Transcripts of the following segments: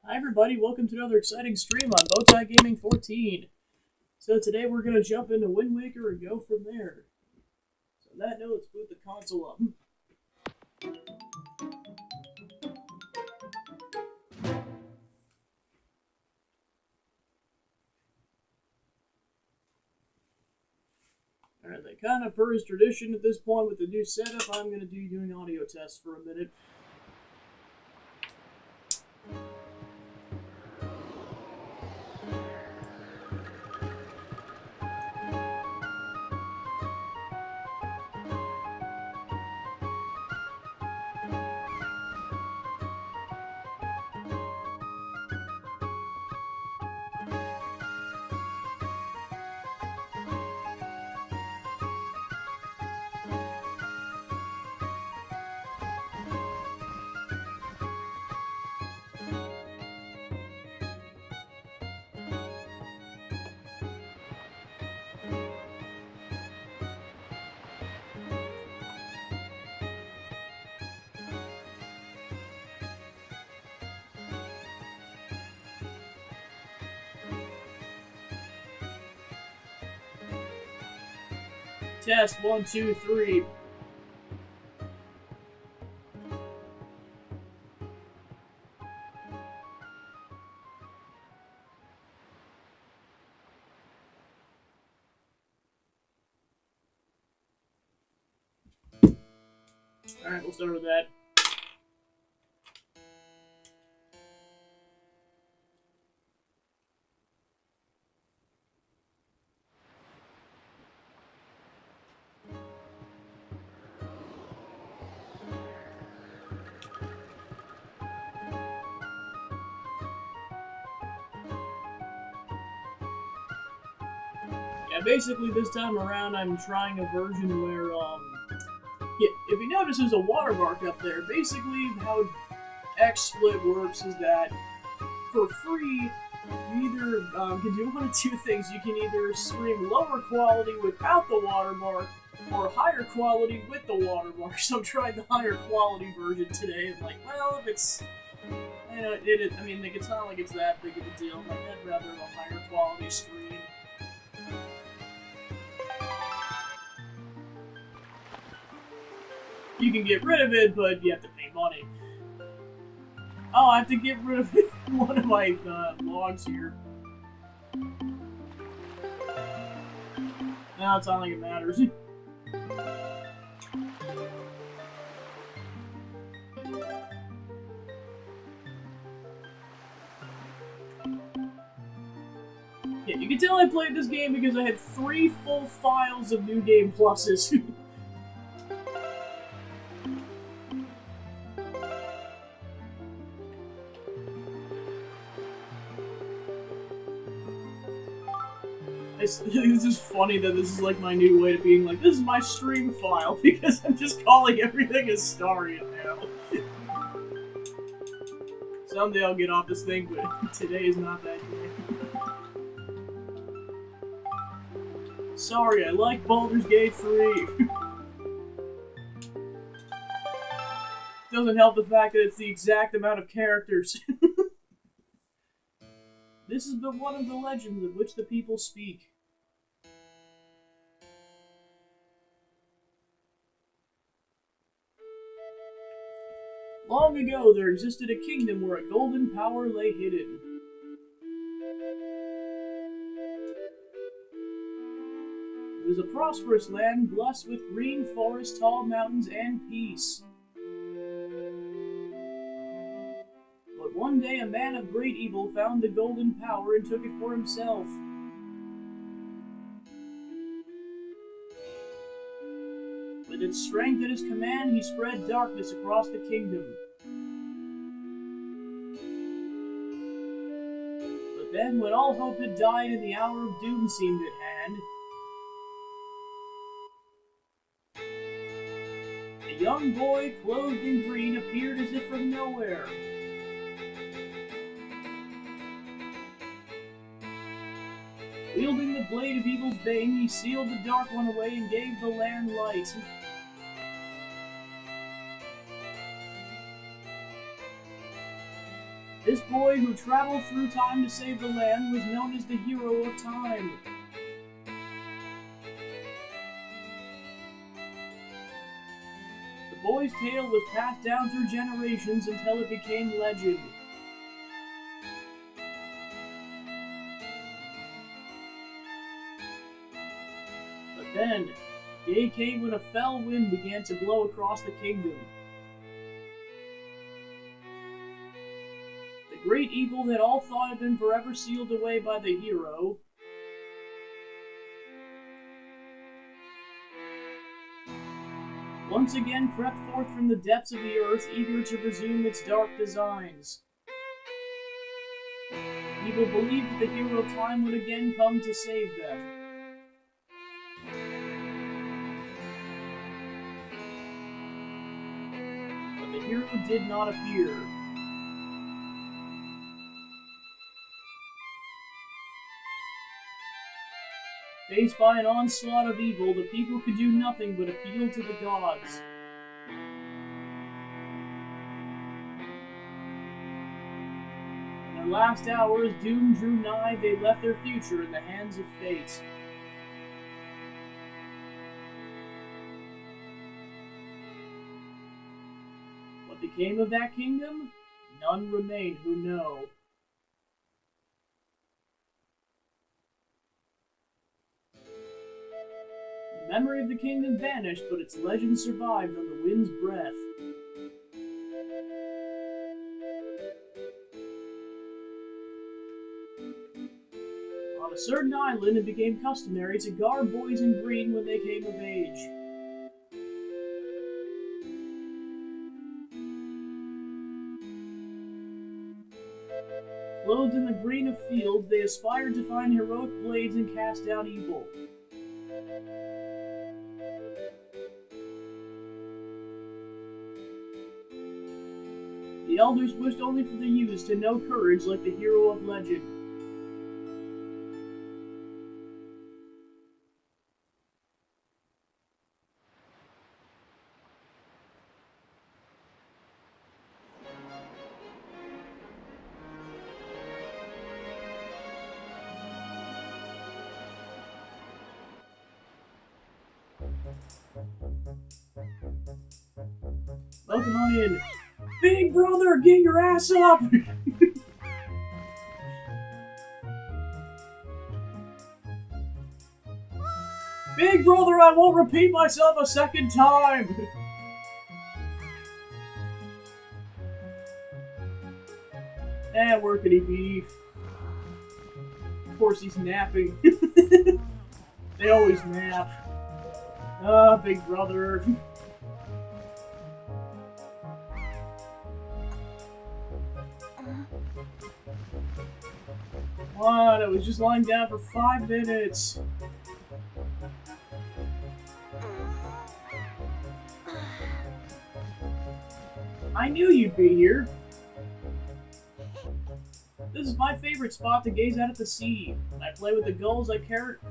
Hi everybody, welcome to another exciting stream on Bowtie Gaming 14. So today we're going to jump into Wind Waker and go from there. So on that note, let's boot the console up. Alright, like kind of per his tradition at this point with the new setup, I'm going to be doing audio tests for a minute. Test 1, 2, 3. Alright, we'll start with that. Yeah, basically this time around I'm trying a version where, if you notice there's a watermark up there, basically how XSplit works is that for free, you either can do one of two things. You can either stream lower quality without the watermark, or higher quality with the watermark. So I'm trying the higher quality version today. I'm like, well, if it's, you know, I mean, like, it's not like it's that big of a deal. Like, I'd rather have a higher quality stream. You can get rid of it, but you have to pay money. Oh, I have to get rid of one of my logs here. Now it's not like it matters. Yeah, you can tell I played this game because I had 3 full files of New Game Pluses. It's just funny that this is like my new way of being like, this is my stream file, because I'm just calling everything a Staria now. Someday I'll get off this thing, but today is not that day. Sorry, I like Baldur's Gate 3. Doesn't help the fact that it's the exact amount of characters. This is but one of the legends of which the people speak. Long ago, there existed a kingdom where a golden power lay hidden. It was a prosperous land, blessed with green forests, tall mountains, and peace. But one day, a man of great evil found the golden power and took it for himself. With its strength at his command, he spread darkness across the kingdom. But then, when all hope had died and the hour of doom seemed at hand, a young boy, clothed in green, appeared as if from nowhere. Wielding the blade of evil's bane, he sealed the Dark One away and gave the land light. This boy who traveled through time to save the land was known as the Hero of Time. The boy's tale was passed down through generations until it became legend. But then, day came when a fell wind began to blow across the kingdom. The great evil that all thought had been forever sealed away by the hero once again crept forth from the depths of the earth, eager to resume its dark designs. People believed that the hero of time would again come to save them. But the hero did not appear. Faced by an onslaught of evil, the people could do nothing but appeal to the gods. In their last hours, doom drew nigh, they left their future in the hands of fate. What became of that kingdom? None remain who know. The memory of the kingdom vanished, but its legend survived on the wind's breath. On a certain island, it became customary to garb boys in green when they came of age. Clothed in the green of fields, they aspired to find heroic blades and cast down evil. The elders wished only for the youths to know courage like the hero of legend. Welcome on in. Big brother, get your ass up! Big brother, I won't repeat myself a second time! Where could he be? Of course he's napping. They always nap. Ah, big brother. What? I was just lying down for 5 minutes. I knew you'd be here. This is my favorite spot to gaze out at the sea. When I play with the gulls, I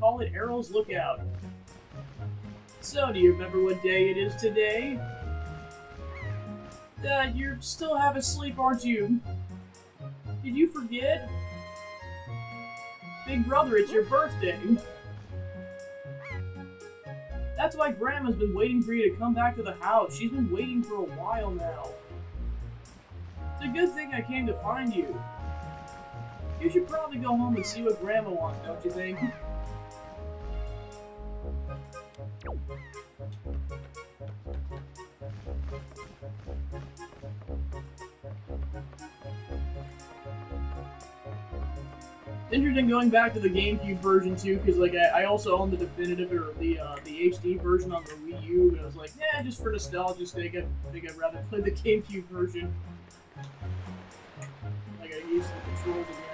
call it Errol's Lookout. So, do you remember what day it is today? You're still half asleep, aren't you? Did you forget? Big brother, it's your birthday. That's why Grandma's been waiting for you to come back to the house. She's been waiting for a while now. It's a good thing I came to find you. You should probably go home and see what Grandma wants, don't you think? It's interesting going back to the GameCube version too, because like I also own the definitive or the HD version on the Wii U, but I was like, yeah, just for nostalgia's sake, I think I'd rather play the GameCube version. Like I used the controls again.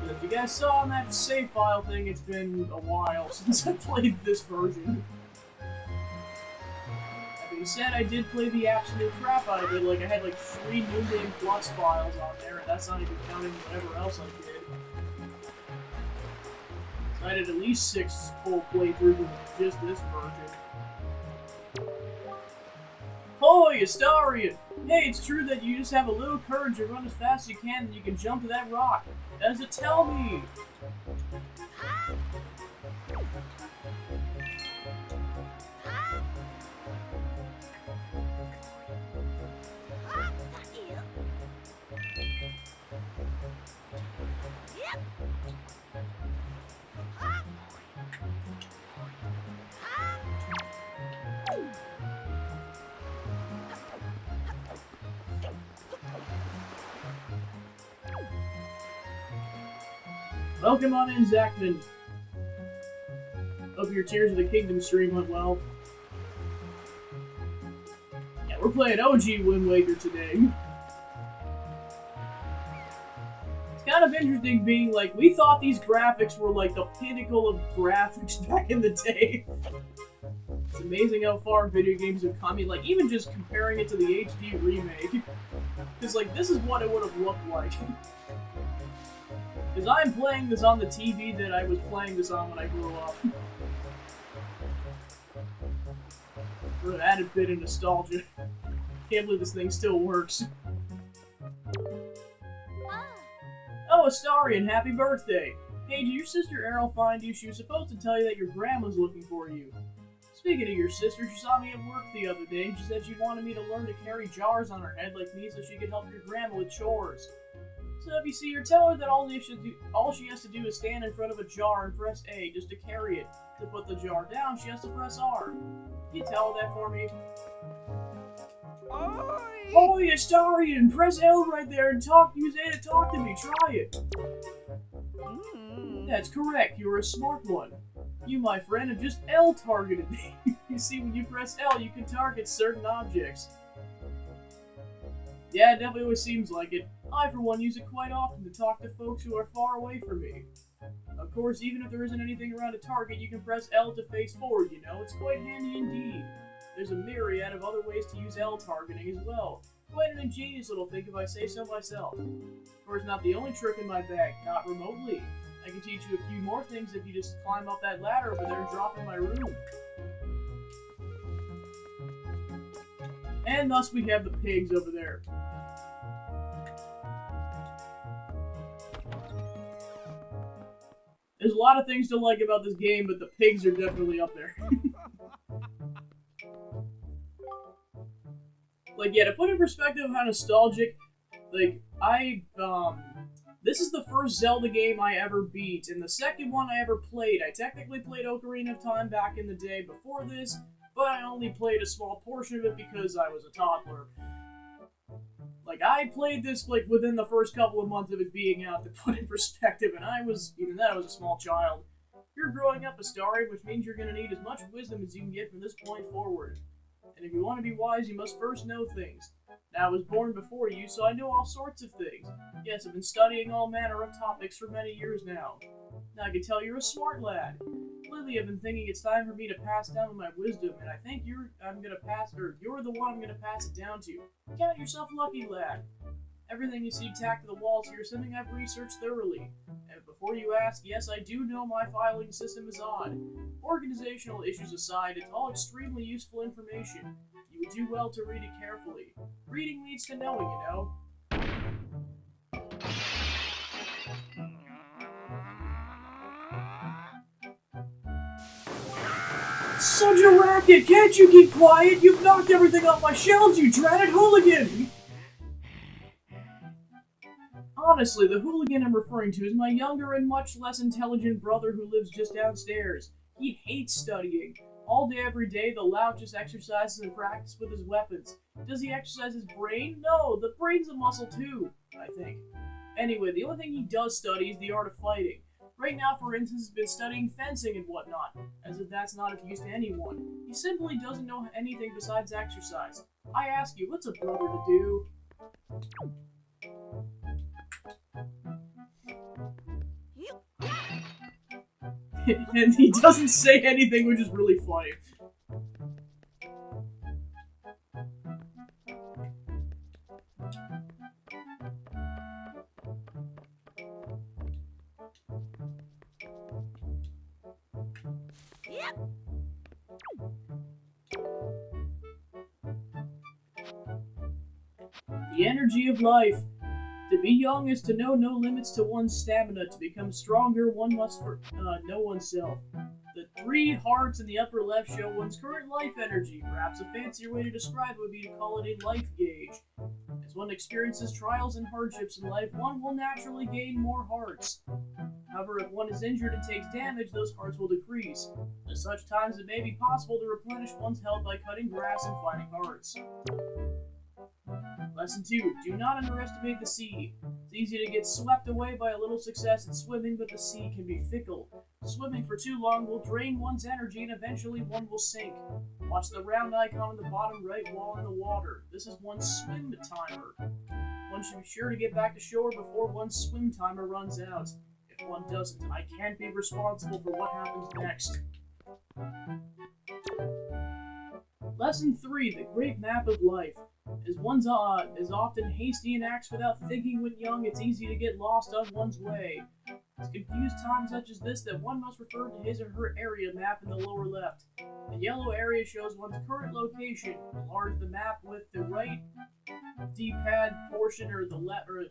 But if you guys saw on that save file thing, it's been a while since I played this version. That being said, I did play the absolute crap out of it. Like I had like 3 New Game Plus files on there, and that's not even counting whatever else I did. So I did at least 6 full playthroughs of just this version. Ahoy, Astarion! Hey, it's true that you just have a little courage to run as fast as you can and you can jump to that rock. Does it tell me? Welcome on in, Zachman. Hope your Tears of the Kingdom stream went well. Yeah, we're playing OG Wind Waker today. It's kind of interesting being like, we thought these graphics were like the pinnacle of graphics back in the day. It's amazing how far video games have come. I mean, like, even just comparing it to the HD remake. Because, like, this is what it would have looked like. Because I'm playing this on the TV that I was playing this on when I grew up. For an added bit of nostalgia. Can't believe this thing still works. Oh, Astarion, happy birthday! Hey, did your sister Errol find you? She was supposed to tell you that your grandma's looking for you. Speaking of your sister, she saw me at work the other day and she said she wanted me to learn to carry jars on her head like me so she could help your grandma with chores. So if you see her, tell her that all she has to do is stand in front of a jar and press A just to carry it. To put the jar down, she has to press R. Can you tell her that for me? Oh, Astarion! Press L right there and use A to talk to me. Try it. That's correct. You're a smart one. You, my friend, have just L-targeted me. You see, when you press L, you can target certain objects. Yeah, it definitely always seems like it. I, for one, use it quite often to talk to folks who are far away from me. Of course, even if there isn't anything around a target, you can press L to face forward, you know? It's quite handy indeed. There's a myriad of other ways to use L targeting as well. Quite an ingenious little thing if I say so myself. Of course, not the only trick in my bag, not remotely. I can teach you a few more things if you just climb up that ladder over there and drop in my room. And thus we have the pigs over there. There's a lot of things to like about this game, but the pigs are definitely up there. Like, yeah, to put in perspective how nostalgic, like, this is the first Zelda game I ever beat, and the second one I ever played. I technically played Ocarina of Time back in the day before this, but I only played a small portion of it because I was a toddler. Like, I played this, like, within the first couple of months of it being out, to put in perspective, and even then I was a small child. You're growing up, Astarion, which means you're going to need as much wisdom as you can get from this point forward. And if you want to be wise, you must first know things. Now, I was born before you, so I know all sorts of things. Yes, I've been studying all manner of topics for many years now. Now, I can tell you're a smart lad. Lately, I've been thinking it's time for me to pass down my wisdom, and I think you're the one I'm gonna pass it down to. Count yourself lucky, lad. Everything you see tacked to the walls here is something I've researched thoroughly. And before you ask, yes, I do know my filing system is odd. Organizational issues aside, it's all extremely useful information. You would do well to read it carefully. Reading leads to knowing, you know. Such a racket! Can't you keep quiet? You've knocked everything off my shelves, you dreaded hooligan! Honestly, the hooligan I'm referring to is my younger and much less intelligent brother who lives just downstairs. He hates studying. All day, every day, the lout just exercises and practices with his weapons. Does he exercise his brain? No, the brain's a muscle too, I think. Anyway, the only thing he does study is the art of fighting. Right now, for instance, he's been studying fencing and whatnot, as if that's not of use to anyone. He simply doesn't know anything besides exercise. I ask you, what's a brother to do? And he doesn't say anything, which is really funny. The energy of life. To be young is to know no limits to one's stamina. To become stronger, one must know oneself. The 3 hearts in the upper left show one's current life energy. Perhaps a fancier way to describe it would be to call it a life gauge. As one experiences trials and hardships in life, one will naturally gain more hearts. However, if one is injured and takes damage, those hearts will decrease. At such times, it may be possible to replenish one's health by cutting grass and finding hearts. Lesson 2. Do not underestimate the sea. It's easy to get swept away by a little success in swimming, but the sea can be fickle. Swimming for too long will drain one's energy and eventually one will sink. Watch the round icon on the bottom right wall in the water. This is one's swim timer. One should be sure to get back to shore before one's swim timer runs out. If one doesn't, I can't be responsible for what happens next. Lesson 3. The Great Map of Life. As one is often hasty and acts without thinking when young, it's easy to get lost on one's way. It's confused times such as this that one must refer to his or her area map in the lower left. The yellow area shows one's current location. Enlarge the map with the right D-pad portion or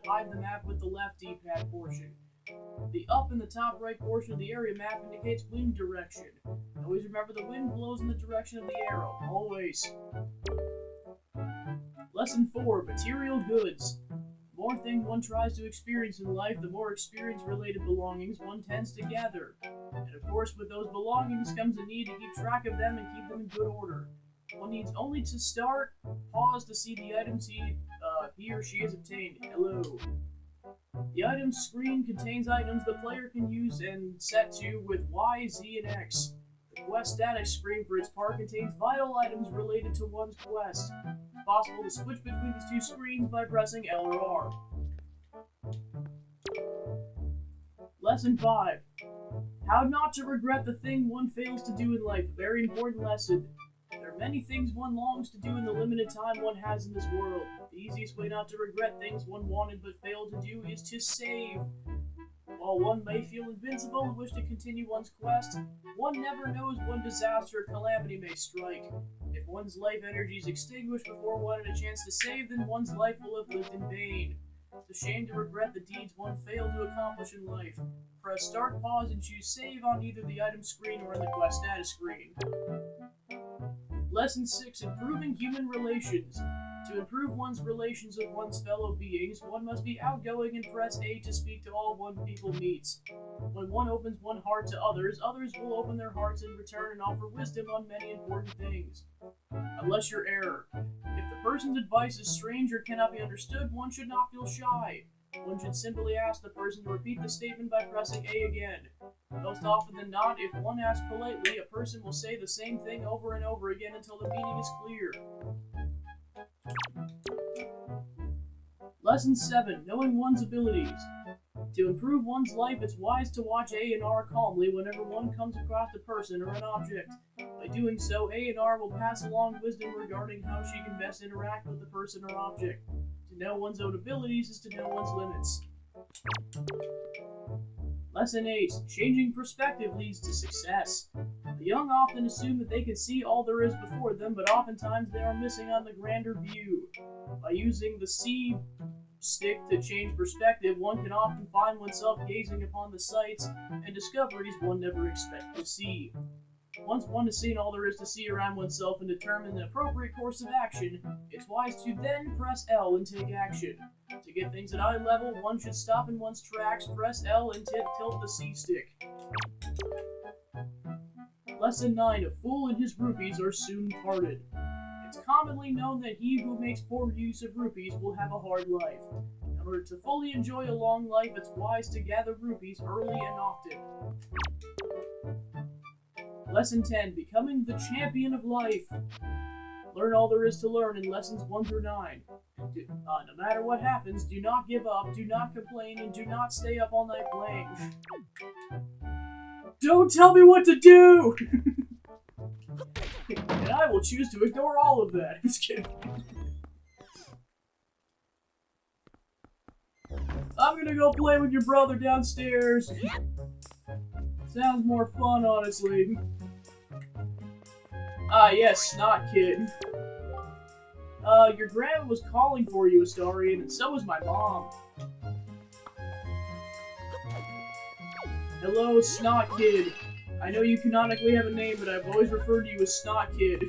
hide the map with the left D-pad portion. The up in the top right portion of the area map indicates wind direction. Always remember the wind blows in the direction of the arrow. Always. Lesson 4. Material goods. The more things one tries to experience in life, the more experience-related belongings one tends to gather. And of course, with those belongings comes a need to keep track of them and keep them in good order. One needs only to start, pause to see the items he or she has obtained. Hello. The items screen contains items the player can use and set to with Y, Z, and X. The quest status screen for its part contains vital items related to one's quest. It's possible to switch between these 2 screens by pressing L or R. Lesson 5. How not to regret the thing one fails to do in life. A very important lesson. There are many things one longs to do in the limited time one has in this world. The easiest way not to regret things one wanted but failed to do is to save. While one may feel invincible and wish to continue one's quest, one never knows when disaster or calamity may strike. If one's life energy is extinguished before one had a chance to save, then one's life will have lived in vain. It's a shame to regret the deeds one failed to accomplish in life. Press start, pause, and choose save on either the item screen or in the quest status screen. Lesson 6. Improving human relations. To improve one's relations with one's fellow beings, one must be outgoing and press A to speak to all one people meets. When one opens one heart to others, others will open their hearts in return and offer wisdom on many important things. Unless your error. If the person's advice is strange or cannot be understood, one should not feel shy. One should simply ask the person to repeat the statement by pressing A again. Most often than not, if one asks politely, a person will say the same thing over and over again until the meaning is clear. Lesson 7. Knowing one's abilities. To improve one's life, it's wise to watch A and R calmly whenever one comes across a person or an object. By doing so, A and R will pass along wisdom regarding how she can best interact with the person or object. To know one's own abilities is to know one's limits. Lesson 8. Changing perspective leads to success. The young often assume that they can see all there is before them, but oftentimes they are missing on the grander view. By using the C stick to change perspective, one can often find oneself gazing upon the sights and discoveries one never expected to see. Once one has seen all there is to see around oneself and determined the appropriate course of action, it's wise to then press L and take action. To get things at eye level, one should stop in one's tracks, press L, and tilt the C stick. Lesson 9. A fool and his rupees are soon parted. It's commonly known that he who makes poor use of rupees will have a hard life. In order to fully enjoy a long life, it's wise to gather rupees early and often. Lesson 10. Becoming the champion of life. Learn all there is to learn in lessons 1 through 9. No matter what happens, do not give up, do not complain, and do not stay up all night playing. Don't tell me what to do! And I will choose to ignore all of that. Just kidding. I'm gonna go play with your brother downstairs. Sounds more fun, honestly. Ah, yes, Snot Kid. Your grandma was calling for you, Astarion, and so was my mom. Hello, Snot Kid. I know you canonically have a name, but I've always referred to you as Snot Kid.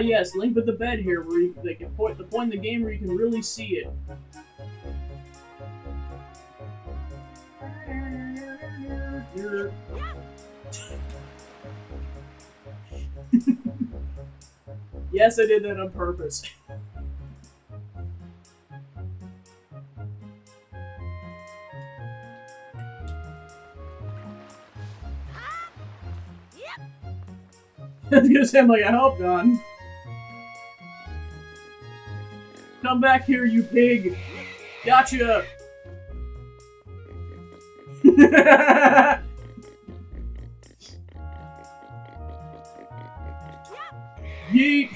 Yes, link with the bed here, where they can point the point in the game where you can really see it. Yes, I did that on purpose. That's gonna sound like a help gun. Come back here, you pig! Gotcha! Yeet!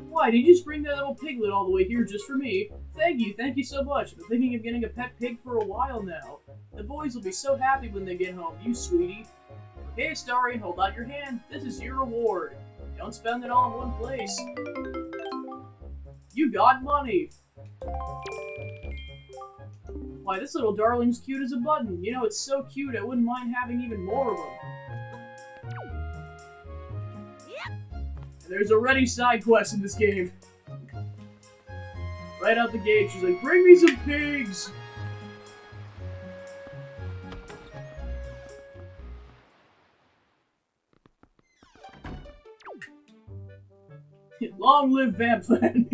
Why, did you just bring that little piglet all the way here just for me? Thank you so much. I've been thinking of getting a pet pig for a while now. The boys will be so happy when they get home, you sweetie. Okay, Astarion, hold out your hand. This is your reward. Don't spend it all in one place. You got money! Why, this little darling's cute as a button. You know, it's so cute I wouldn't mind having even more of them. And there's already side quests in this game. Right out the gate, she's like, bring me some pigs! Long live Vamplan!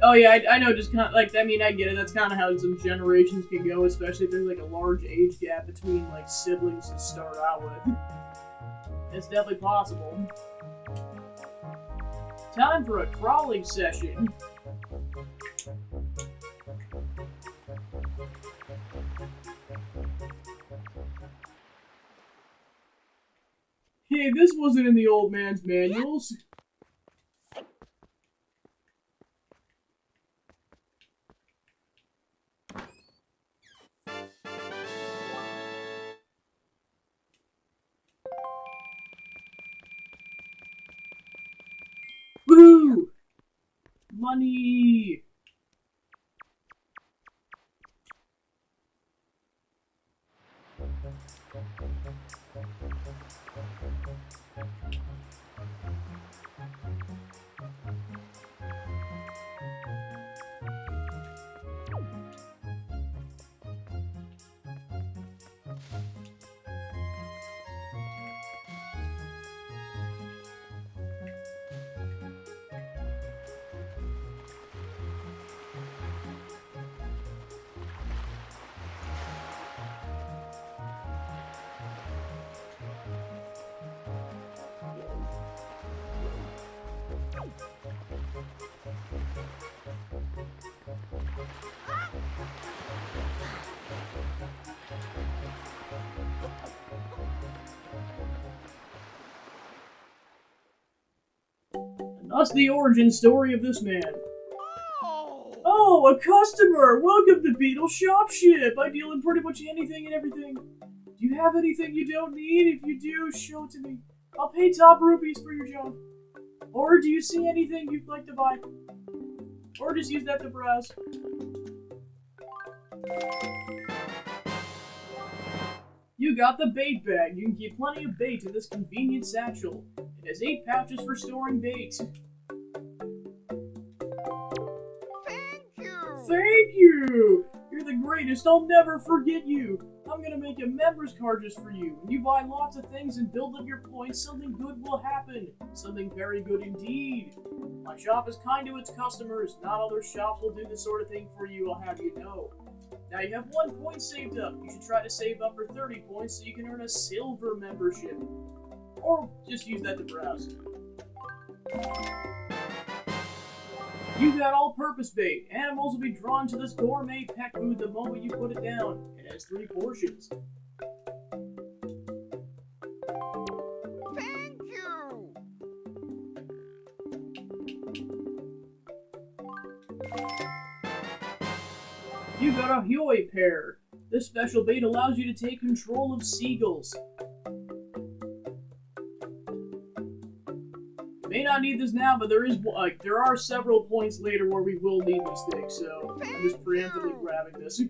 Oh yeah, I know, just kind of, like, I mean, I get it, that's kind of how some generations can go, especially if there's, like, a large age gap between, like, siblings to start out with. It's definitely possible. Time for a crawling session. Hey, this wasn't in the old man's manuals. Woo! Money! And thus the origin story of this man. Oh, a customer! Welcome to Beetle Shopship! I deal in pretty much anything and everything. Do you have anything you don't need? If you do, show it to me. I'll pay top rupees for your junk. Or do you see anything you'd like to buy? Or just use that to browse. You got the bait bag. You can keep plenty of bait in this convenient satchel. It has 8 pouches for storing bait. Thank you! You're the greatest, I'll never forget you! I'm gonna make a members card just for you. When you buy lots of things and build up your points, something good will happen. Something very good indeed. My shop is kind to its customers. Not other shops will do this sort of thing for you, I'll have you know. Now you have 1 point saved up. You should try to save up for 30 points so you can earn a silver membership. Or just use that to browse. You got all-purpose bait. Animals will be drawn to this gourmet pet food the moment you put it down. It has 3 portions. Thank you! You got a Huey pear. This special bait allows you to take control of seagulls. May not need this now, but there are several points later where we will need these things, so I'm just preemptively grabbing this.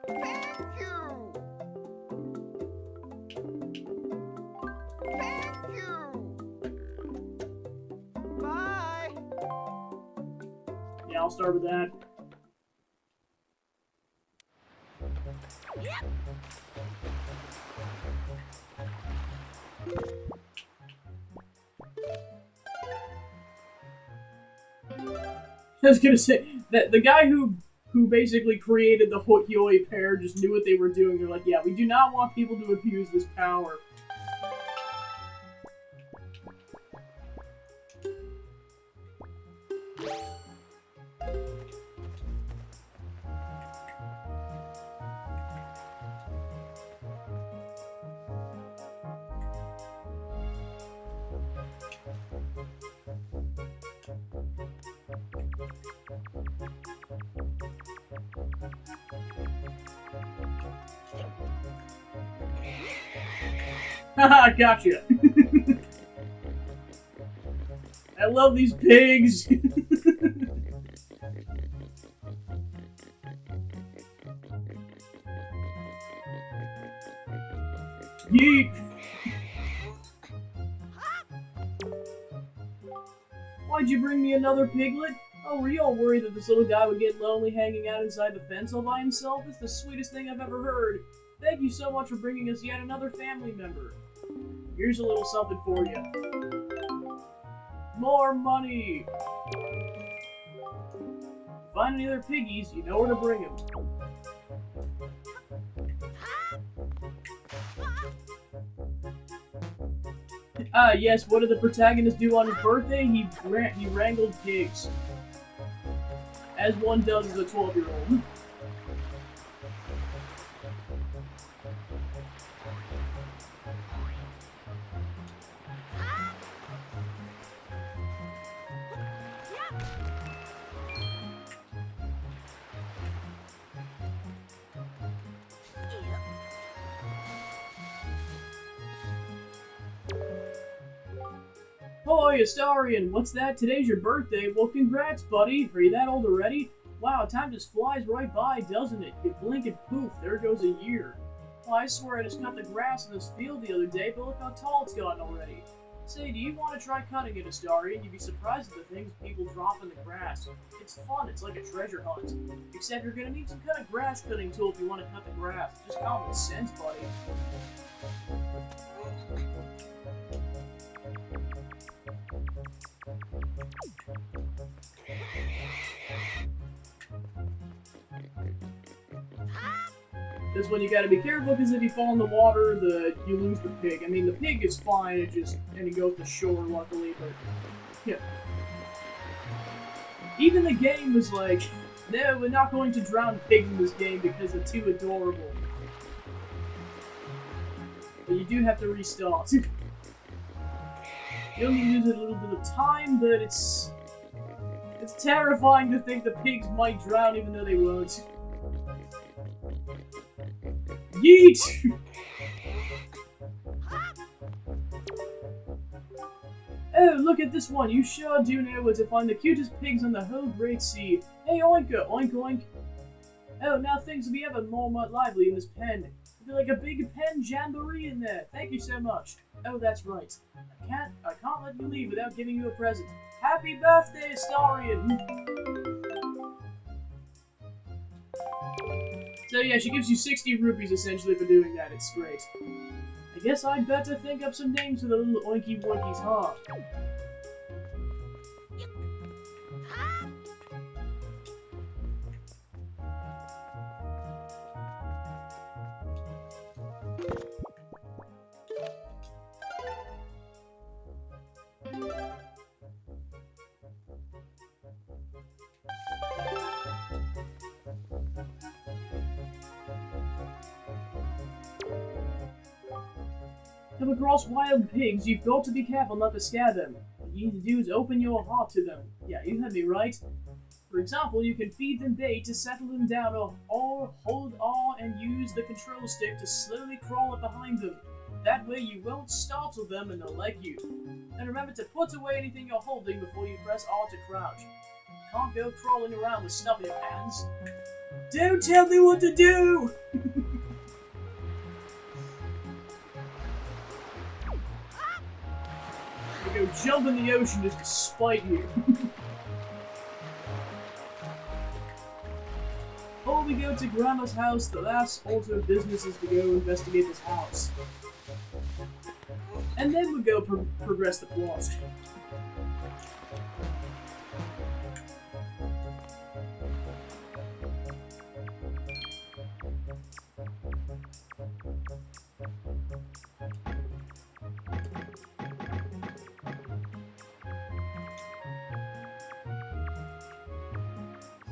Thank you! Thank you! Bye! Yeah, I'll start with that. Yep. I was gonna say that the guy who basically created the Hokyoi pair just knew what they were doing. They're like, yeah, we do not want people to abuse this power. Haha, gotcha! I love these pigs! Yeet! Why'd you bring me another piglet? Oh, were you all worried that this little guy would get lonely hanging out inside the fence all by himself? It's the sweetest thing I've ever heard. Thank you so much for bringing us yet another family member. Here's a little something for you. More money! Find any other piggies, you know where to bring them. Yes, what did the protagonist do on his birthday? He wrangled pigs. As one does as a 12-year-old. Boy, Astarion, what's that? Today's your birthday. Well, congrats, buddy. Are you that old already? Wow, time just flies right by, doesn't it? You blink and poof, there goes a year. Well, I swear I just cut the grass in this field the other day, but look how tall it's gotten already. Say, do you want to try cutting it, Astarion? You'd be surprised at the things people drop in the grass. It's fun, it's like a treasure hunt. Except you're gonna need some kind of grass cutting tool if you want to cut the grass. Just common sense, buddy. This one you gotta be careful, because if you fall in the water, you lose the pig. I mean, the pig is fine, and he goes to shore, luckily, but yeah. Even the game was like, no, we're not going to drown pigs in this game because they're too adorable. But you do have to restart. You only lose a little bit of time, but it's terrifying to think the pigs might drown even though they won't. Yeet! Oh, look at this one. You sure do know where to find the cutest pigs on the whole great sea. Hey, Oinka, oink oink. Oh, now things will be ever more lively in this pen. Be like a big pen jamboree in there. Thank you so much. Oh, that's right. I can't let you leave without giving you a present. Happy birthday, Astarion! So yeah, she gives you 60 rupees essentially for doing that. It's great. I guess I'd better think up some names for the little Oinky Woinky's heart. Come across wild pigs, you've got to be careful not to scare them. What you need to do is open your heart to them. Yeah, you heard me right. For example, you can feed them bait to settle them down or hold R and use the control stick to slowly crawl up behind them. That way you won't startle them and they'll like you. And remember to put away anything you're holding before you press R to crouch. You can't go crawling around with stuff in your hands. Don't tell me what to do! Go jump in the ocean just to spite you. Before we go to Grandma's house, the last order of business is to go investigate this house. And then we'll go progress the plot.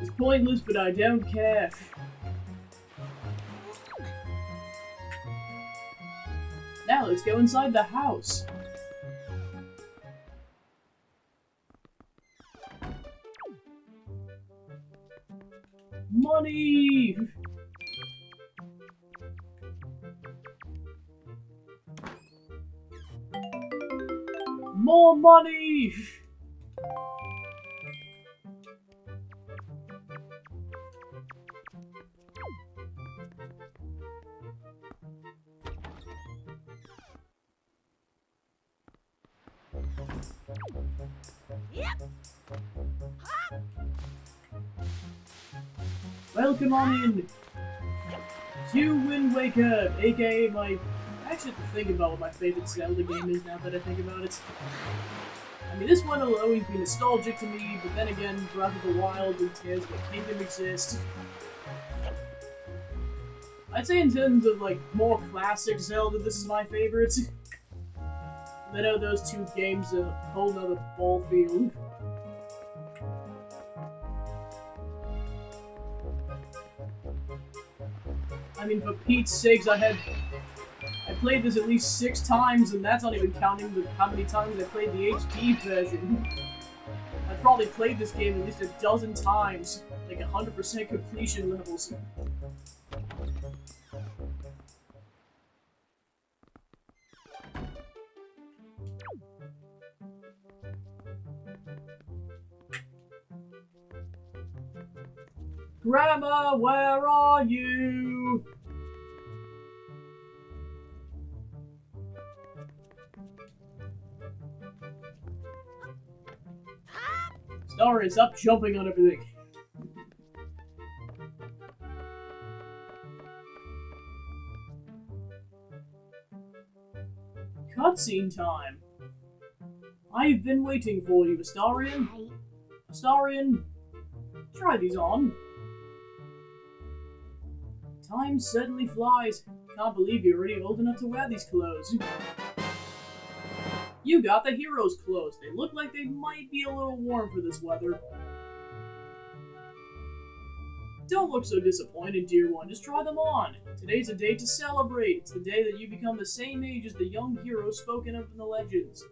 It's pointless, but I don't care. Now let's go inside the house. Money! More money! Welcome on in to Wind Waker, aka my... I actually have to think about what my favorite Zelda game is now that I think about it. I mean, this one will always be nostalgic to me, but then again, Breath of the Wild and Tears of the Kingdom exist. I'd say in terms of, like, more classic Zelda, this is my favorite. I know those two games are a whole nother ball field. I mean, for Pete's sakes, I played this at least 6 times, and that's not even counting how many times I played the HD version. I probably played this game at least a dozen times, like 100% completion levels. Grandma, where are you? Starry, stop jumping on everything. Cutscene time. I've been waiting for you, Astarion. Astarion, try these on. Time certainly flies. Can't believe you're already old enough to wear these clothes. You got the hero's clothes. They look like they might be a little warm for this weather. Don't look so disappointed, dear one. Just try them on. Today's a day to celebrate. It's the day that you become the same age as the young hero spoken of in the legends.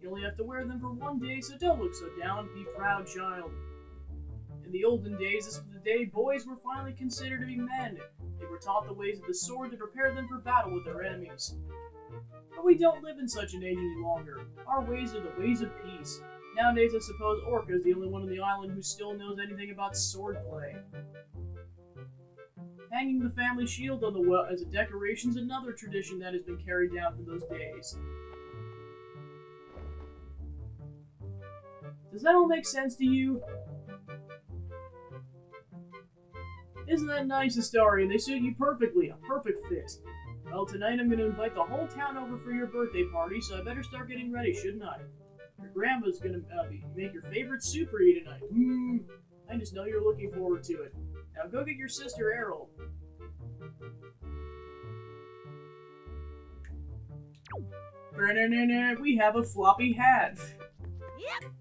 You only have to wear them for one day, so don't look so down. Be proud, child. In the olden days, this was the day boys were finally considered to be men. They were taught the ways of the sword to prepare them for battle with their enemies. But we don't live in such an age any longer. Our ways are the ways of peace. Nowadays, I suppose Orca is the only one on the island who still knows anything about swordplay. Hanging the family shield on the well as a decoration is another tradition that has been carried down from those days. Does that all make sense to you? Isn't that nice, Astarion? They suit you perfectly. A perfect fit. Well, tonight I'm going to invite the whole town over for your birthday party, so I better start getting ready, shouldn't I? Your grandma's going to make your favorite soup for you tonight. I just know you're looking forward to it. Now go get your sister, Errol. We have a floppy hat. Yep.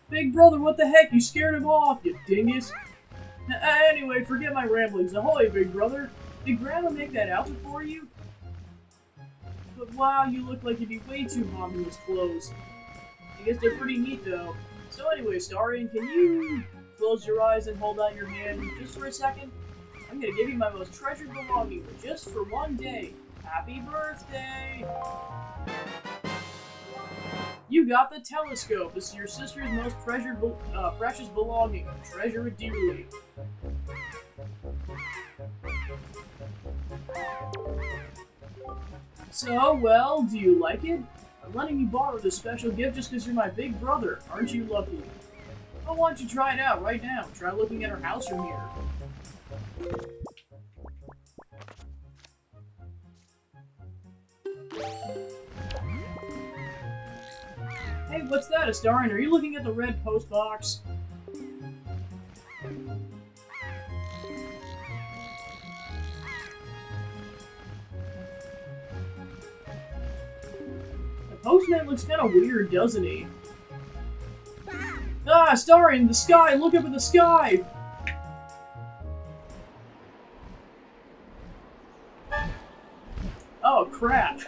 Big brother, what the heck? You scared him off, you dingus. Anyway, forget my ramblings. Ahoy, big brother. Did Grandma make that outfit for you? But wow, you look like you'd be way too hot in those clothes. I guess they're pretty neat, though. So anyway, Starion, can you close your eyes and hold out your hand just for a second? I'm gonna give you my most treasured belonging just for one day. Happy birthday! You got the telescope. This is your sister's most precious belonging. Treasure it dearly. So, well, do you like it? I'm letting you borrow this special gift just because you're my big brother. Aren't you lucky? Well, why don't you try it out right now? Try looking at her house from here. Hey, what's that, Astarion? Are you looking at the red post box? The postman looks kind of weird, doesn't he? Ah, Astarion, the sky! Look up at the sky! Oh, crap.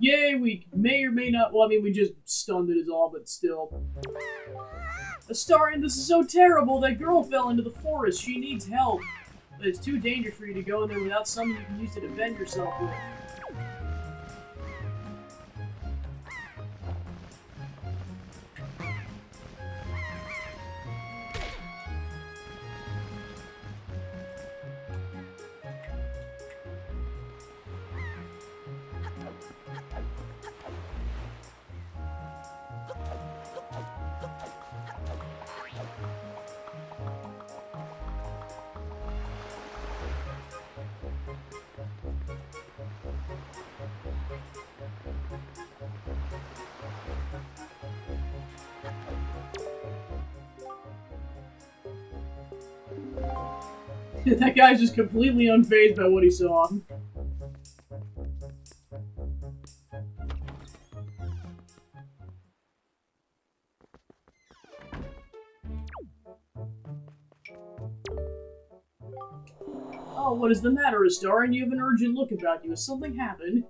Yay, we may or may not, well, I mean, we just stunned it is all, but still. Astarion, this is so terrible! That girl fell into the forest. She needs help. But it's too dangerous for you to go in there without something you can use to defend yourself with. That guy's just completely unfazed by what he saw. Oh, what is the matter, Astarion? You have an urgent look about you. Has something happened?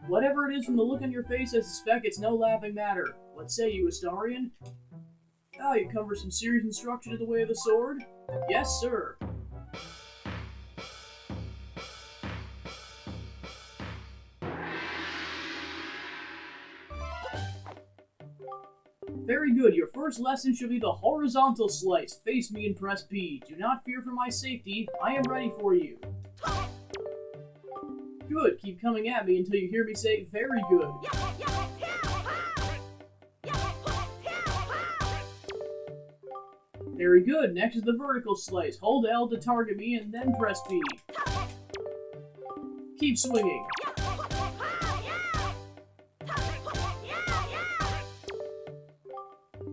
Whatever it is from the look on your face, I suspect it's no laughing matter. What say you, Astarion? Oh, you come for some serious instruction in the way of the sword? Yes, sir. Very good. Your first lesson should be the horizontal slice. Face me and press B. Do not fear for my safety. I am ready for you. Good. Keep coming at me until you hear me say, very good. Very good. Next is the vertical slice. Hold L to target me and then press B. Keep swinging.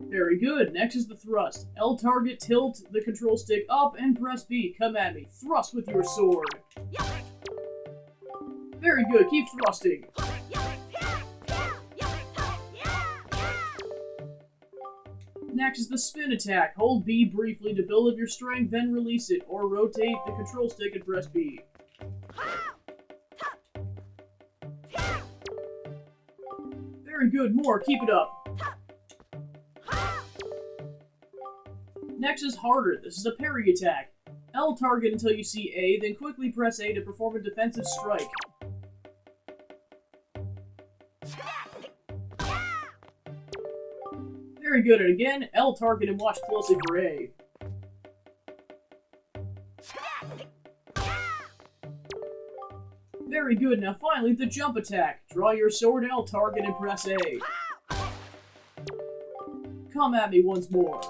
Very good. Next is the thrust. L target, tilt the control stick up and press B. Come at me. Thrust with your sword. Very good. Keep thrusting. Next is the spin attack. Hold B briefly to build up your strength, then release it, or rotate the control stick and press B. Very good. More. Keep it up. Next is harder. This is a parry attack. L target until you see A, then quickly press A to perform a defensive strike. Very good, and again, L target and watch closely for A. Very good, now finally the jump attack. Draw your sword, L target, and press A. Come at me once more.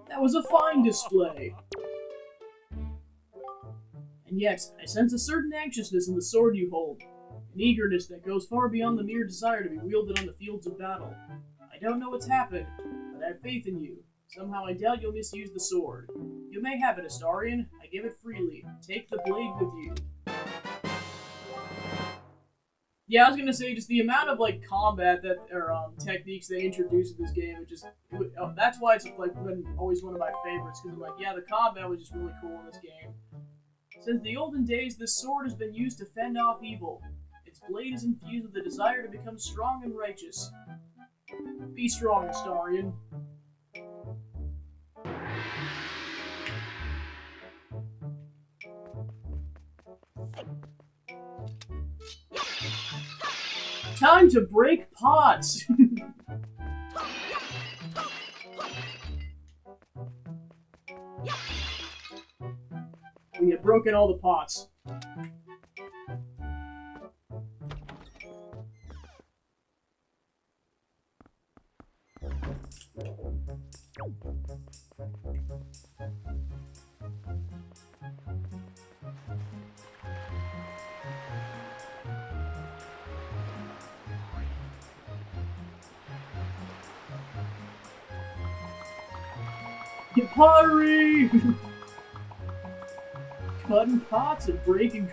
That was a fine display. And yet, I sense a certain anxiousness in the sword you hold. An eagerness that goes far beyond the mere desire to be wielded on the fields of battle. I don't know what's happened, but I have faith in you. Somehow I doubt you'll misuse the sword. You may have it, Astarion. I give it freely. Take the blade with you. Yeah, I was gonna say, just the amount of, like, combat that, or, techniques they introduced in this game, that's why it's, like, been always one of my favorites, because, like, yeah, the combat was just really cool in this game. Since the olden days, this sword has been used to fend off evil. Its blade is infused with the desire to become strong and righteous. Be strong, Astarion. Time to break pots! We have broken all the pots. Get pottery! Cutting pots and breaking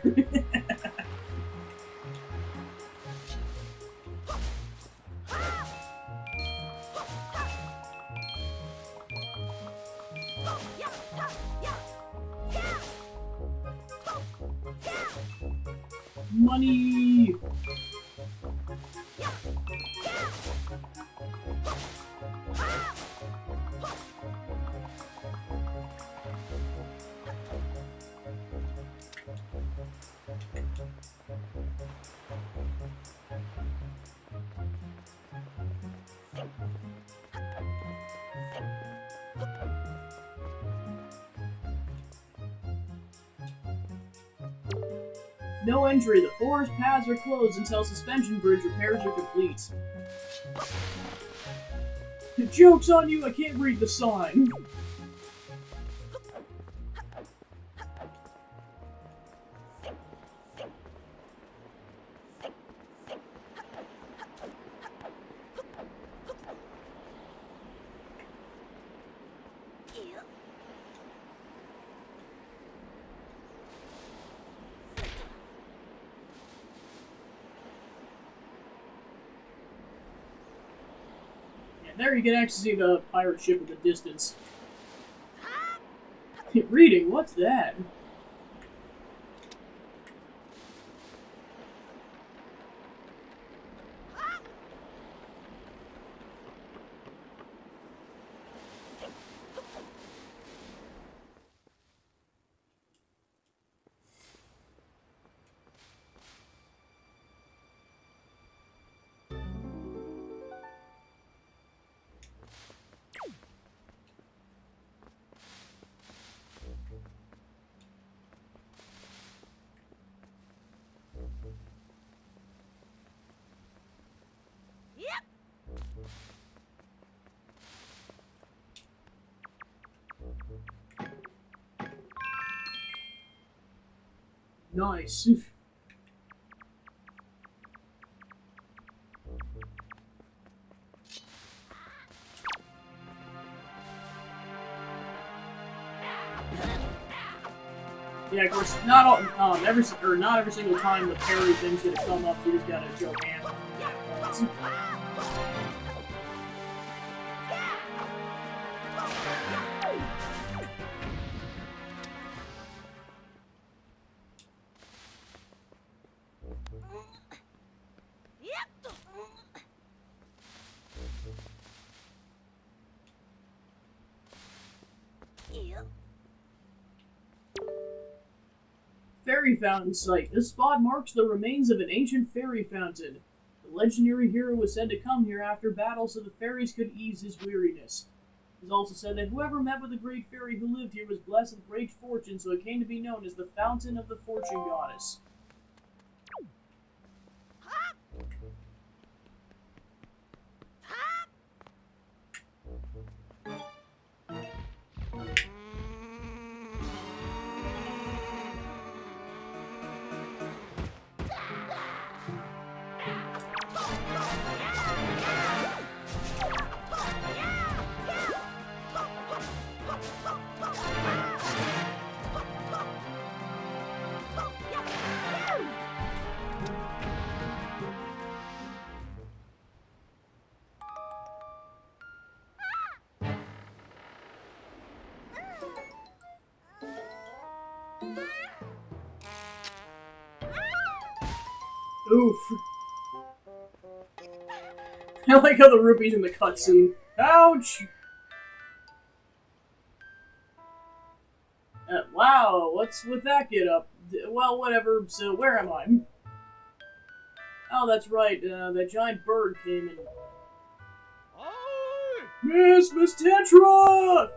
money! No entry. The forest paths are closed until suspension bridge repairs are complete. The joke's on you, I can't read the sign. There you can actually see the pirate ship in the distance. Reading, what's that? Nice. Yeah, of course, not all, not every single time the parry thing's gonna come up, you just gotta joke hand. Fairy Fountain Site. This spot marks the remains of an ancient fairy fountain. The legendary hero was said to come here after battle so the fairies could ease his weariness. It is also said that whoever met with the great fairy who lived here was blessed with great fortune, so it came to be known as the Fountain of the Fortune Goddess. Oof. I like how the rupee's in the cutscene. Ouch! Wow, what's with that get up? Well, whatever, so where am I? Oh, that's right, that giant bird came in. Miss Tetra!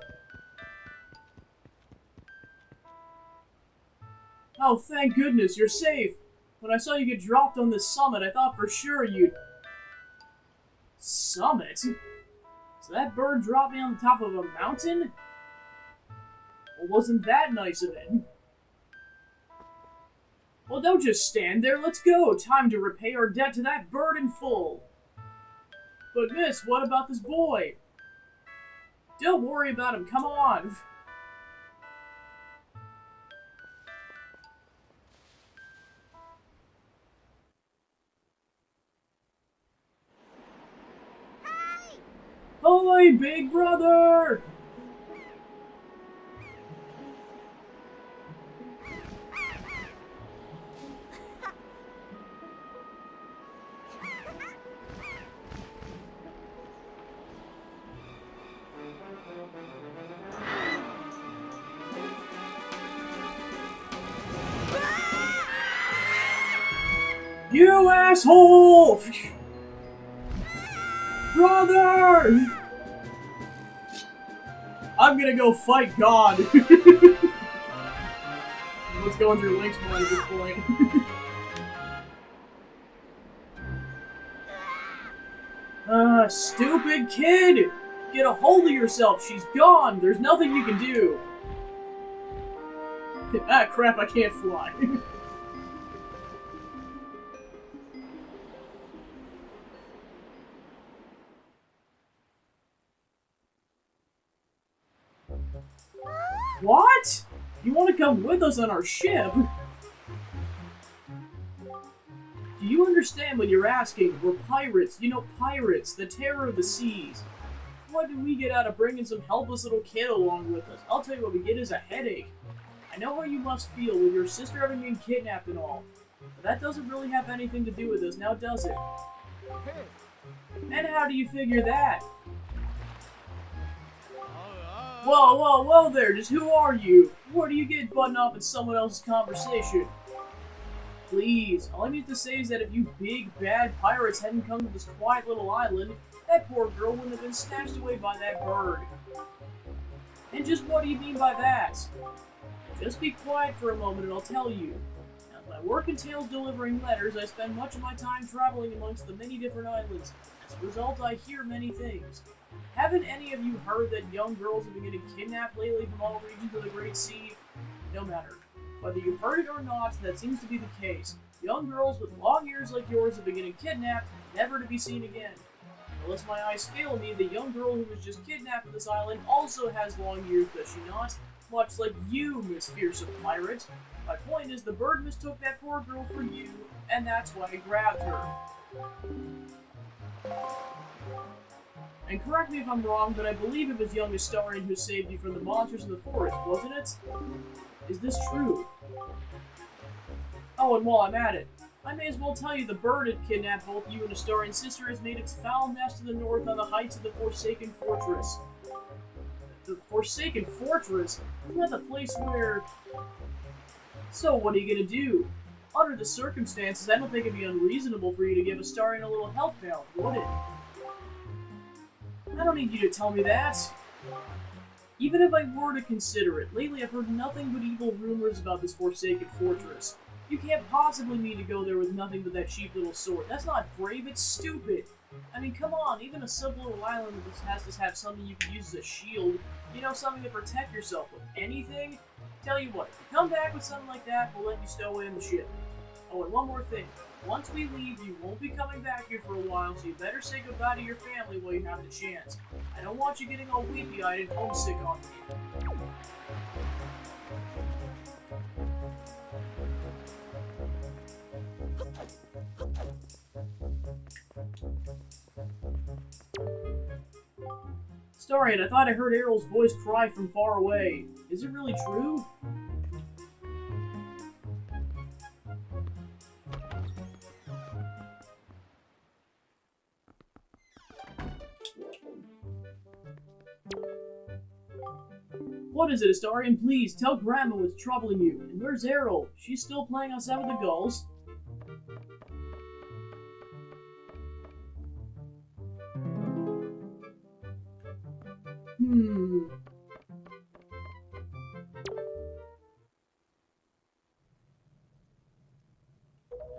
Oh, thank goodness, you're safe. When I saw you get dropped on this summit, I thought for sure you'd... Summit? So that bird dropped me on the top of a mountain? Well, wasn't that nice of it? Well, don't just stand there, let's go! Time to repay our debt to that bird in full! But miss, what about this boy? Don't worry about him, come on! Ahoy, big brother! You asshole! Brother! I'm gonna go fight God. What's going through Link's mind at this point? Stupid kid! Get a hold of yourself, she's gone! There's nothing you can do! Ah, crap, I can't fly. What? You want to come with us on our ship? Do you understand what you're asking? We're pirates. You know, pirates, the terror of the seas. What do we get out of bringing some helpless little kid along with us? I'll tell you what we get is a headache. I know how you must feel with your sister having been kidnapped and all. But that doesn't really have anything to do with us, now does it? And how do you figure that? Whoa there, just who are you? Where do you get buttoned up in someone else's conversation? Please, all I need to say is that if you big, bad pirates hadn't come to this quiet little island, that poor girl wouldn't have been snatched away by that bird. And just what do you mean by that? Just be quiet for a moment and I'll tell you. Now, my work entails delivering letters. I spend much of my time traveling amongst the many different islands. As a result, I hear many things. Haven't any of you heard that young girls have been getting kidnapped lately from all regions of the Great Sea? No matter. Whether you've heard it or not, that seems to be the case. Young girls with long ears like yours have been getting kidnapped, never to be seen again. Unless my eyes fail me, the young girl who was just kidnapped on this island also has long ears, does she not? Much like you, Miss Fearsome Pirate. My point is, the bird mistook that poor girl for you, and that's why I grabbed her. And correct me if I'm wrong, but I believe it was young Astarion who saved you from the monsters in the forest, wasn't it? Is this true? Oh, and while I'm at it, I may as well tell you the bird had kidnapped both you and Astarion's sister has made its foul nest to the north on the heights of the Forsaken Fortress. The Forsaken Fortress? Isn't that the place where... So, what are you gonna do? Under the circumstances, I don't think it'd be unreasonable for you to give Astarion a little help now, would it? I don't need you to tell me that. Even if I were to consider it, lately I've heard nothing but evil rumors about this Forsaken Fortress. You can't possibly mean to go there with nothing but that cheap little sword. That's not brave, it's stupid. I mean, come on, even a simple little island has to have something you can use as a shield. You know, something to protect yourself with. Anything? Tell you what, if you come back with something like that, we'll let you stow away in the ship. Oh, and one more thing. Once we leave, you won't be coming back here for a while, so you better say goodbye to your family while you have the chance. I don't want you getting all weepy-eyed and homesick on me. Astarion, I thought I heard Errol's voice cry from far away. Is it really true? What is it, Astarion? Please, tell Grandma what's troubling you. And where's Errol? She's still playing outside with the gulls?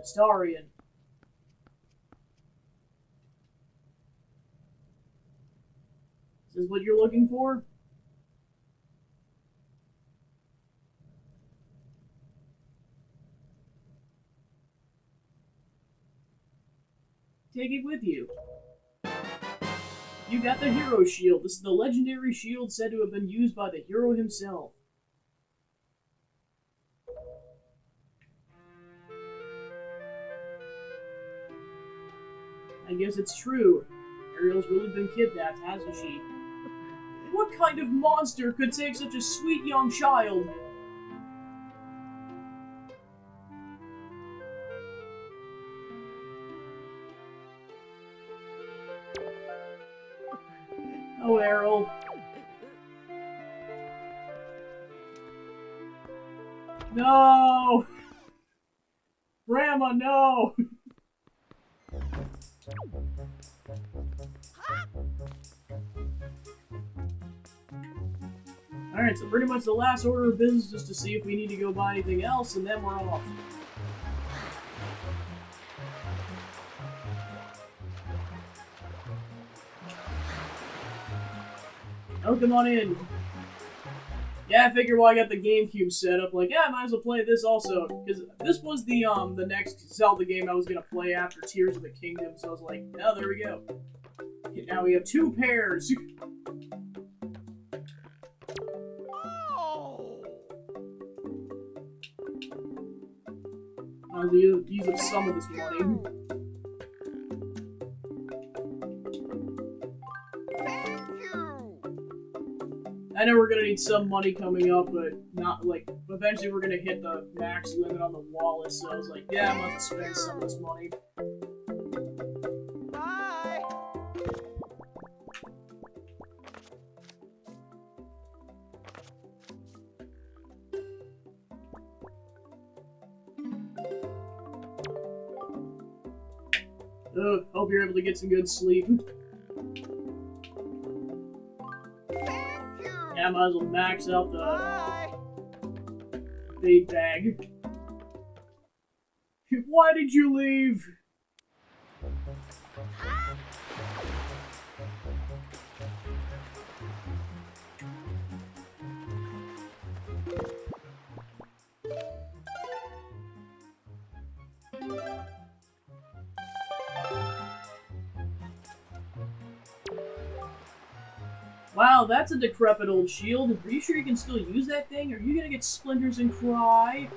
Astarion. Is this what you're looking for? Take it with you. You got the hero shield. This is the legendary shield said to have been used by the hero himself. I guess it's true. Ariel's really been kidnapped, hasn't she? What kind of monster could take such a sweet young child? Oh, Errol. No! Grandma, no! Alright, so pretty much the last order of business is to see if we need to go buy anything else, and then we're off. Oh, come on in. Yeah, I figured while I got the GameCube set up, like, yeah, I might as well play this also. Because this was the next Zelda game I was going to play after Tears of the Kingdom, so I was like, oh, there we go. Okay, now we have two pairs. I'll use up some of this money. I know we're gonna need some money coming up, but not like eventually we're gonna hit the max limit on the wallet. So I was like, yeah, I'm gonna have to spend some of this money. Bye. Ugh, hope you're able to get some good sleep. Yeah, I might as well max out the bait bag. Why did you leave? Wow, that's a decrepit old shield. Are you sure you can still use that thing? Or are you gonna get splinters and cry?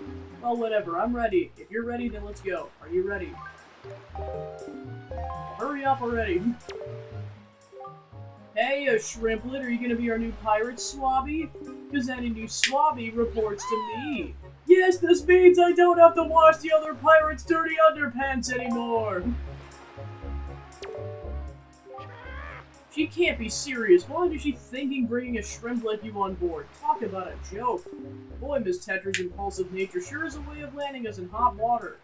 Well, whatever, I'm ready. If you're ready, then let's go. Are you ready? Hurry up already. Hey, Shrimplet, are you gonna be our new pirate swabby? Cause any new swabby reports to me. Yes, this means I don't have to wash the other pirates' dirty underpants anymore. She can't be serious. Why is she thinking bringing a shrimp like you on board? Talk about a joke. Boy, Miss Tetra's impulsive nature sure is a way of landing us in hot water.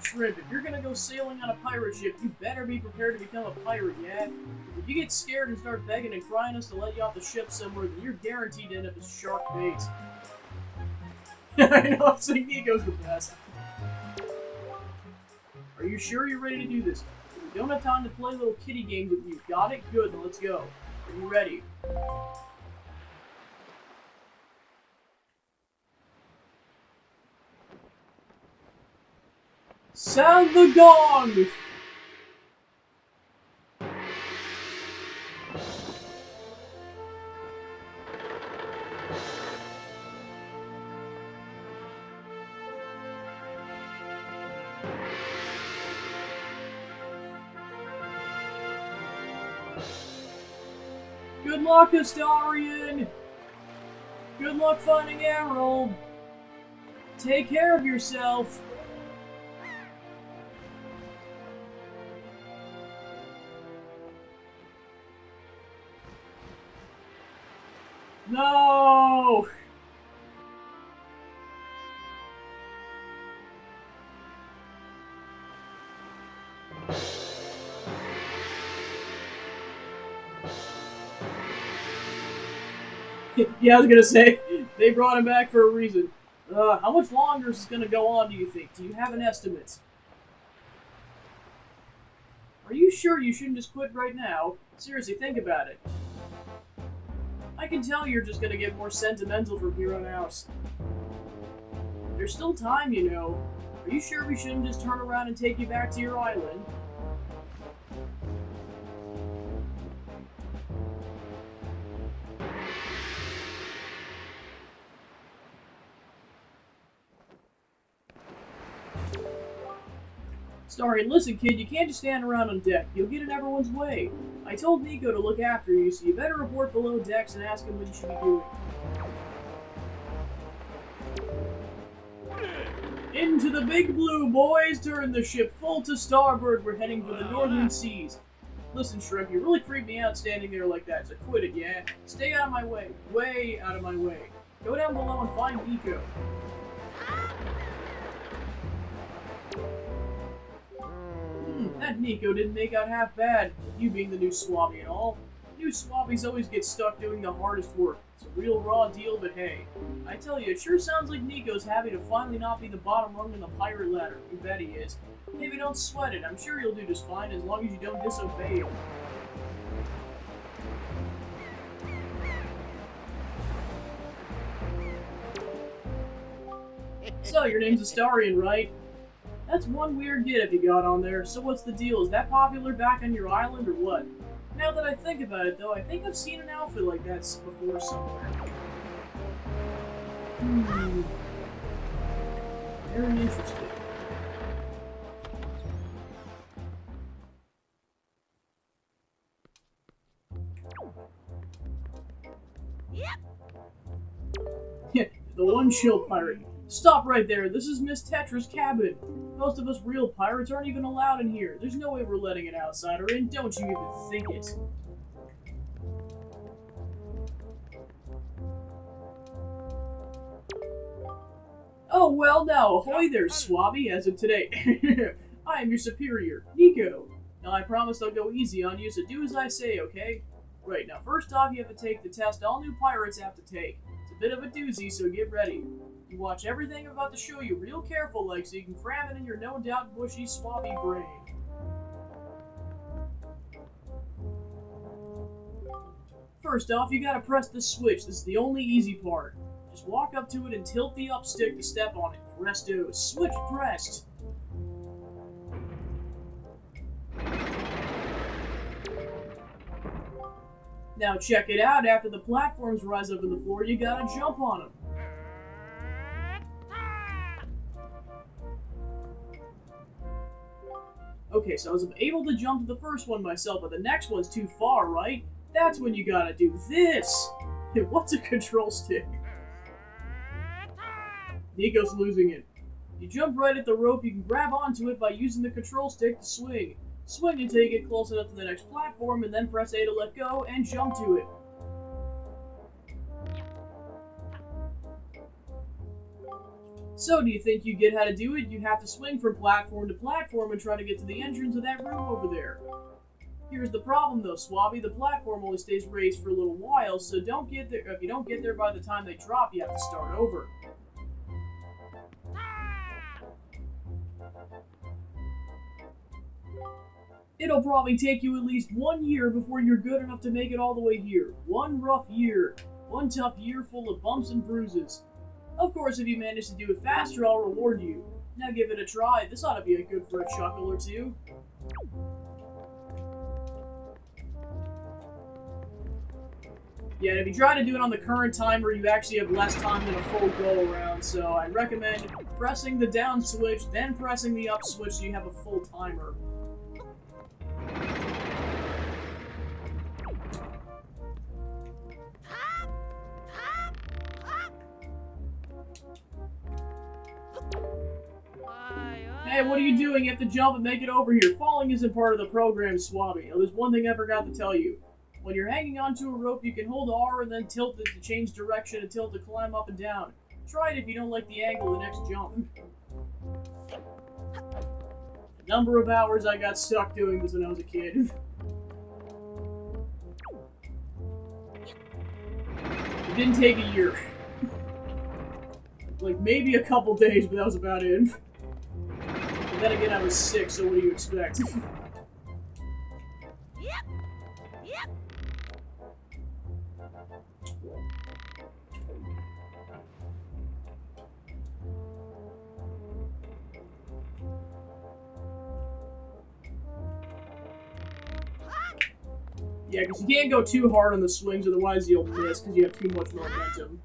Shrimp, if you're gonna go sailing on a pirate ship, you better be prepared to become a pirate, yeah? If you get scared and start begging and crying us to let you off the ship somewhere, then you're guaranteed to end up as shark bait. I know, it's like Nico's the best. Are you sure you're ready to do this? We don't have time to play little kitty games with you. Got it? Good, then let's go. Are you ready? Sound the gong! Good luck, Astarion! Good luck finding Emerald! Take care of yourself! No! Yeah, I was gonna say, they brought him back for a reason. How much longer is this gonna go on, do you think? Do you have an estimate? Are you sure you shouldn't just quit right now? Seriously, think about it. I can tell you're just gonna get more sentimental from here on out. There's still time, you know. Are you sure we shouldn't just turn around and take you back to your island? Sorry, listen kid, you can't just stand around on deck. You'll get in everyone's way. I told Nico to look after you, so you better report below decks and ask him what you should be doing. Into the big blue, boys! Turn the ship full to starboard. We're heading for the northern seas. Listen, Shrimp, you really creep me out standing there like that, so quit it, yeah? Stay out of my way. Way out of my way. Go down below and find Nico. That Nico didn't make out half bad, you being the new swabby and all. New swabbies always get stuck doing the hardest work. It's a real raw deal, but hey. I tell you, it sure sounds like Nico's happy to finally not be the bottom rung in the pirate ladder. You bet he is. Maybe don't sweat it. I'm sure he'll do just fine as long as you don't disobey him. So, your name's Astarion, right? That's one weird get-up you got on there. So what's the deal? Is that popular back on your island or what? Now that I think about it, though, I think I've seen an outfit like that before somewhere. Very interesting. Yep. The one chill pirate. Stop right there. This is Miss Tetra's cabin. Most of us real pirates aren't even allowed in here. There's no way we're letting an outsider in. Don't you even think it. Oh, well now, ahoy there, swabby, as of today. I am your superior, Nico. Now I promise I'll go easy on you, so do as I say, okay? Right, now first off you have to take the test all new pirates have to take. It's a bit of a doozy, so get ready. You watch everything I'm about to show you real careful like so you can cram it in your no doubt bushy, swabby brain. First off, you gotta press the switch. This is the only easy part. Just walk up to it and tilt the up stick to step on it. Presto. Switch pressed. Now check it out, after the platforms rise up in the floor, you gotta jump on them. Okay, so I was able to jump to the first one myself, but the next one's too far, right? That's when you gotta do this! What's a control stick? Nico's losing it. You jump right at the rope, you can grab onto it by using the control stick to swing. Swing until you get close enough to the next platform, and then press A to let go, and jump to it. So, do you think you get how to do it? You have to swing from platform to platform and try to get to the entrance of that room over there. Here's the problem though, Swabby, the platform only stays raised for a little while, so don't get there. If you don't get there by the time they drop, you have to start over. It'll probably take you at least 1 year before you're good enough to make it all the way here. One rough year. One tough year full of bumps and bruises. Of course, if you manage to do it faster, I'll reward you. Now give it a try. This ought to be good for a chuckle or two. Yeah, and if you try to do it on the current timer, you actually have less time than a full go-around, so I recommend pressing the down switch, then pressing the up switch so you have a full timer. Hey, what are you doing? You have to jump and make it over here. Falling isn't part of the program, Swabby. Now, there's one thing I forgot to tell you. When you're hanging onto a rope, you can hold R and then tilt it to change direction and tilt to climb up and down. Try it if you don't like the angle of the next jump. A number of hours I got stuck doing this when I was a kid. It didn't take a year. Like, maybe a couple days, but that was about it. And then again, I was sick, so what do you expect? Yeah, because you can't go too hard on the swings, otherwise you'll miss, because you have too much momentum.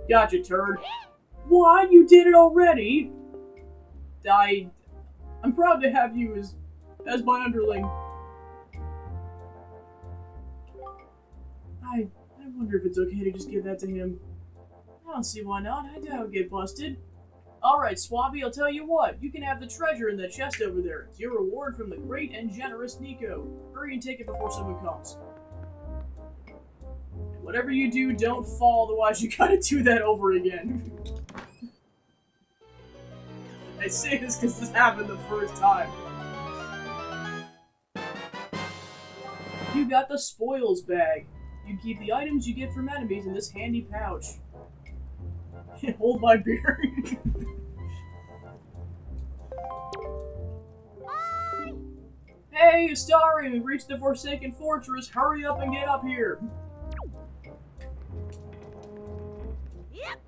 Gotcha, turd. What? You did it already? I'm proud to have you as my underling. I wonder if it's okay to just give that to him. I don't see why not. I doubt I'll get busted. Alright, Swabby, I'll tell you what. You can have the treasure in that chest over there. It's your reward from the great and generous Nico. Hurry and take it before someone comes. And whatever you do, don't fall, otherwise you gotta do that over again. I say this because this happened the first time. You got the spoils bag. You keep the items you get from enemies in this handy pouch. Hold my beer. Hey, Starry, we reached the Forsaken Fortress. Hurry up and get up here. Yep.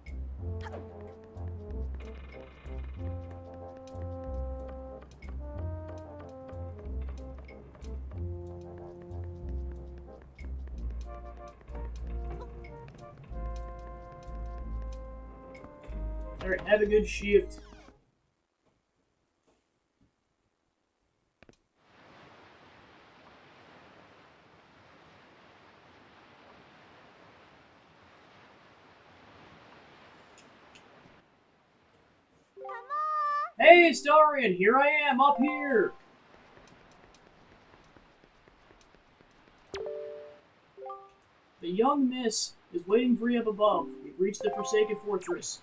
Alright, have a good shift. Hey, Starian, here I am, up here! The young miss is waiting for you up above. We've reached the Forsaken Fortress.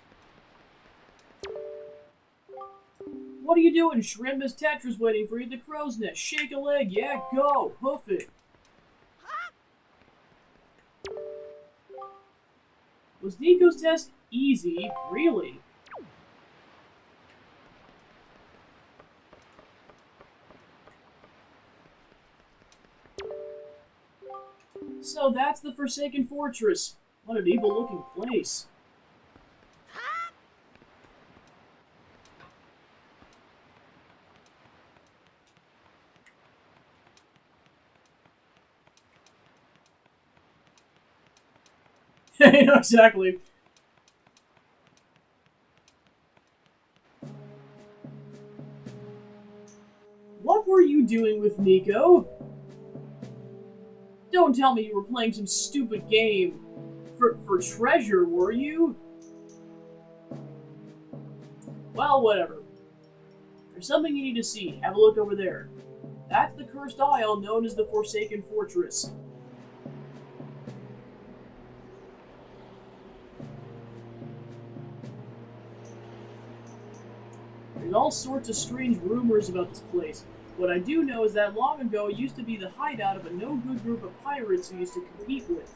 What are you doing, Shrimp? Miss Tetra's waiting for you at the crow's nest. Shake a leg, yeah, go! Hoof it! Was Nico's test easy? Really? So that's the Forsaken Fortress. What an evil-looking place. Exactly. What were you doing with Nico? Don't tell me you were playing some stupid game for treasure, were you? Well, whatever. There's something you need to see. Have a look over there. That's the cursed isle known as the Forsaken Fortress. There's all sorts of strange rumors about this place. What I do know is that long ago it used to be the hideout of a no-good group of pirates who used to compete with.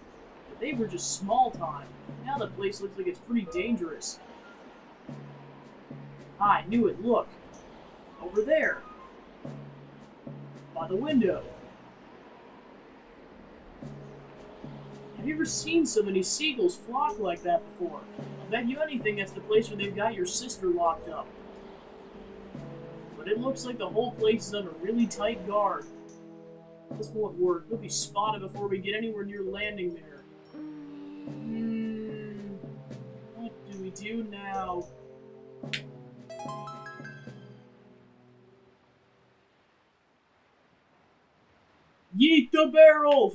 But they were just small time. Now the place looks like it's pretty dangerous. I knew it, look. Over there. By the window. Have you ever seen so many seagulls flock like that before? I'll bet you anything that's the place where they've got your sister locked up. But it looks like the whole place is under really tight guard. This won't work. We'll be spotted before we get anywhere near landing there. What do we do now? Yeet the barrel!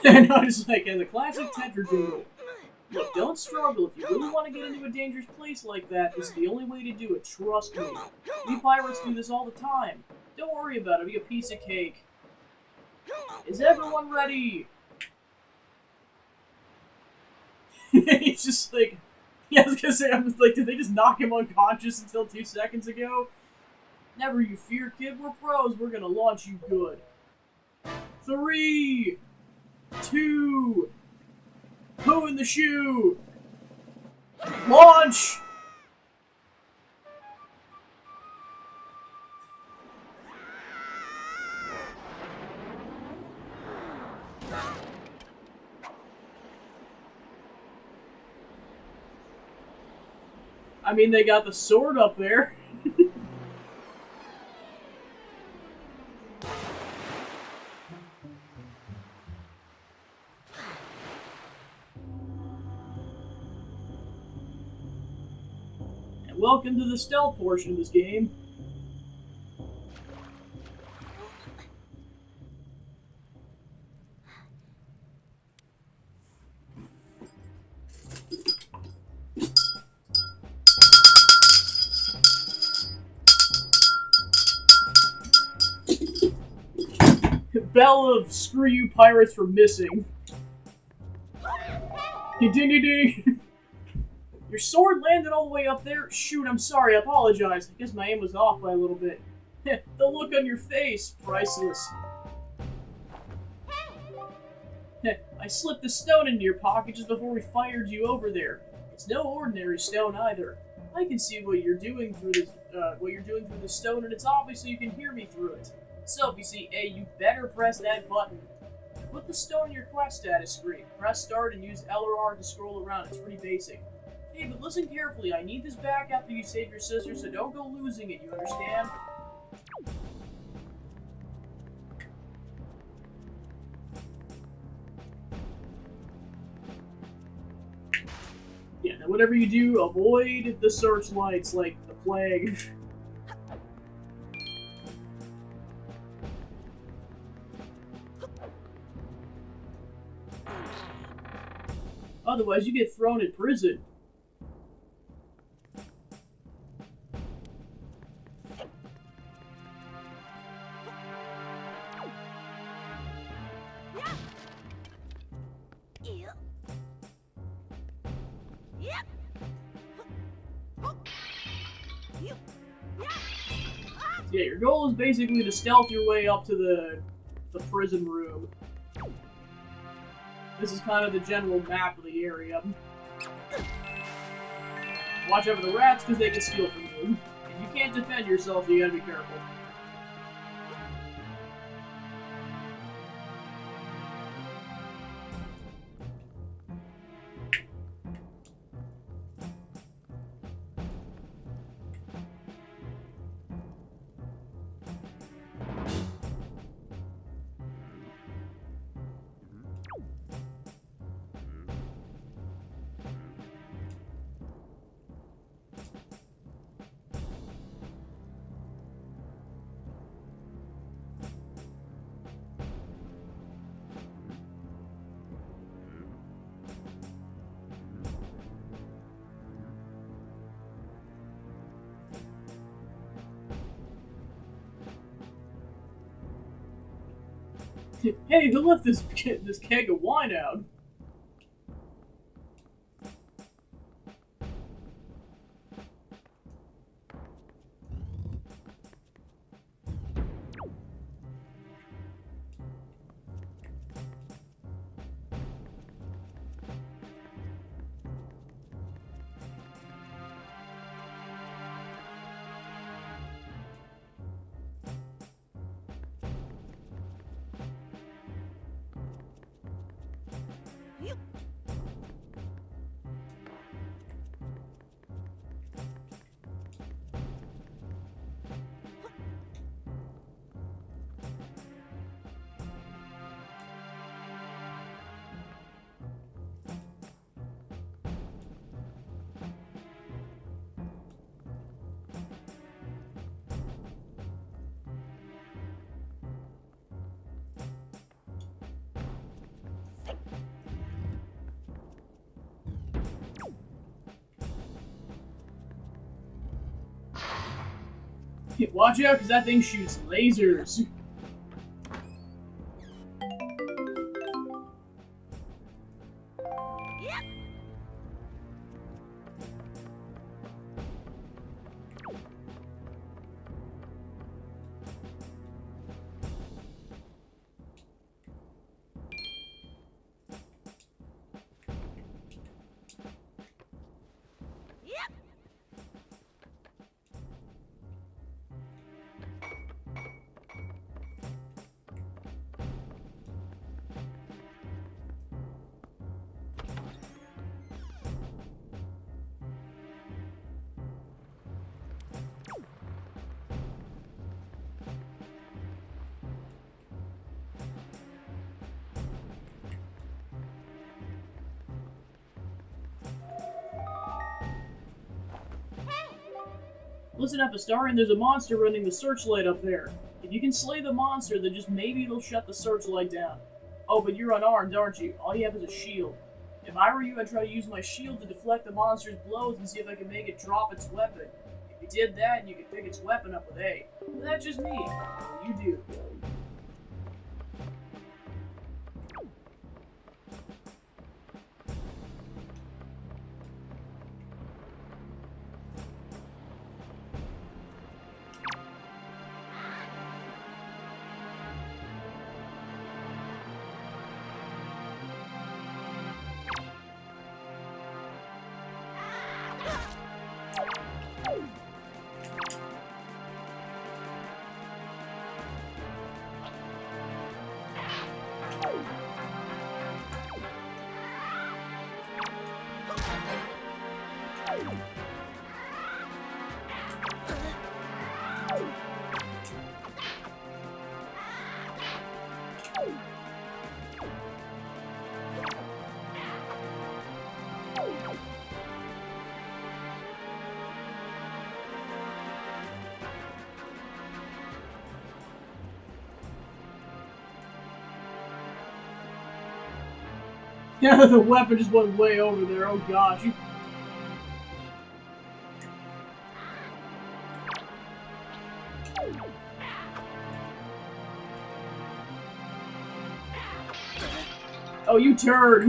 And I was like, in the classic Tetra jingle. Look, don't struggle. If you really want to get into a dangerous place like that, this is the only way to do it. Trust me. We pirates do this all the time. Don't worry about it. Be a piece of cake. Is everyone ready? He's just like... Yeah, I was gonna say, I was like, did they just knock him unconscious until 2 seconds ago? Never you fear, kid. We're pros. We're gonna launch you good. 3, 2... Poo in the shoe! Launch! I mean, they got the sword up there. Welcome to the stealth portion of this game. Bell of screw you pirates for missing. Ding ding ding. Your sword landed all the way up there? Shoot, I'm sorry, I apologize. I guess my aim was off by a little bit. The look on your face, priceless. I slipped a stone into your pocket just before we fired you over there. It's no ordinary stone either. I can see what you're doing through this, the stone, and it's obvious so you can hear me through it. So if you see A, you better press that button. Put the stone in your quest status screen. Press start and use L or R to scroll around. It's pretty basic. Hey, but listen carefully. I need this back after you save your sister, so don't go losing it. You understand? Yeah, now whatever you do, avoid the searchlights like the plague. Otherwise, you get thrown in prison. Yeah, your goal is basically to stealth your way up to the prison room. This is kind of the general map of the area. Watch out for the rats, because they can steal from you. And you can't defend yourself, so you gotta be careful. Hey, who left this keg of wine out? Watch out, because that thing shoots lasers. Listen up, Astarion, there's a monster running the searchlight up there. If you can slay the monster, then just maybe it'll shut the searchlight down. Oh, but you're unarmed, aren't you? All you have is a shield. If I were you, I'd try to use my shield to deflect the monster's blows and see if I can make it drop its weapon. If you did that, you could pick its weapon up with A. But that's just me. You do. Yeah, the weapon just went way over there. Oh gosh. Oh, you turd!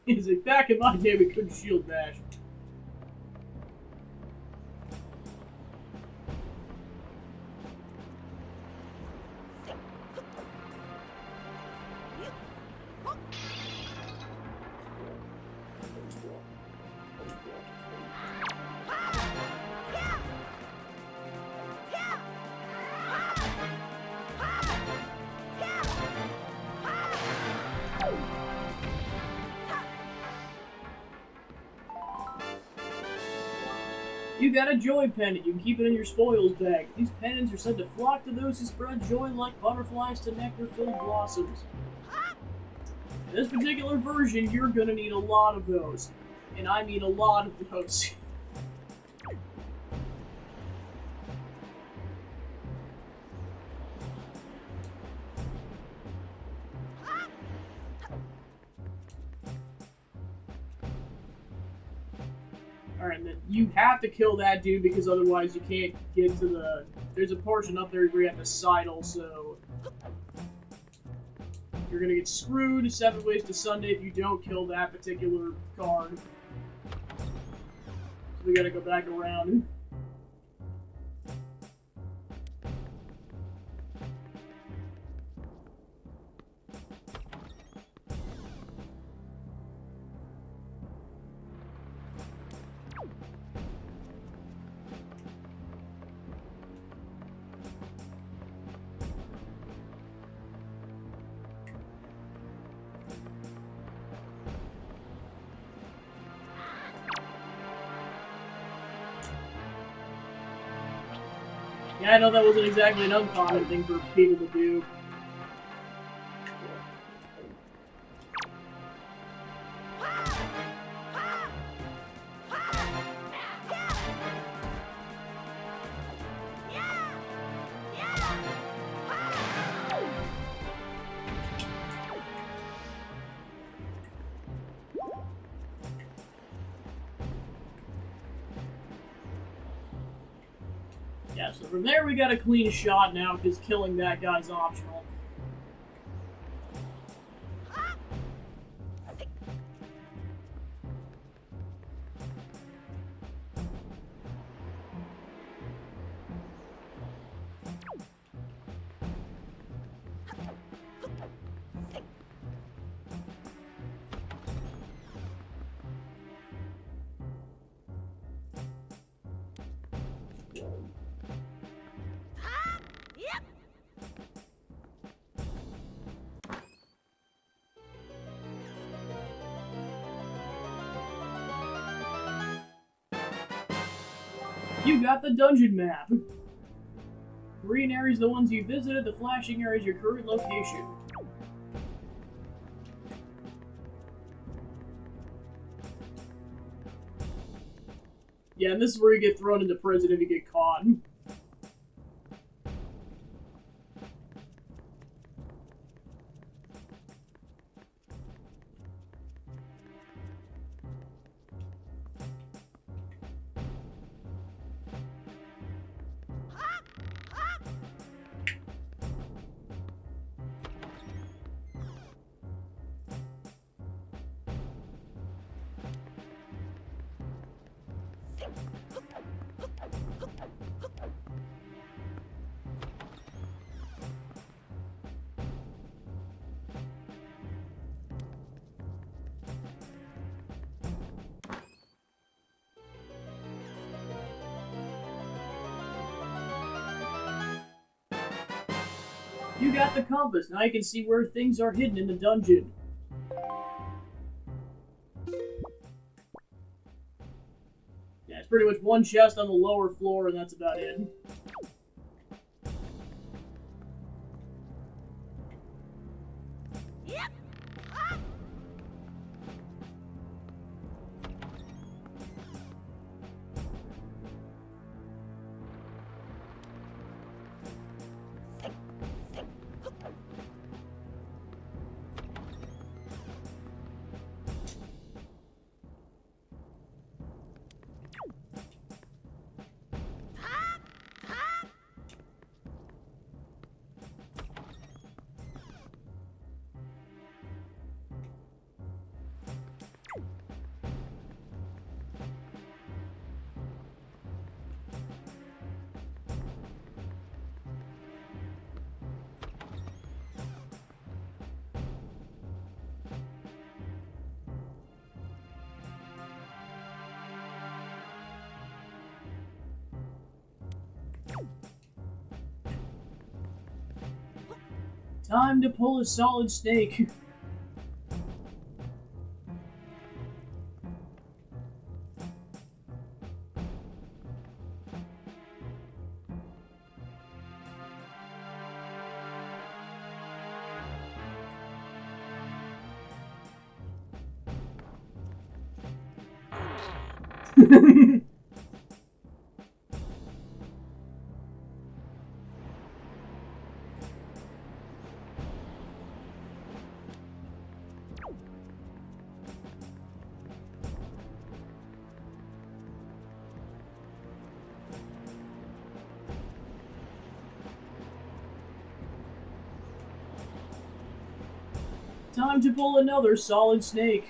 Is it back in my day we couldn't shield bash? You got a joy pendant. You can keep it in your spoils bag. These pendants are said to flock to those who spread joy like butterflies to nectar-filled blossoms. In this particular version, you're gonna need a lot of those. And I mean a lot of those. Alright, then you have to kill that dude because otherwise you can't get to the... There's a portion up there where you have to sidle, so... You're gonna get screwed 7 ways to Sunday if you don't kill that particular card. So we gotta go back around. Yeah, I know that wasn't exactly an uncommon thing for people to do. Yeah, so from there we got a clean shot now because killing that guy's optional. You got the dungeon map! Green areas the ones you visited, the flashing areas your current location. Yeah, and this is where you get thrown into prison if you get caught. You got the compass, now you can see where things are hidden in the dungeon. Yeah, it's pretty much one chest on the lower floor and that's about it. Time to pull a solid snake. Time to pull another solid snake.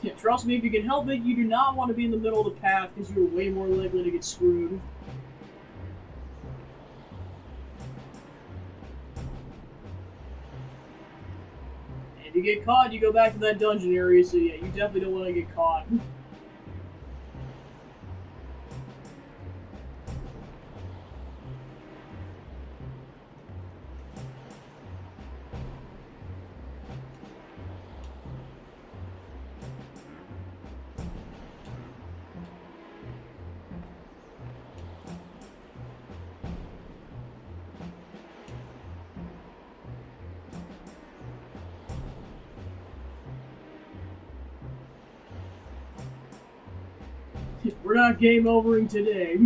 Yeah, trust me, if you can help it, you do not want to be in the middle of the path because you're way more likely to get screwed. And if you get caught, you go back to that dungeon area, so yeah, you definitely don't want to get caught. We're not game overing today.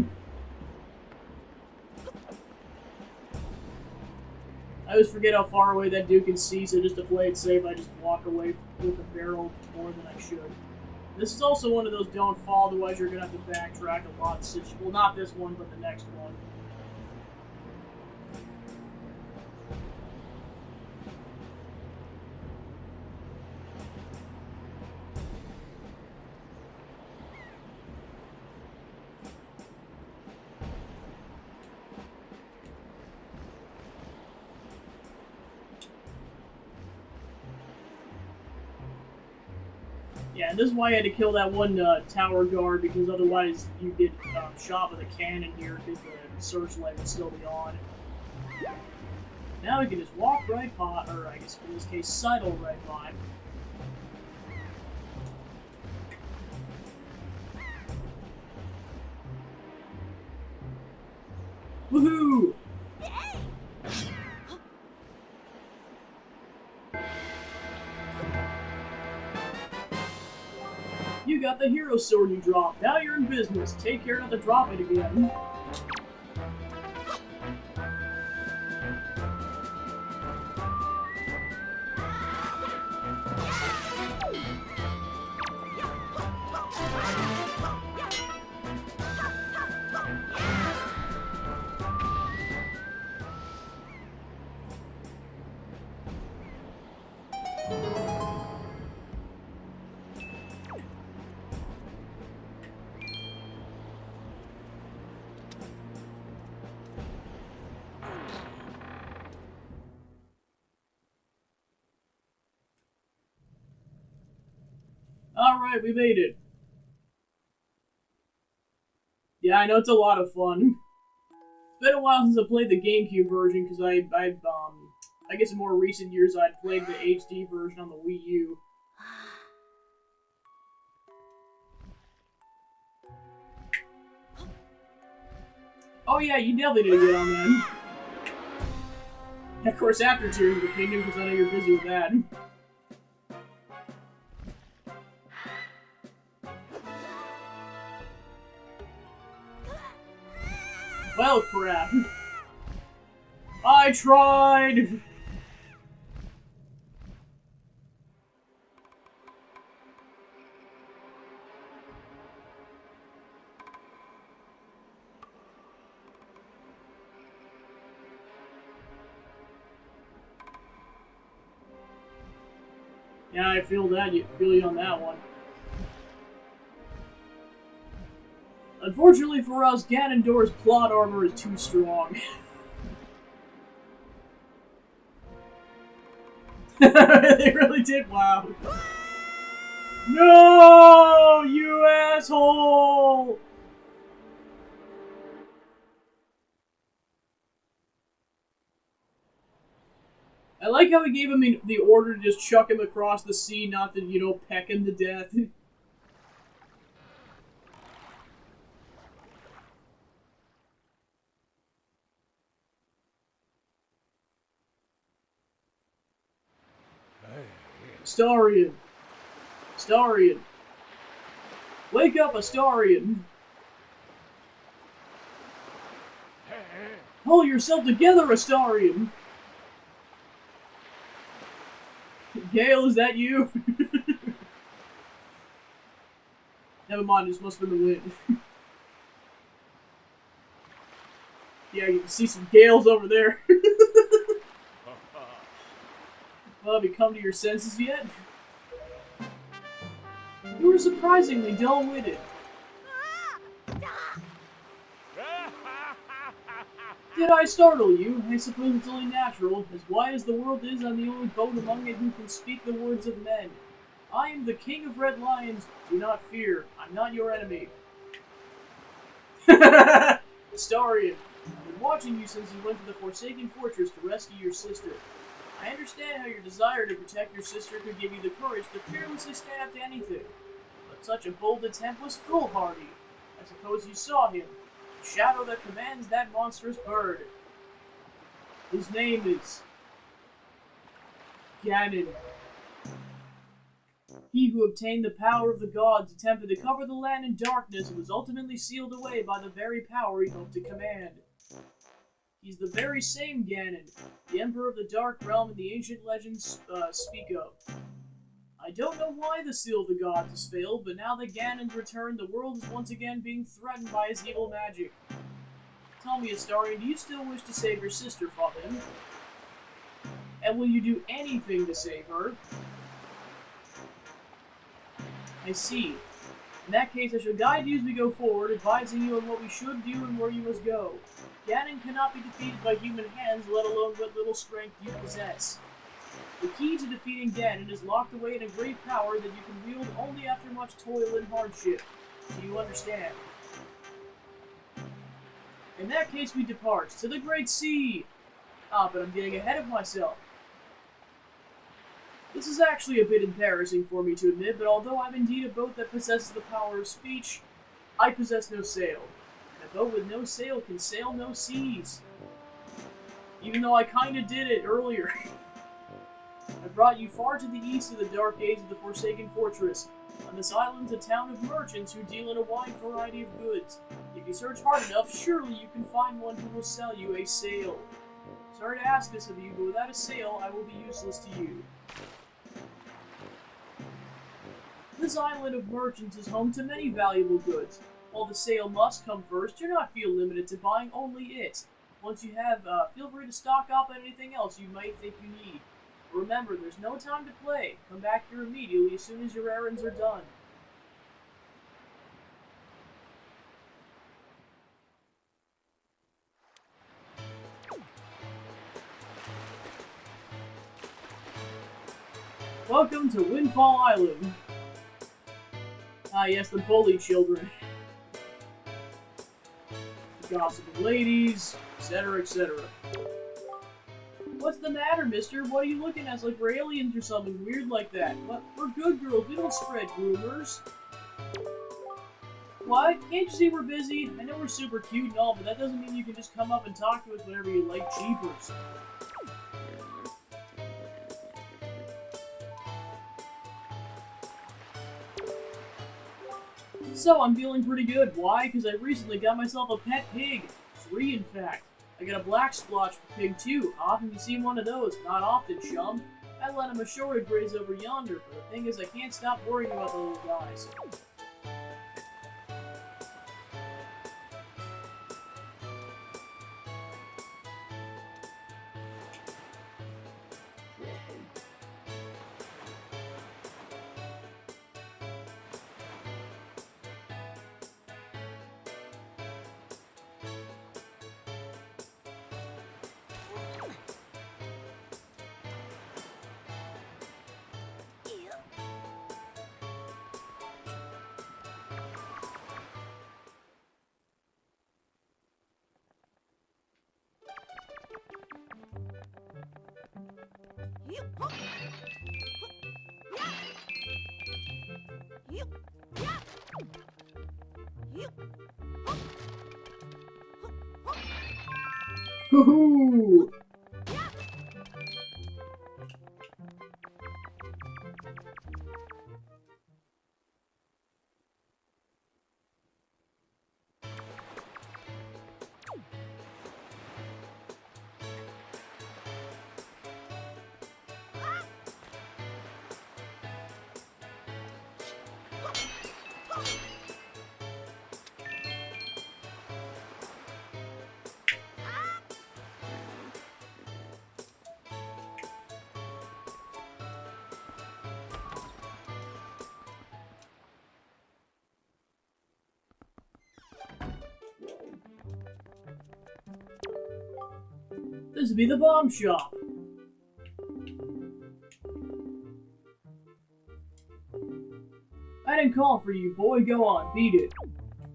I always forget how far away that dude can see, so just to play it safe, I just walk away with the barrel more than I should. This is also one of those don't fall, otherwise you're going to have to backtrack a lot. Well, not this one, but the next one. Yeah, and this is why I had to kill that one tower guard, because otherwise you get shot with a cannon here, because the searchlight would still be on. Now we can just walk right by, or I guess in this case, sidle right by. Woohoo! You got the hero sword you dropped. Now you're in business. Take care not to drop it again. Alright, we made it. Yeah, I know it's a lot of fun. It's been a while since I played the GameCube version, because I guess in more recent years I'd played the HD version on the Wii U. Oh yeah, you definitely need to get on that. Of course, after Tears of the Kingdom, because I know you're busy with that. Well, crap. I tried! Yeah, I feel you on that one. Unfortunately for us, Ganondorf's plot armor is too strong. They really did, wow. No, you asshole! I like how he gave him the order to just chuck him across the sea, not to, you know, peck him to death. Astarion! Astarion! Wake up, Astarion! Pull yourself together, Astarion! Gale, is that you? Never mind, this must have been the wind. Yeah, you can see some gales over there. Well, have you come to your senses yet? You were surprisingly dull-witted. Did I startle you? I suppose it's only natural. As wide as the world is, I'm the only boat among it who can speak the words of men. I am the king of red lions. Do not fear. I'm not your enemy. Astarion, I've been watching you since you went to the Forsaken Fortress to rescue your sister. I understand how your desire to protect your sister could give you the courage to fearlessly stand up to anything. But such a bold attempt was foolhardy. I suppose you saw him. The shadow that commands that monstrous bird. His name is Ganon. He who obtained the power of the gods attempted to cover the land in darkness and was ultimately sealed away by the very power he hoped to command. He's the very same Ganon, the Emperor of the Dark Realm and the ancient legends speak of. I don't know why the Seal of the Gods has failed, but now that Ganon's returned, the world is once again being threatened by his evil magic. Tell me, Astarion, do you still wish to save your sister from him? And will you do anything to save her? I see. In that case, I shall guide you as we go forward, advising you on what we should do and where you must go. Ganon cannot be defeated by human hands, let alone what little strength you possess. The key to defeating Ganon is locked away in a great power that you can wield only after much toil and hardship. Do you understand? In that case, we depart to the Great Sea! Ah, but I'm getting ahead of myself. This is actually a bit embarrassing for me to admit, but although I'm indeed a boat that possesses the power of speech, I possess no sail. And a boat with no sail can sail no seas. Even though I kinda did it earlier. I brought you far to the east of the dark age of the Forsaken Fortress. On this island is a town of merchants who deal in a wide variety of goods. If you search hard enough, surely you can find one who will sell you a sail. Sorry to ask this of you, but without a sail, I will be useless to you. This island of merchants is home to many valuable goods. While the sail must come first, do not feel limited to buying only it. Once you have, feel free to stock up on anything else you might think you need. But remember, there's no time to play. Come back here immediately as soon as your errands are done. Welcome to Windfall Island. Ah, yes, the bully children. The gossiping ladies, etc., etc. What's the matter, mister? What are you looking at? Like we're aliens or something weird like that? What? We're good girls. We don't spread rumors. What? Can't you see we're busy? I know we're super cute and all, but that doesn't mean you can just come up and talk to us whenever you like. Jeepers. So, I'm feeling pretty good. Why? Because I recently got myself a pet pig. 3, in fact. I got a black splotch pig, too. How often you see one of those? Not often, chum. I let him ashore to graze over yonder, but the thing is I can't stop worrying about the little guys. Hoo-hoo! This would be the bomb shop. I didn't call for you, boy. Go on, beat it.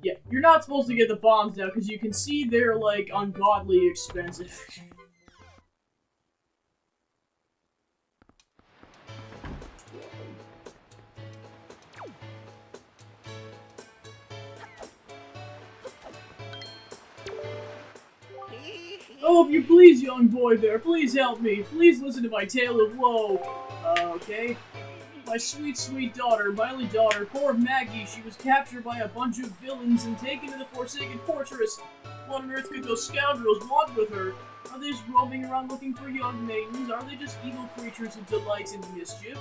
Yeah, you're not supposed to get the bombs now because you can see they're, like, ungodly expensive. Oh, if you please, young boy there, please help me. Please listen to my tale of woe. Okay. My sweet, sweet daughter, my only daughter, poor Maggie, she was captured by a bunch of villains and taken to the Forsaken Fortress. What on earth could those scoundrels want with her? Are they just roaming around looking for young maidens? Are they just evil creatures who delight in mischief?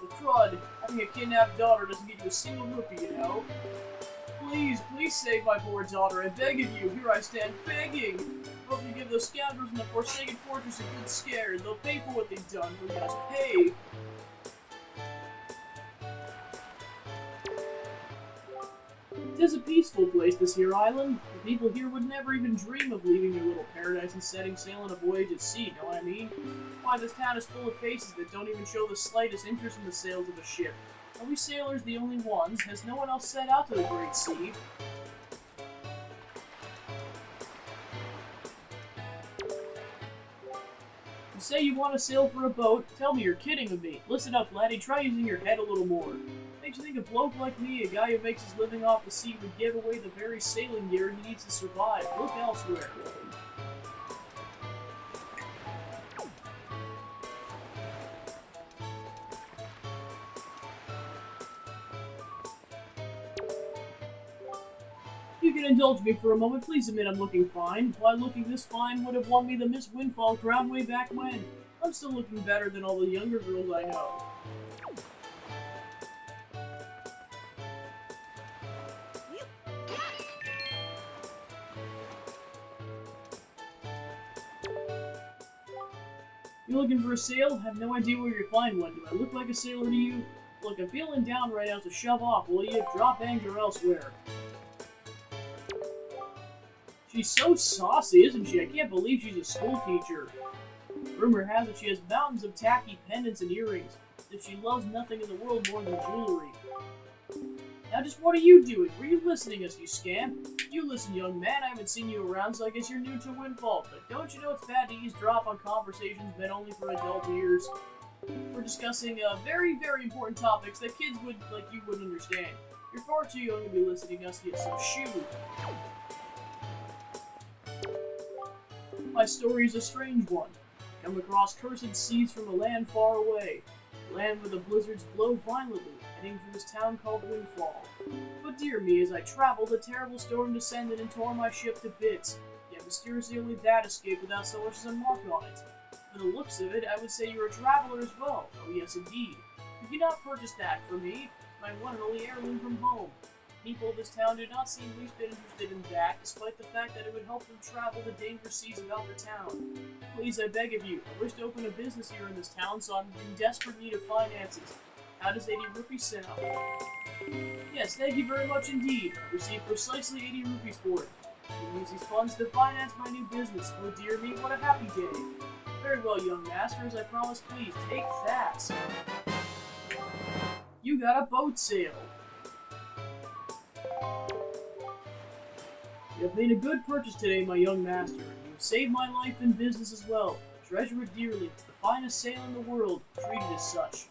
Well, crud, having a kidnapped daughter doesn't get you a single rupee, you know? Please, please save my poor daughter, I beg of you. Here I stand begging. Hope you give those scoundrels in the Forsaken Fortress a good scare. They'll pay for what they've done, for just pay. It is a peaceful place, this here island. The people here would never even dream of leaving their little paradise and setting sail on a voyage at sea, know what I mean? Why, this town is full of faces that don't even show the slightest interest in the sails of a ship. Are we sailors the only ones? Has no one else set out to the great sea? You say you want to sail for a boat? Tell me you're kidding with me. Listen up, laddie. Try using your head a little more. Makes you think a bloke like me, a guy who makes his living off the sea, would give away the very sailing gear he needs to survive. Look elsewhere. You can indulge me for a moment. Please admit I'm looking fine. Why, looking this fine would have won me the Miss Windfall crown way back when. I'm still looking better than all the younger girls I know. You looking for a sail? Have no idea where you'll find one. Do I look like a sailor to you? Look, I'm feeling down right now, so shove off, will you? Drop anchor elsewhere. She's so saucy, isn't she? I can't believe she's a school teacher. Rumor has it she has mountains of tacky pendants and earrings, that she loves nothing in the world more than jewelry. Now just what are you doing? Were you listening us, you scamp? You listen, young man, I haven't seen you around, so I guess you're new to Windfall. But don't you know it's bad to eavesdrop on conversations meant only for adult ears? We're discussing very, very important topics that kids like you wouldn't understand. You're far too young to be listening to us yet, so shoo. My story is a strange one. I come across cursed seas from a land far away. A land where the blizzards blow violently, heading for this town called Windfall. But dear me, as I traveled, a terrible storm descended and tore my ship to bits. Yet mysteriously only that escaped without so much as a mark on it. From the looks of it, I would say you're a traveler as well. Oh yes, indeed. You cannot purchase that for me, my one and only heirloom from home. People of this town do not seem least bit interested in that, despite the fact that it would help them travel the dangerous seas about the town. Please, I beg of you, I wish to open a business here in this town, so I'm in desperate need of finances. How does 80 rupees sound? Yes, thank you very much indeed. I received precisely 80 rupees for it. I can use these funds to finance my new business. Oh dear me, what a happy day. Very well, young master, as I promised, please, take that. You got a boat sail. You have made a good purchase today, my young master, and you have saved my life and business as well. Treasure it dearly. It's the finest sail in the world, treated as such.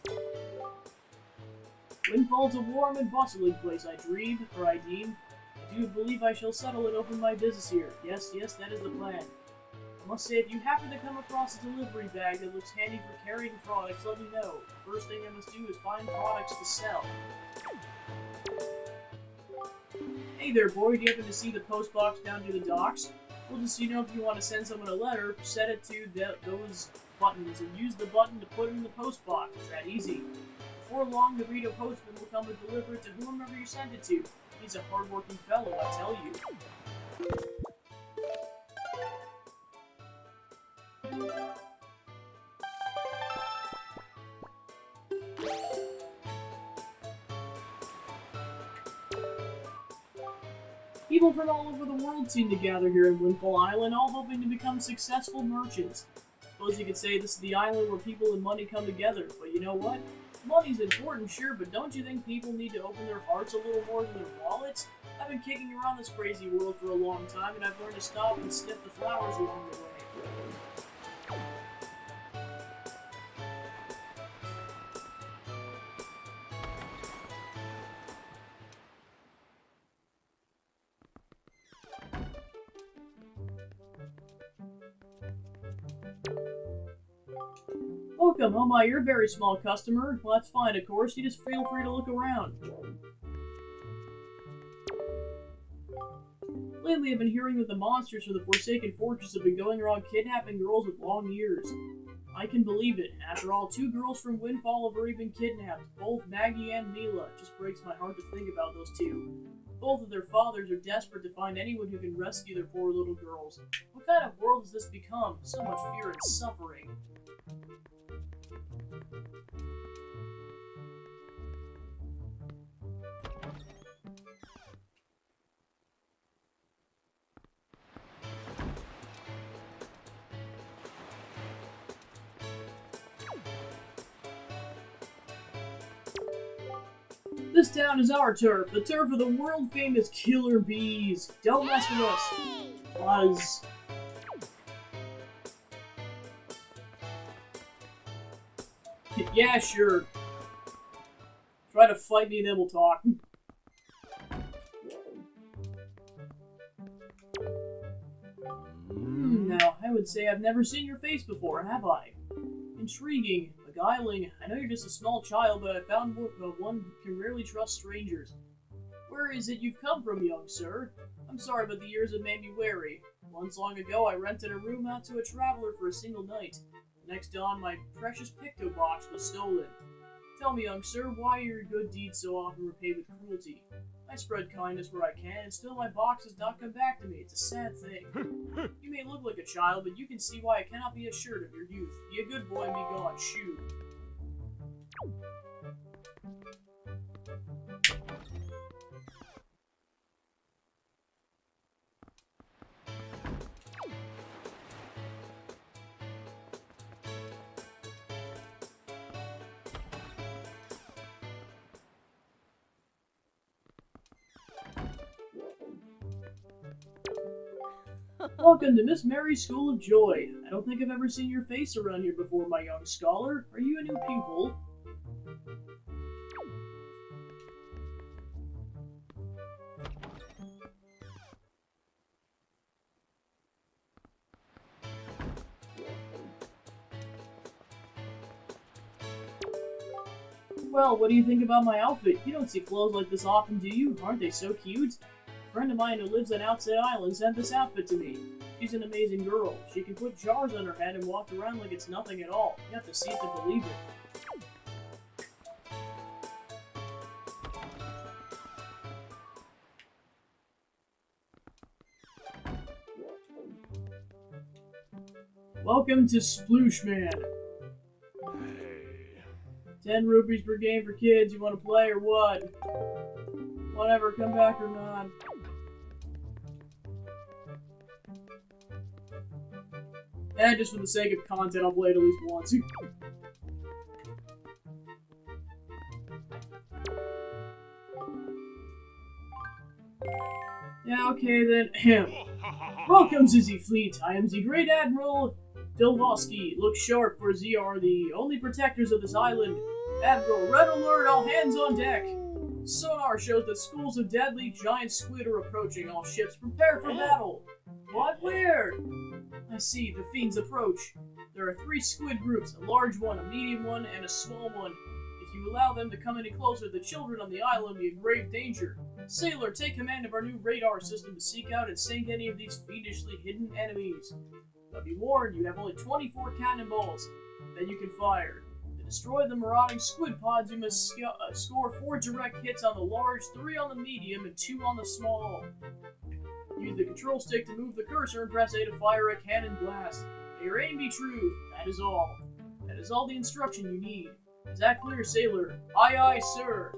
Windfall's a warm and bustling place, I deem. I do believe I shall settle and open my business here. Yes, that is the plan. I must say, if you happen to come across a delivery bag that looks handy for carrying products, let me know. The first thing I must do is find products to sell. Hey there, boy, do you happen to see the post box down near the docks? Well, just so you know, if you want to send someone a letter, set it to those buttons and use the button to put it in the post box. It's that easy. Before long, the Rito postman will come and deliver it to whomever you send it to. He's a hard-working fellow, I tell you. People People from all over the world seem to gather here in Windfall Island, all hoping to become successful merchants. Suppose you could say this is the island where people and money come together, but you know what? Money's important, sure, but don't you think people need to open their hearts a little more than their wallets? I've been kicking around this crazy world for a long time, and I've learned to stop and sniff the flowers along the way. Welcome, oh my, you're a very small customer. Well, that's fine, of course. You just feel free to look around. Lately, I've been hearing that the monsters from the Forsaken Fortress have been going around kidnapping girls with long ears. I can believe it. After all, 2 girls from Windfall have already been kidnapped. Both Maggie and Mila. It just breaks my heart to think about those 2. Both of their fathers are desperate to find anyone who can rescue their poor little girls. What kind of world has this become? So much fear and suffering. This town is our turf, the turf of the world-famous killer bees. Don't mess with us, Buzz. Yeah, sure. Try to fight me, then we'll talk. Now, I would say I've never seen your face before, have I? Intriguing, beguiling. I know you're just a small child, but I found one who can rarely trust strangers. Where is it you've come from, young sir? I'm sorry, but the years have made me wary. Once long ago, I rented a room out to a traveler for a single night. The next dawn, my precious picto box was stolen. Tell me, young sir, why are your good deeds so often repaid with cruelty? I spread kindness where I can, and still my box has not come back to me. It's a sad thing. You may look like a child, but you can see why I cannot be assured of your youth. Be a good boy and be gone. Shoo. Welcome to Miss Mary's School of Joy. I don't think I've ever seen your face around here before, my young scholar. Are you a new pupil? Well, what do you think about my outfit? You don't see clothes like this often, do you? Aren't they so cute? A friend of mine who lives on Outside Island sent this outfit to me. She's an amazing girl. She can put jars on her head and walk around like it's nothing at all. You have to see it to believe it. Welcome to Sploosh Man. 10 rupees per game for kids. You want to play or what? Whatever, come back or not. And just for the sake of content, I'll play it at least once. Yeah, okay then. Welcome, Zizzy Fleet. I am the Great Admiral Dilvosky. Look sharp, for ze are the only protectors of this island. Admiral, red alert, all hands on deck. Sonar shows that schools of deadly giant squid are approaching. All ships prepare for battle. What? Where? I see, the fiends approach. There are 3 squid groups, a large one, a medium one, and a small one. If you allow them to come any closer, the children on the island will be in grave danger. Sailor, take command of our new radar system to seek out and sink any of these fiendishly hidden enemies. But be warned, you have only 24 cannonballs that you can fire. To destroy the marauding squid pods, you must score 4 direct hits on the large, 3 on the medium, and 2 on the small. Use the control stick to move the cursor and press A to fire a cannon blast. May your aim be true. That is all. That is all the instruction you need. Is that clear, sailor? Aye, aye, sir.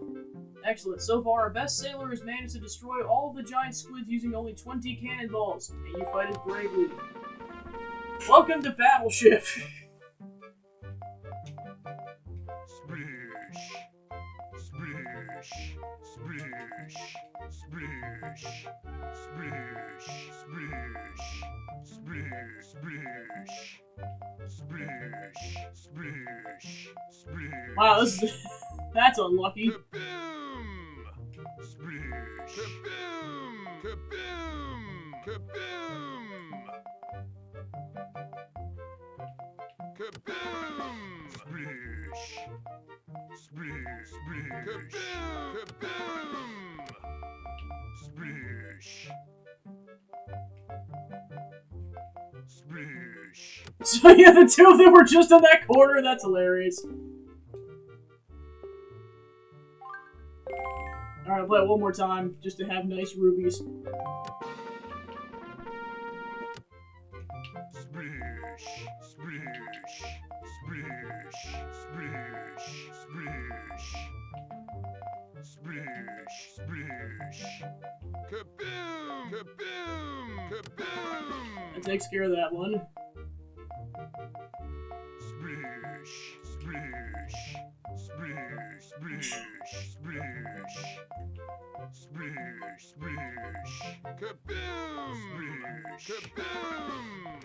Excellent. So far, our best sailor has managed to destroy all of the giant squids using only 20 cannonballs. And you fight it bravely. Welcome to Battleship! Splish. Splish. Splish. Splish. Splish. Splish. Splish. Splish. Splish. Splish. Wow, this is, that's unlucky. Kaboom! Splish. Kaboom! Kaboom! Kaboom! Kaboom! Splish. Splish. Splish. Kaboom! Kaboom! Splish. Splish. So yeah, the two of them were just in that corner. That's hilarious. Alright, I'll play it one more time, just to have nice rubies. Splish. Splish. Splish. Splish. Splish. Splish. Splish. Kaboom! Kaboom! Kaboom! That takes care of that one. Splish. Splish. Splish. Splish. Splish. Splish. Splish. Kaboom! Splish. Kaboom!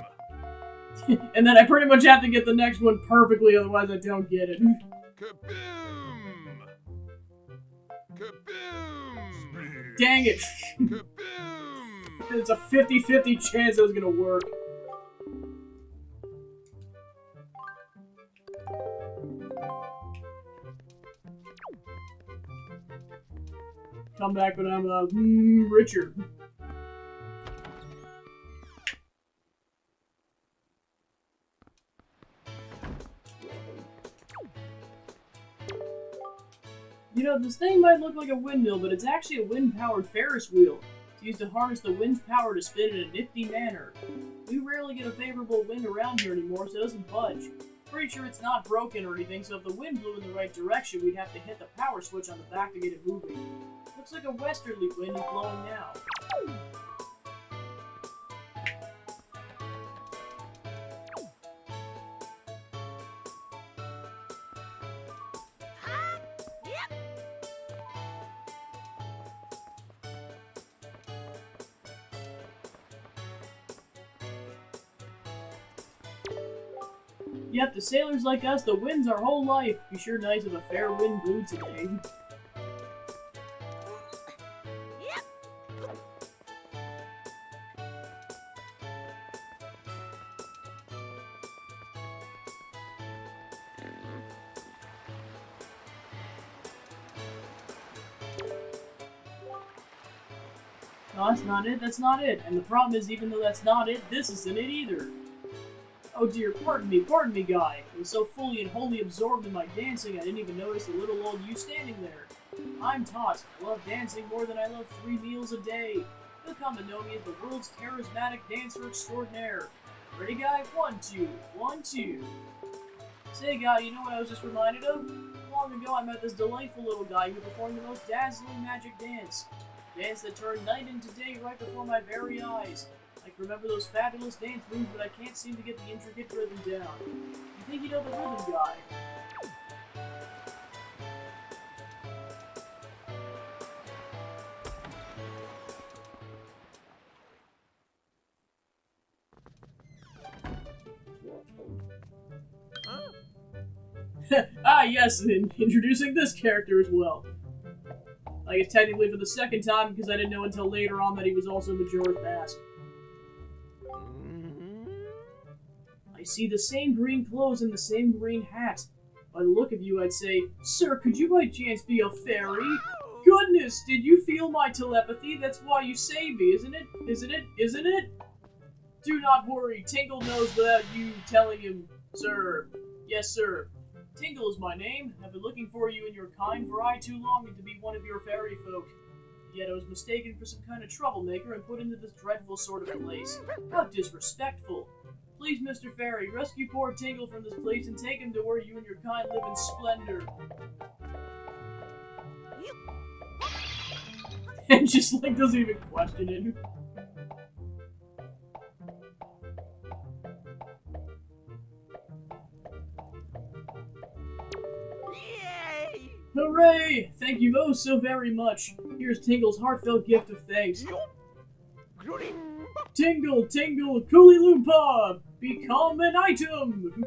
And then I pretty much have to get the next one perfectly, otherwise I don't get it. Kaboom! Kaboom! Dang it! Kaboom! It's a 50-50 chance that was gonna work. Come back when I'm, richer. You know, this thing might look like a windmill, but it's actually a wind-powered Ferris wheel. It's used to harness the wind's power to spin in a nifty manner. We rarely get a favorable wind around here anymore, so it doesn't budge. Pretty sure it's not broken or anything, so if the wind blew in the right direction, we'd have to hit the power switch on the back to get it moving. Looks like a westerly wind is blowing now. Yep, to sailors like us, the wind's our whole life. Be sure nice if a fair wind blew today. No, that's not it, that's not it. And the problem is, even though that's not it, this isn't it either. Oh dear, pardon me, guy. I was so fully and wholly absorbed in my dancing, I didn't even notice the little old you standing there. I'm Tot. I love dancing more than I love 3 meals a day. You'll come to know me as the world's charismatic dancer extraordinaire. Ready, guy? 1, 2, 1, 2. Say, guy, you know what I was just reminded of? Long ago, I met this delightful little guy who performed the most dazzling magic dance. Dance that turned night into day right before my very eyes. I can remember those fabulous dance moves, but I can't seem to get the intricate rhythm down. You think you know the rhythm, guy? Ah, yes, and introducing this character as well. I guess technically for the second time, because I didn't know until later on that he was also Majora's Mask. I see the same green clothes and the same green hat. By the look of you, I'd say, Sir, could you by chance be a fairy? Goodness, did you feel my telepathy? That's why you saved me, isn't it? Isn't it? Isn't it? Do not worry, Tingle knows without you telling him, sir. Yes, sir. Tingle is my name. I've been looking for you and your kind for I too long to be one of your fairy folk. Yet I was mistaken for some kind of troublemaker and put into this dreadful sort of place. How disrespectful. Please, Mr. Fairy, rescue poor Tingle from this place and take him to where you and your kind live in splendor. And just, like, doesn't even question it. Yay! Hooray! Thank you oh so very much. Here's Tingle's heartfelt gift of thanks. Tingle, Tingle, Coolie Loompa! Become an item!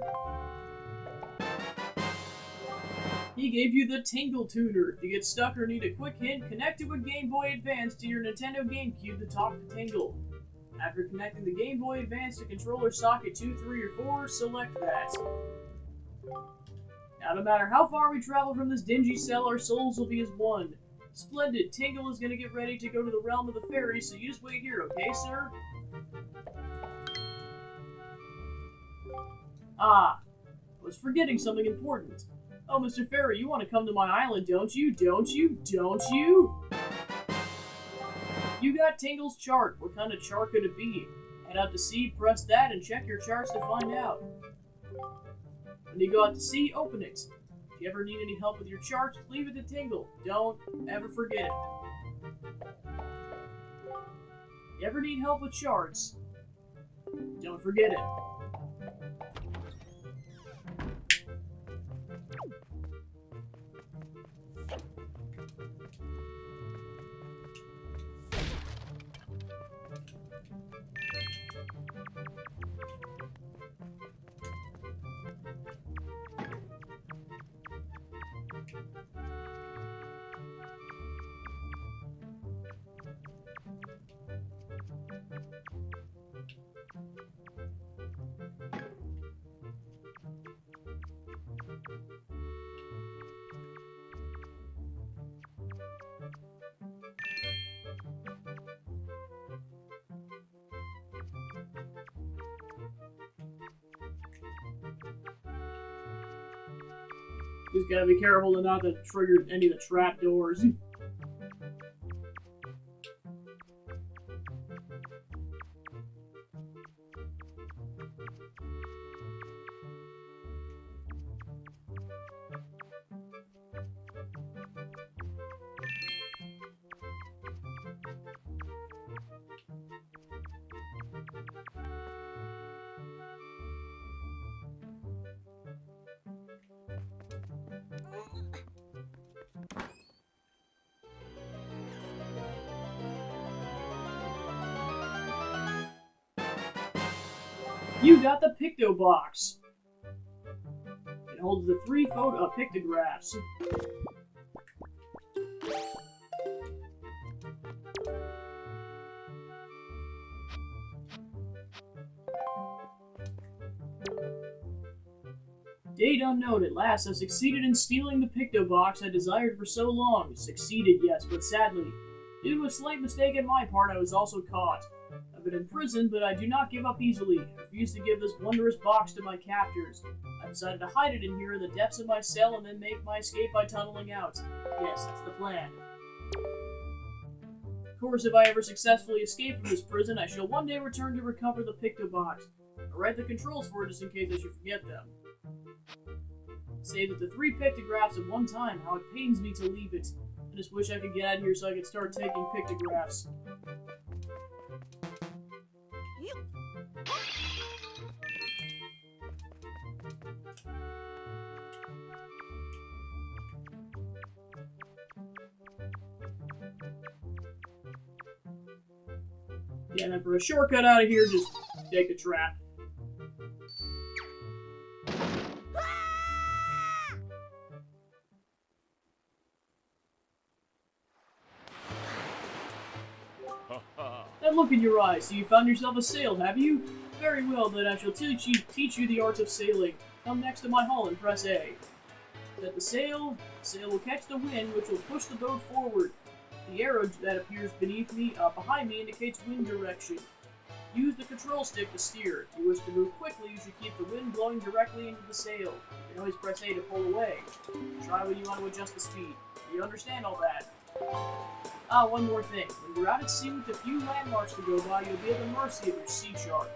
He gave you the Tingle Tuner. To get stuck or need a quick hint, connect it with Game Boy Advance to your Nintendo GameCube to talk to Tingle. After connecting the Game Boy Advance to controller socket 2, 3, or 4, select that. Now, no matter how far we travel from this dingy cell, our souls will be as one. Splendid. Tingle is going to get ready to go to the realm of the fairies, so you just wait here, okay, sir? Ah, I was forgetting something important. Oh, Mr. Fairy, you want to come to my island, don't you? Don't you? Don't you? You got Tingle's chart. What kind of chart could it be? Head out to sea, press that, and check your charts to find out. When you go out to sea, open it. If you ever need any help with your charts, leave it to Tingle. Don't ever forget it. If you ever need help with charts, don't forget it. Just gotta be careful to not to trigger any of the trap doors. You got the Picto Box. It holds the 3 pictographs. Date unknown. At last, I succeeded in stealing the Picto Box I desired for so long. Succeeded, yes, but sadly, due to a slight mistake on my part, I was also caught. I've been in prison, but I do not give up easily. I refuse to give this wondrous box to my captors. I decided to hide it in here in the depths of my cell and then make my escape by tunneling out. Yes, that's the plan. Of course, if I ever successfully escape from this prison, I shall one day return to recover the Picto Box. I'll write the controls for it just in case I should forget them. Save it to 3 pictographs at one time. How it pains me to leave it. I just wish I could get out of here so I could start taking pictographs. Yeah, and then for a shortcut out of here, just take the trap. That look in your eyes, so you found yourself a sail, have you? Very well, then I shall teach you the art of sailing. Come next to my hull and press A. Set the sail will catch the wind, which will push the boat forward. The arrow that appears behind me indicates wind direction. Use the control stick to steer. If you wish to move quickly, you should keep the wind blowing directly into the sail. You can always press A to pull away. Try when you want to adjust the speed. Do you understand all that? Ah, one more thing. When you're out at sea with a few landmarks to go by, you'll be at the mercy of your sea chart.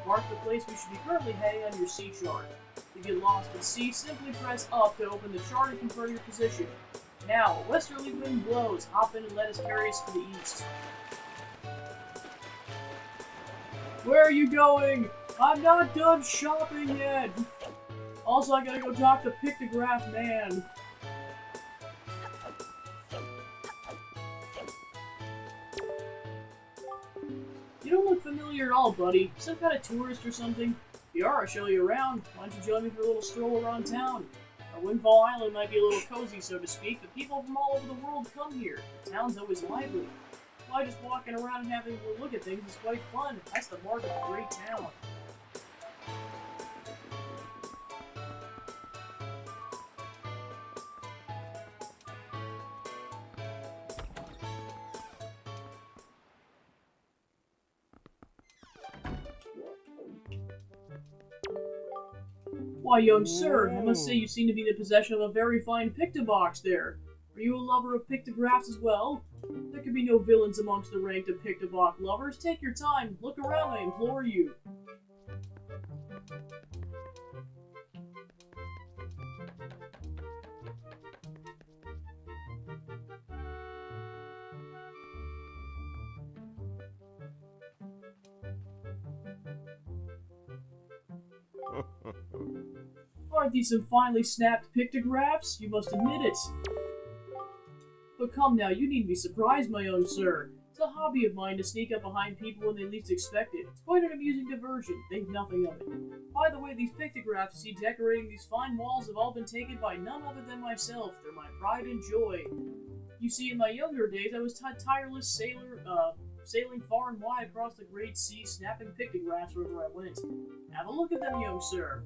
Mark the place we should be currently heading on your sea chart. If you get lost at sea, simply press up to open the chart and confirm your position. Now, a westerly wind blows. Hop in and let us carry us to the east. Where are you going? I'm not done shopping yet! Also, I gotta go talk to Pictograph Man. You don't look familiar at all, buddy. Some kind of tourist or something? If you are, I'll show you around. Why don't you join me for a little stroll around town? Our Windfall Island might be a little cozy, so to speak, but people from all over the world come here. The town's always lively. Why, just walking around and having a look at things is quite fun. That's the mark of a great town. Why, young sir, I must say you seem to be in the possession of a very fine pictobox there. Are you a lover of pictographs as well? There can be no villains amongst the rank of pictobox lovers. Take your time. Look around, I implore you. Aren't these some finely snapped pictographs? You must admit it. But come now, you needn't be surprised, my young sir. It's a hobby of mine to sneak up behind people when they least expect it. It's quite an amusing diversion. Think nothing of it. By the way, these pictographs you see decorating these fine walls have all been taken by none other than myself. They're my pride and joy. You see, in my younger days, I was a tireless sailor, sailing far and wide across the great sea, snapping pictographs wherever I went. Have a look at them, young sir.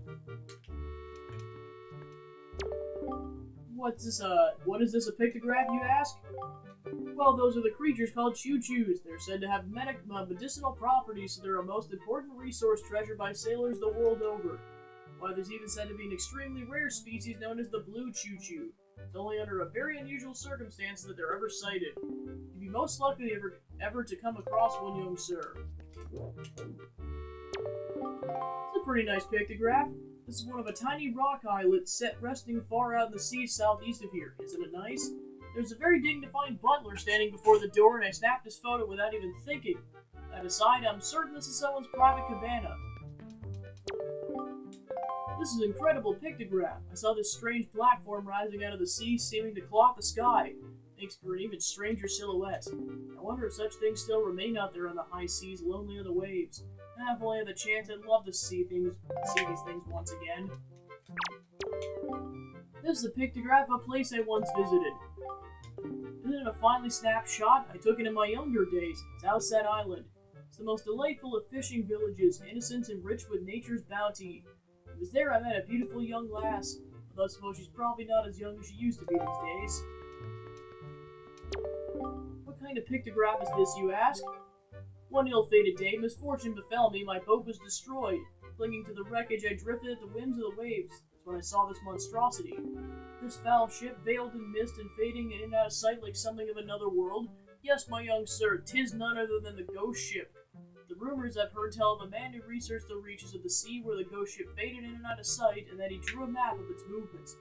What is this, a pictograph, you ask? Well, those are the creatures called choo-choos. They're said to have medicinal properties, so they're a most important resource treasured by sailors the world over. Why, there's even said to be an extremely rare species known as the blue choo-choo. It's only under a very unusual circumstances that they're ever sighted. You'd be most likely ever to come across one, young sir. It's a pretty nice pictograph. This is one of a tiny rock islet set resting far out in the sea southeast of here. Isn't it nice? There's a very dignified butler standing before the door, and I snapped his photo without even thinking. That aside, I'm certain this is someone's private cabana. This is an incredible pictograph. I saw this strange platform rising out of the sea, seeming to clot the sky. Makes for an even stranger silhouette. I wonder if such things still remain out there on the high seas, lonely on the waves. If I only had the chance, I'd love to see these things once again. This is a pictograph of a place I once visited. Isn't it a finely snapped shot? I took it in my younger days. It's Outset Island. It's the most delightful of fishing villages, innocent and rich with nature's bounty. It was there I met a beautiful young lass, although I suppose she's probably not as young as she used to be these days. What kind of pictograph is this, you ask? One ill-fated day, misfortune befell me. My boat was destroyed. Clinging to the wreckage, I drifted at the whims of the waves. That's when I saw this monstrosity. This foul ship, veiled in mist and fading in and out of sight like something of another world. Yes, my young sir, 'tis none other than the ghost ship. The rumors I've heard tell of a man who researched the reaches of the sea where the ghost ship faded in and out of sight, and that he drew a map of its movements.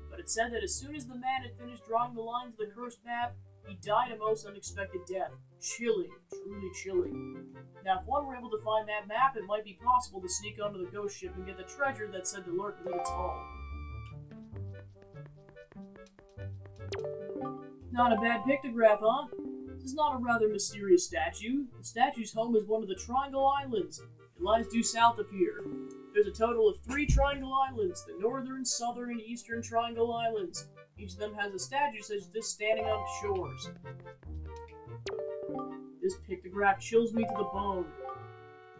But it said that as soon as the man had finished drawing the lines of the cursed map, he died a most unexpected death. Chilling, truly chilling. Now, if one were able to find that map, it might be possible to sneak onto the ghost ship and get the treasure that's said to lurk within its hull. Not a bad pictograph, huh? This is not a rather mysterious statue. The statue's home is one of the Triangle Islands. It lies due south of here. There's a total of 3 Triangle Islands, the Northern, Southern, and Eastern Triangle Islands. Each of them has a statue such as this standing on its shores. This pictograph chills me to the bone.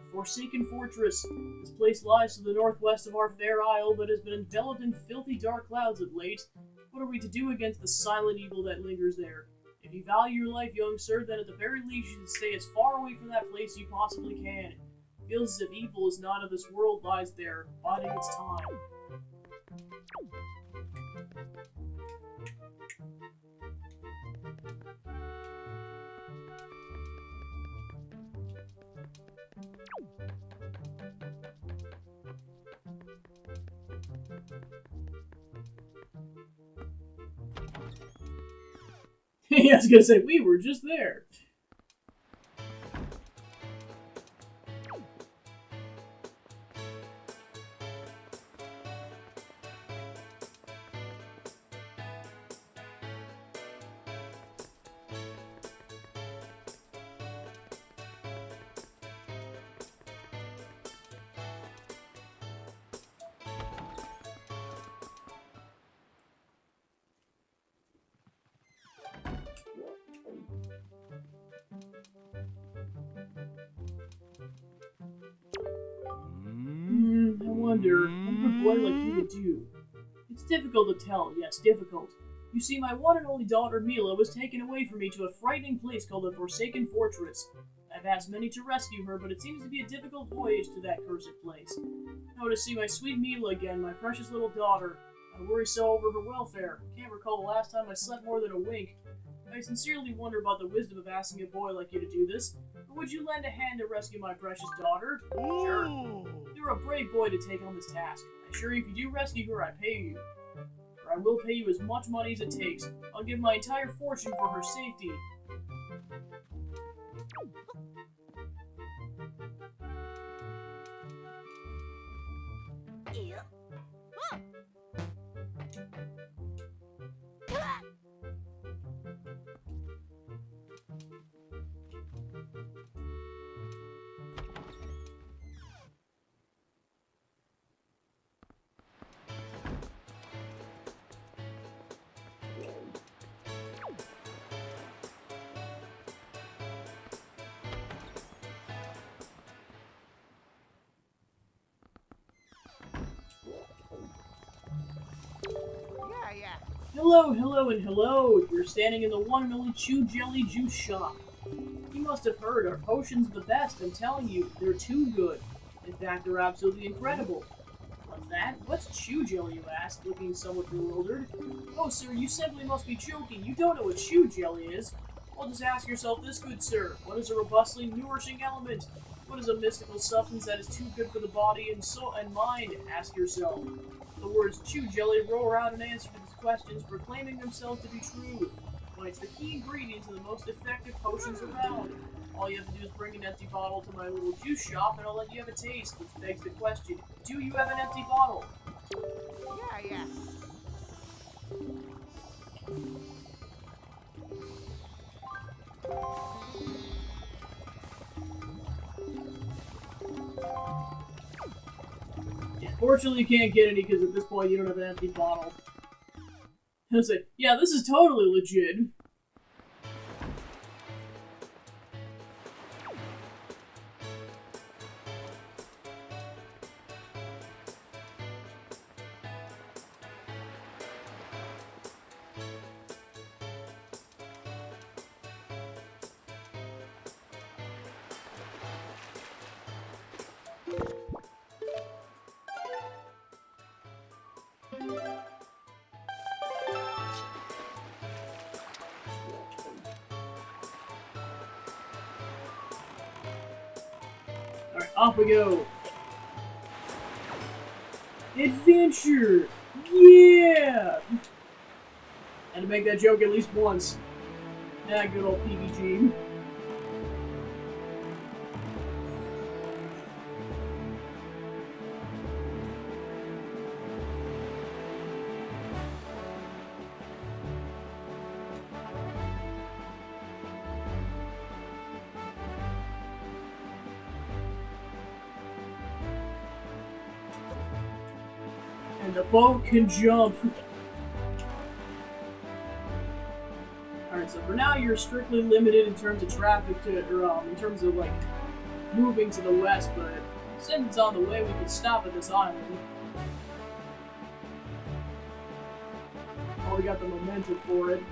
The Forsaken Fortress. This place lies to the northwest of our fair isle, but has been enveloped in filthy dark clouds of late. What are we to do against the silent evil that lingers there? If you value your life, young sir, then at the very least you should stay as far away from that place as you possibly can. It feels as if evil is not of this world lies there, biding its time. I was gonna say, we were just there. I wonder, what would a boy like you would do? It's difficult to tell, yes, difficult. You see, my one and only daughter, Mila, was taken away from me to a frightening place called the Forsaken Fortress. I've asked many to rescue her, but it seems to be a difficult voyage to that cursed place. Now to see my sweet Mila again, my precious little daughter. I worry so over her welfare. Can't recall the last time I slept more than a wink. I sincerely wonder about the wisdom of asking a boy like you to do this. But would you lend a hand to rescue my precious daughter? Sure. You're a brave boy to take on this task. I assure you, if you do rescue her, I pay you. Or I will pay you as much money as it takes. I'll give my entire fortune for her safety. Yeah. Hello, hello, and hello! You're standing in the one and only Chew Jelly Juice shop. You must have heard our potions the best, I'm telling you, they're too good. In fact, they're absolutely incredible. What's that? What's Chew Jelly, you ask, looking somewhat bewildered? Oh, sir, you simply must be joking. You don't know what Chew Jelly is. Well, just ask yourself this, good sir. What is a robustly nourishing element? What is a mystical substance that is too good for the body and soul and mind? Ask yourself. The words Chew Jelly roar out in answer to these questions, proclaiming themselves to be true. Why, it's the key ingredient to the most effective potions around. All you have to do is bring an empty bottle to my little juice shop, and I'll let you have a taste, which begs the question, do you have an empty bottle? Yeah. Yeah, fortunately, you can't get any, because at this point, you don't have an empty bottle. I'll say, yeah, this is totally legit. Alright, off we go. Adventure! Yeah! Had to make that joke at least once. Yeah, good old PBG. And the boat can jump. Alright, so for now you're strictly limited in terms of traffic to, or in terms of like moving to the west, but since it's on the way, we can stop at this island. Oh, we got the momentum for it.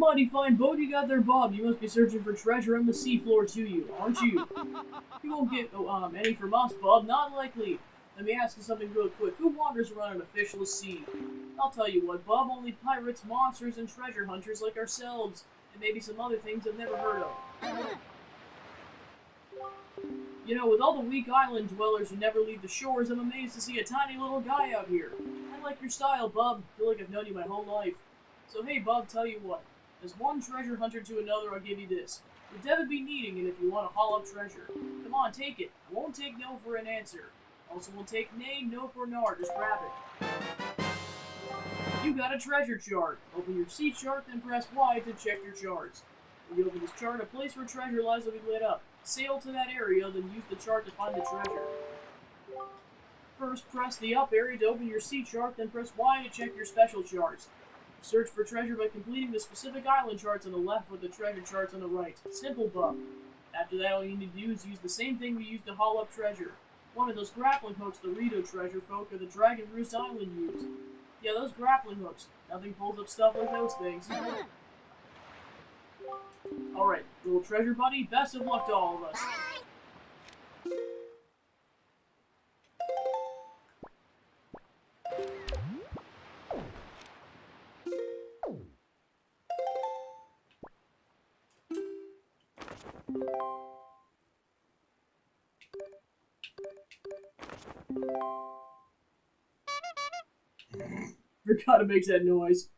Mighty fine boat you got there, Bob. You must be searching for treasure on the seafloor to you, aren't you? You won't get any from us, Bob. Not likely. Let me ask you something real quick. Who wanders around an official sea? I'll tell you what, Bob. Only pirates, monsters, and treasure hunters like ourselves, and maybe some other things I've never heard of. You know, with all the weak island dwellers who never leave the shores, I'm amazed to see a tiny little guy out here. I like your style, Bob. I feel like I've known you my whole life. So hey, Bob, tell you what. As one treasure hunter to another, I'll give you this. You'll never be needing it if you want to haul up treasure. Come on, take it. I won't take no for an answer. Also won't take nay, no for nar. Just grab it. You got a treasure chart. Open your sea chart, then press Y to check your charts. When you open this chart, a place where treasure lies will be lit up. Sail to that area, then use the chart to find the treasure. First, press the up area to open your sea chart, then press Y to check your special charts. Search for treasure by completing the specific island charts on the left with the treasure charts on the right. Simple, Bub. After that, all you need to do is use the same thing we used to haul up treasure. One of those grappling hooks the Rito treasure folk or the Dragon Roost Island used. Yeah, those grappling hooks. Nothing pulls up stuff like those things. Alright, little treasure buddy, best of luck to all of us. Forgot it makes that noise.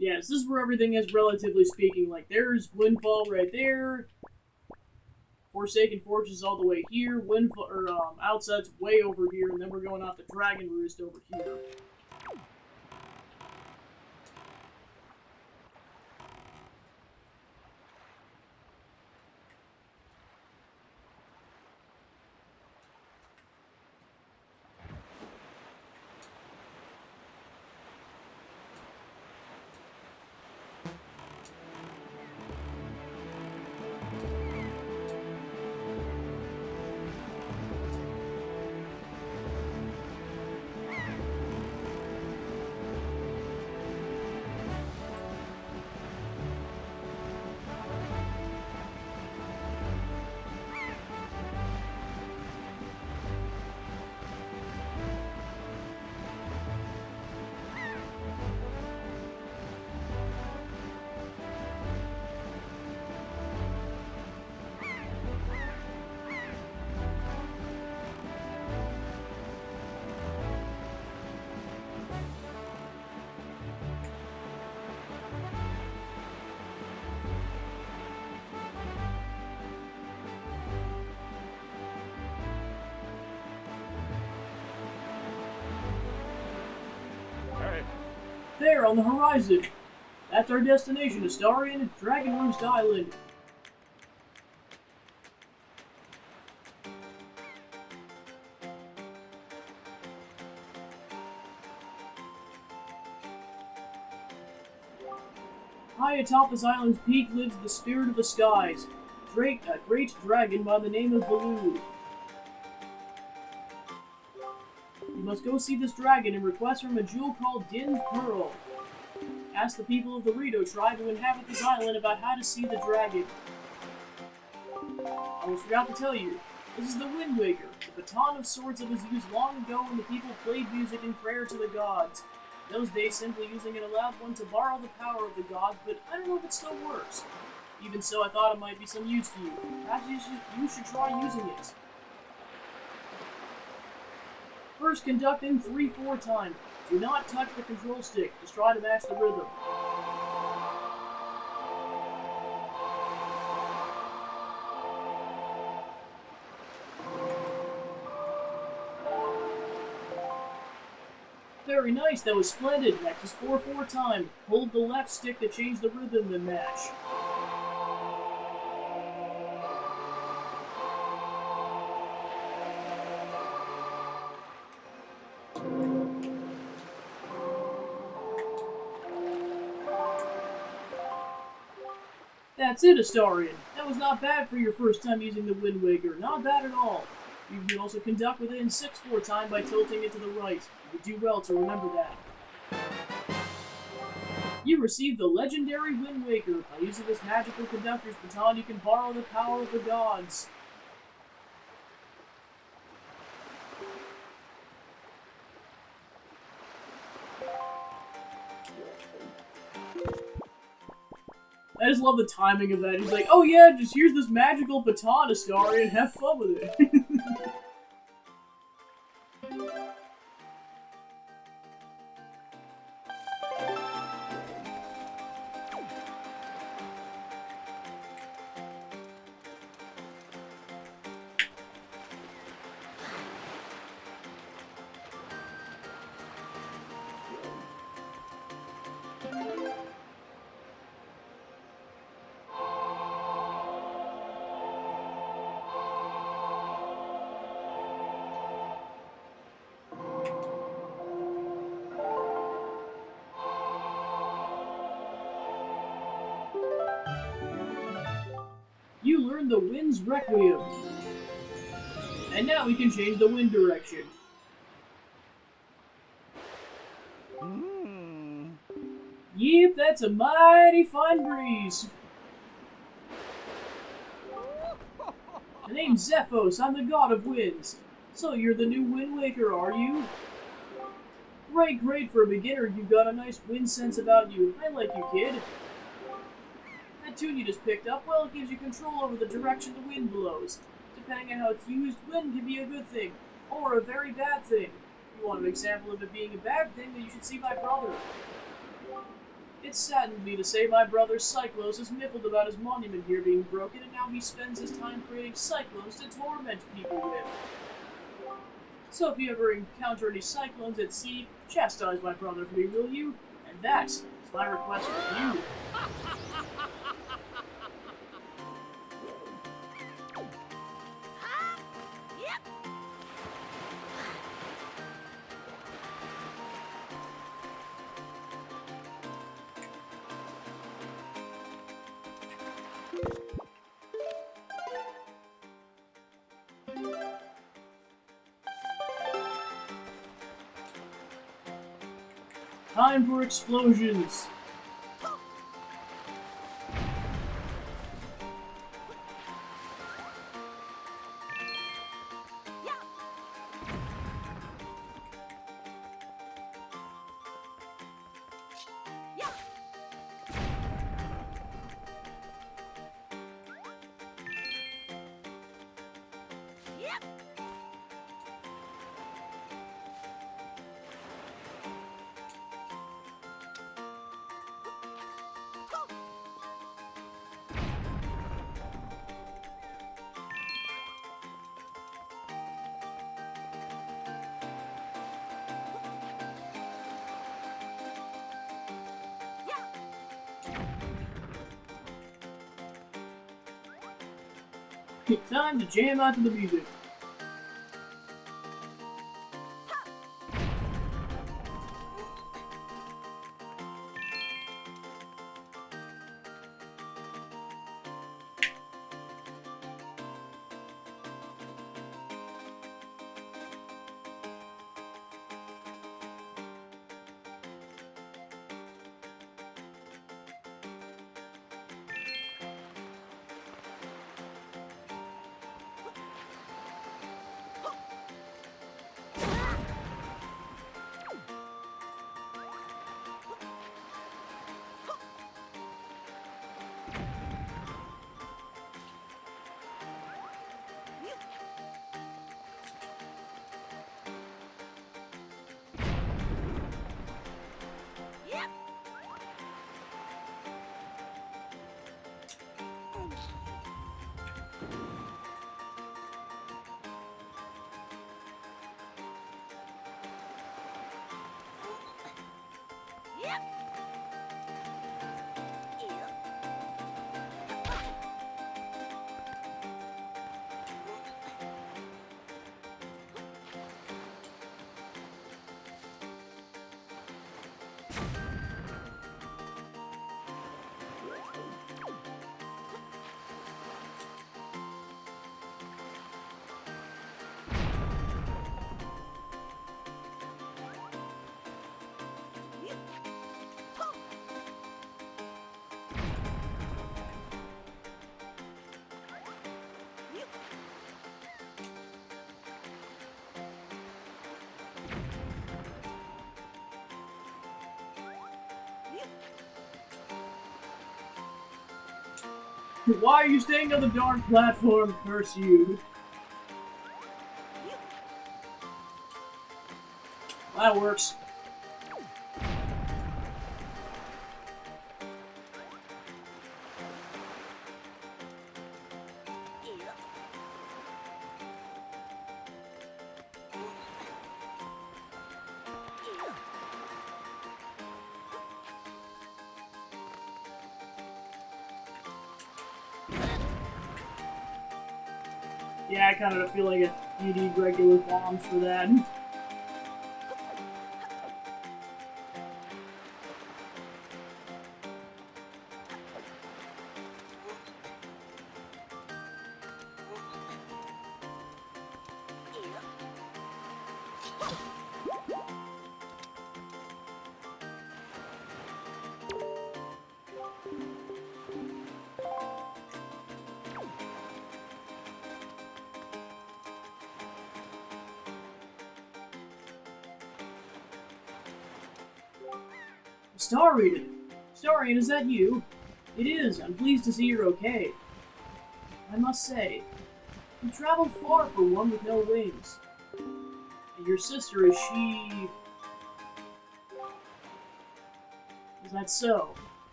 Yes, this is where everything is, relatively speaking. Like, there's Windfall right there. Forsaken Fortress all the way here. Windfall, or Outside's way over here, and then we're going off the Dragon Roost over here. There, on the horizon. That's our destination, Astarian, Dragon Roost Island. High atop this island's peak lives the spirit of the skies, a great dragon by the name of Baloo. You must go see this dragon and request from a jewel called Din's Pearl. Ask the people of the Rito tribe who inhabit this island about how to see the dragon. I almost forgot to tell you, this is the Wind Waker, the baton of swords that was used long ago when the people played music in prayer to the gods. In those days, simply using it allowed one to borrow the power of the gods, but I don't know if it still works. Even so, I thought it might be some use to you. Perhaps you should try using it. First, conduct in 3/4 time. Do not touch the control stick. Just try to match the rhythm. Very nice, that was splendid. Next is 4/4 time. Hold the left stick to change the rhythm and match. That's it, Astarion. That was not bad for your first time using the Wind Waker. Not bad at all. You can also conduct with it in 6/4 time by tilting it to the right. You would do well to remember that. You received the legendary Wind Waker. By using this magical conductor's baton, you can borrow the power of the gods. I just love the timing of that. He's like, oh yeah, just here's this magical baton, Astarion, have fun with it. You learned the Wind's Requiem. And now we can change the wind direction. Yep, that's a mighty fine breeze. The name's Zephos, I'm the god of winds. So you're the new Wind Waker, are you? Great, great, for a beginner, you've got a nice wind sense about you. I like you, kid. That tune you just picked up, well, it gives you control over the direction the wind blows. Depending on how it's used, wind can be a good thing, or a very bad thing. If you want an example of it being a bad thing, then you should see my brother. It saddened me to say my brother Cyclos has miffled about his monument here being broken, and now he spends his time creating cyclones to torment people with. So if you ever encounter any cyclones at sea, chastise my brother for me, will you? And that's my request for you. Time for explosions! Time to jam out to the music. Why are you staying on the darn platform? Curse you. That works. Yeah, I kind of feel like you need regular bombs for that. Starian! Starian, is that you? It is. I'm pleased to see you're okay. I must say, you traveled far for one with no wings. And your sister, is she... Is that so?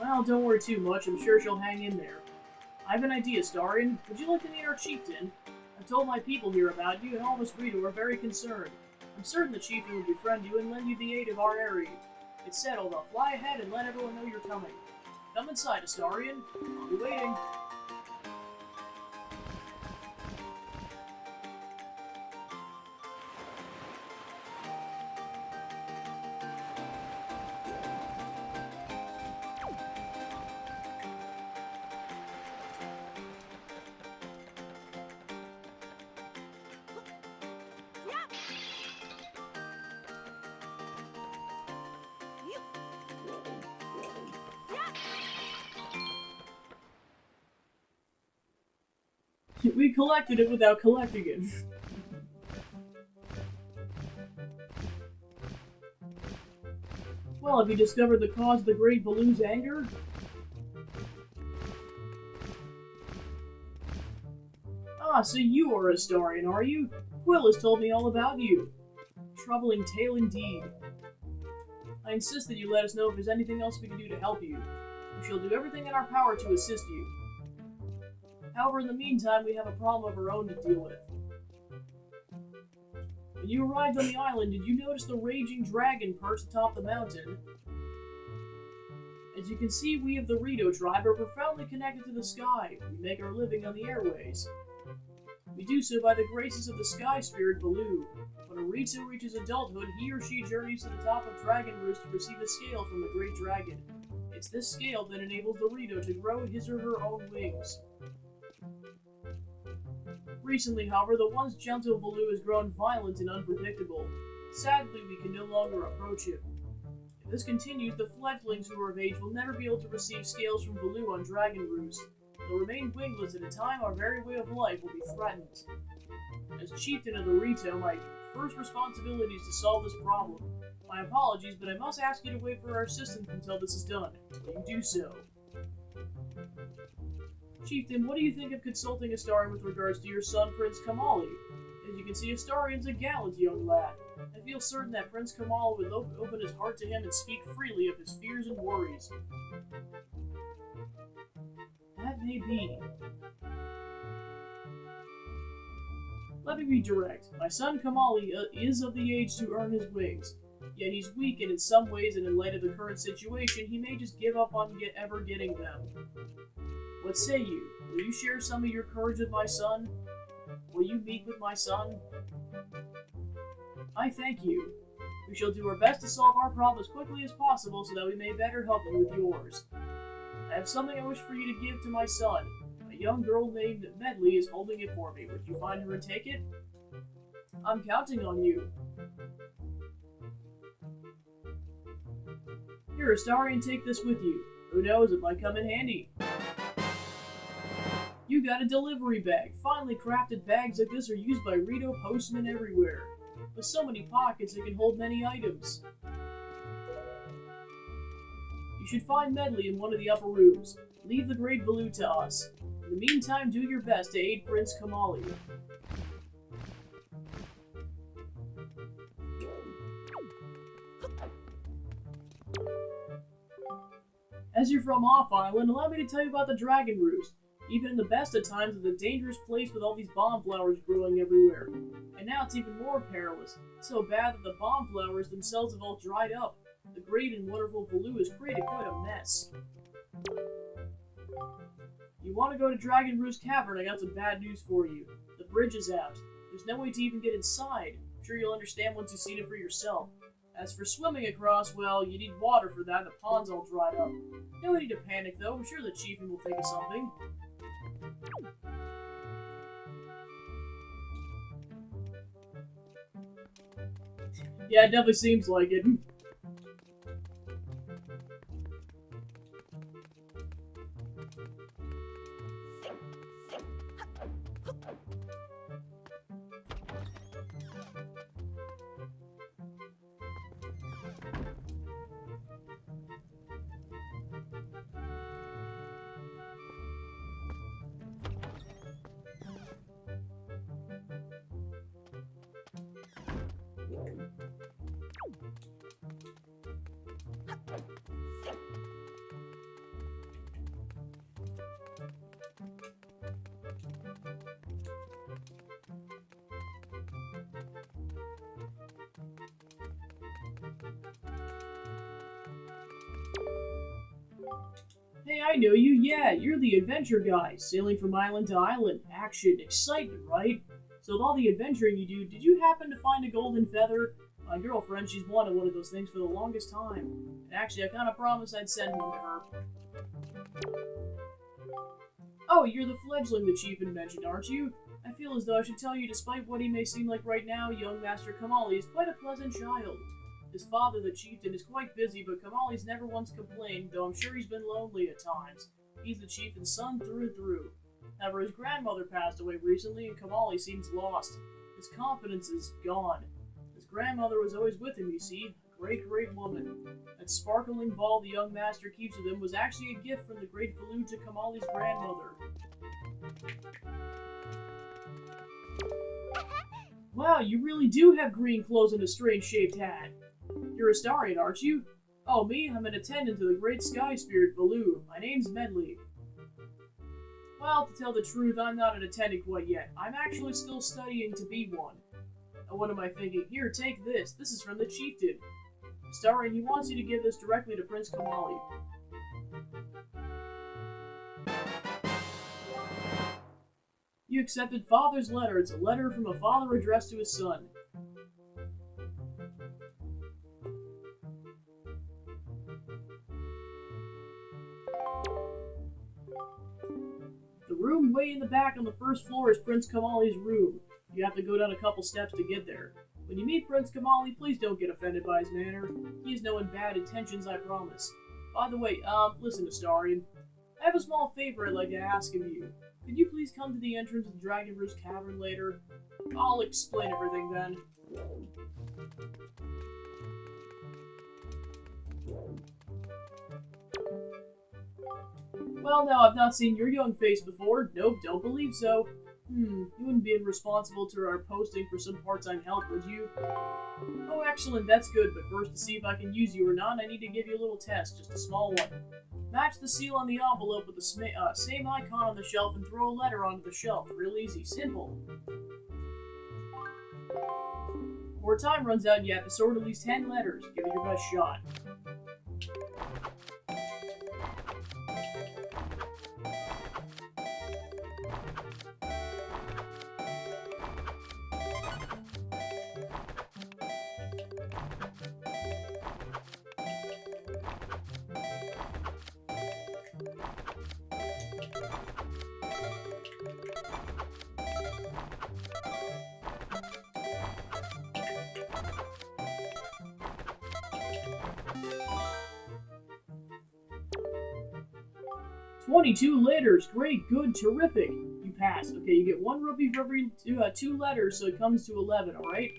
Well, don't worry too much. I'm sure she'll hang in there. I have an idea, Starian. Would you like to meet our chieftain? I've told my people here about you, and all of us Rito are very concerned. I'm certain the chieftain will befriend you and lend you the aid of our area. It's settled. I'll fly ahead and let everyone know you're coming. Come inside, Astarion. I'll be waiting. We collected it without collecting it. Well, have you discovered the cause of the Great Baloo's anger? Ah, so you are Astarion, are you? Quill has told me all about you. Troubling tale indeed. I insist that you let us know if there's anything else we can do to help you. We shall do everything in our power to assist you. However, in the meantime, we have a problem of our own to deal with. When you arrived on the island, did you notice the raging dragon perched atop the mountain? As you can see, we of the Rito tribe are profoundly connected to the sky. We make our living on the airways. We do so by the graces of the sky spirit Baloo. When a Rito reaches adulthood, he or she journeys to the top of Dragon Roost to receive a scale from the Great Dragon. It's this scale that enables the Rito to grow his or her own wings. Recently, however, the once gentle Baloo has grown violent and unpredictable. Sadly, we can no longer approach him. If this continues, the fledglings who are of age will never be able to receive scales from Baloo on Dragon Roost. They'll remain wingless at a time our very way of life will be threatened. As chieftain of the Rito, my first responsibility is to solve this problem. My apologies, but I must ask you to wait for our assistance until this is done. Will you do so? Chieftain, what do you think of consulting Astarion with regards to your son, Prince Kamali? As you can see, Astarion's a gallant young lad. I feel certain that Prince Kamali would open his heart to him and speak freely of his fears and worries. That may be. Let me be direct. My son Kamali is of the age to earn his wings. Yet he's weak and in some ways, and in light of the current situation, he may just give up on ever getting them. What say you? Will you share some of your courage with my son? Will you meet with my son? I thank you. We shall do our best to solve our problem as quickly as possible so that we may better help you with yours. I have something I wish for you to give to my son. A young girl named Medley is holding it for me. Would you find her and take it? I'm counting on you. Here, Astarion, take this with you. Who knows, it might come in handy. You got a delivery bag. Finely crafted bags like this are used by Rito postmen everywhere. With so many pockets, it can hold many items. You should find Medley in one of the upper rooms. Leave the Great Baloo to us. In the meantime, do your best to aid Prince Kamali. As you're from Off Island, allow me to tell you about the Dragon Roost. Even in the best of times, it's a dangerous place with all these bomb flowers growing everywhere. And now it's even more perilous. It's so bad that the bomb flowers themselves have all dried up. The great and wonderful Baloo has created quite a mess. You want to go to Dragon Roost Cavern? I got some bad news for you. The bridge is out. There's no way to even get inside. I'm sure you'll understand once you've seen it for yourself. As for swimming across, well, you need water for that. The pond's all dried up. No need to panic, though. I'm sure the chieftain will think of something. Yeah, it definitely seems like it. Hey, I know you. Yeah, you're the adventure guy, sailing from island to island. Action, excitement, right? So with all the adventuring you do, did you happen to find a golden feather? My girlfriend, she's wanted one of those things for the longest time. And actually, I kind of promised I'd send one to her. Oh, you're the fledgling the chieftain mentioned, aren't you? I feel as though I should tell you, despite what he may seem like right now, young Master Kamali is quite a pleasant child. His father, the chieftain, is quite busy, but Kamali's never once complained, though I'm sure he's been lonely at times. He's the chieftain's son through and through. However, his grandmother passed away recently, and Kamali seems lost. His confidence is gone. His grandmother was always with him, you see. A great, great woman. That sparkling ball the young master keeps with him was actually a gift from the great Baloo to Kamali's grandmother. Wow, you really do have green clothes and a strange-shaped hat. You're a Starian, aren't you? Oh, me? I'm an attendant to the great sky spirit, Baloo. My name's Medley. Well, to tell the truth, I'm not an attendant quite yet. I'm actually still studying to be one. And what am I thinking? Here, take this. This is from the chieftain. Starian, he wants you to give this directly to Prince Kamali. You accepted Father's letter. It's a letter from a father addressed to his son. The room way in the back on the first floor is Prince Kamali's room. You have to go down a couple steps to get there. When you meet Prince Kamali, please don't get offended by his manner. He has no bad intentions, I promise. By the way, listen, Astarion. I have a small favor I'd like to ask of you. Could you please come to the entrance of the Dragon Roost Cavern later? I'll explain everything then. Well, now, I've not seen your young face before. Nope, don't believe so. You wouldn't be responsible to our posting for some part-time help, would you? Oh, excellent, that's good, but first, to see if I can use you or not, I need to give you a little test, just a small one. Match the seal on the envelope with the same icon on the shelf and throw a letter onto the shelf. Real easy, simple. Before time runs out, you have to sort at least 10 letters. Give it your best shot. "22 letters. Great, good, terrific. You passed. Okay, you get 1 rupee for every two letters, so it comes to 11, alright?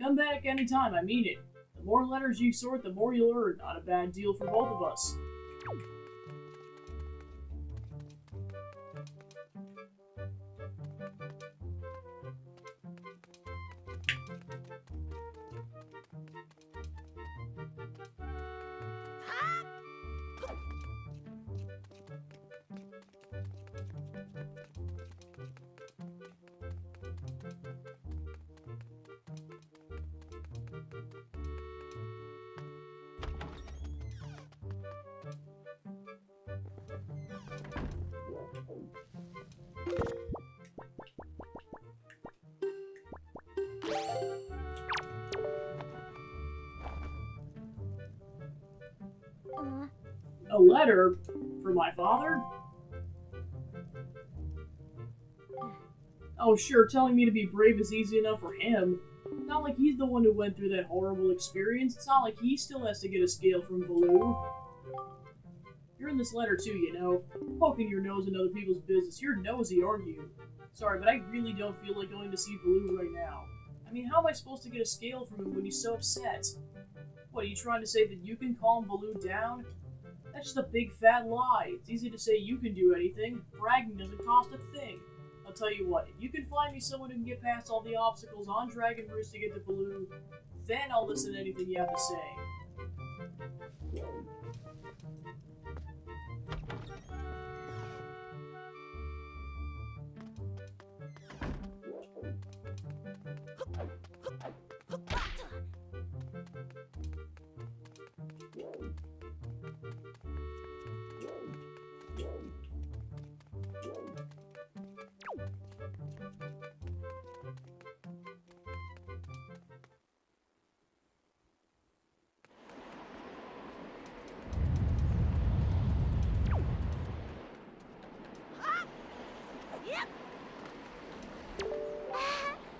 come back anytime, I mean it. The more letters you sort, the more you'll earn. Not a bad deal for both of us. A letter? For my father? Oh sure, telling me to be brave is easy enough for him. Not like he's the one who went through that horrible experience. It's not like he still has to get a scale from Baloo. You're in this letter too, you know. Poking your nose in other people's business. You're nosy, aren't you? Sorry, but I really don't feel like going to see Baloo right now. I mean, how am I supposed to get a scale from him when he's so upset? What, are you trying to say that you can calm Baloo down? That's just a big fat lie. It's easy to say you can do anything. Bragging doesn't cost a thing. I'll tell you what, if you can find me someone who can get past all the obstacles on Dragon Roost to get to Baloo, then I'll listen to anything you have to say.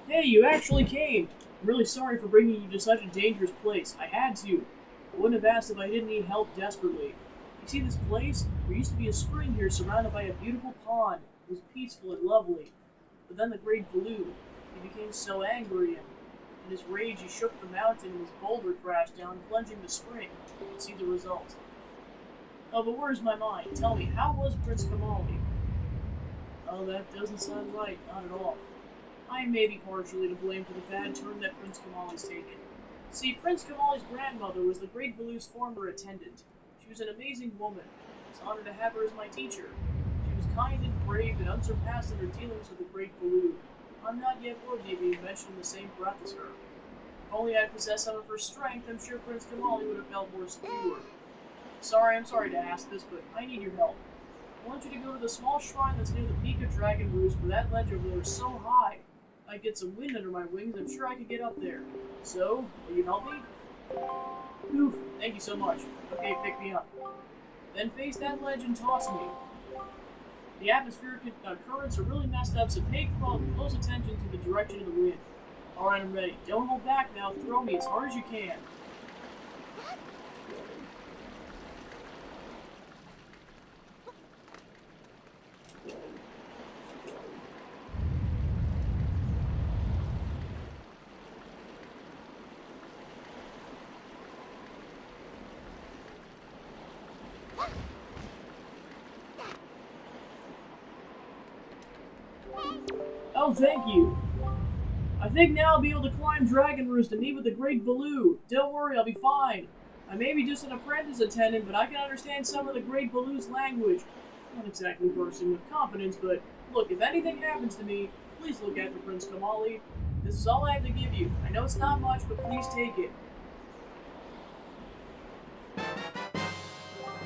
Hey, you actually came! I'm really sorry for bringing you to such a dangerous place. I had to. I wouldn't have asked if I didn't need help desperately. You see this place? There used to be a spring here surrounded by a beautiful pond. It was peaceful and lovely. But then the great Baloo, he became so angry and in his rage he shook the mountain and his boulder crashed down, plunging the spring. You can see the result. Oh, but where's my mind? Tell me, how was Prince Kamali? Oh, that doesn't sound right. Not at all. I may be partially to blame for the bad turn that Prince Kamali's taken. See, Prince Kamali's grandmother was the great Baloo's former attendant. She was an amazing woman. I was honored to have her as my teacher. She was kind and brave and unsurpassed in her dealings with the great Baloo. I'm not yet worthy of being mentioned in the same breath as her. If only I possessed some of her strength, I'm sure Prince Kamali would have felt more secure. I'm sorry to ask this, but I need your help. I want you to go to the small shrine that's near the peak of Dragon Roost, where that ledge over there is so high. I get some wind under my wings, I'm sure I could get up there. So, will you help me? Oof, thank you so much. Okay, pick me up. Then face that ledge and toss me. The atmospheric currents are really messed up, so pay close attention to the direction of the wind. Alright, I'm ready. Don't hold back now, throw me as hard as you can. Oh, thank you. I think now I'll be able to climb Dragon Roost and meet with the great Baloo. Don't worry, I'll be fine. I may be just an apprentice attendant, but I can understand some of the great Baloo's language. Not exactly bursting with confidence, but look, if anything happens to me, please look after Prince Kamali. This is all I have to give you. I know it's not much, but please take it.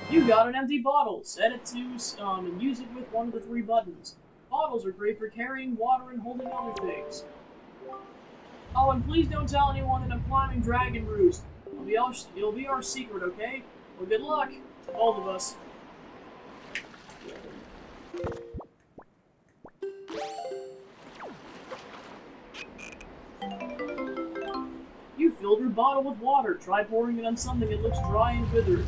You got an empty bottle. Set it to and use it with one of the 3 buttons. Bottles are great for carrying water and holding other things. Oh, and please don't tell anyone that I'm climbing Dragon Roost. It'll be our secret, okay? Well, good luck to both of us. You filled your bottle with water. Try pouring it on something that looks dry and withered.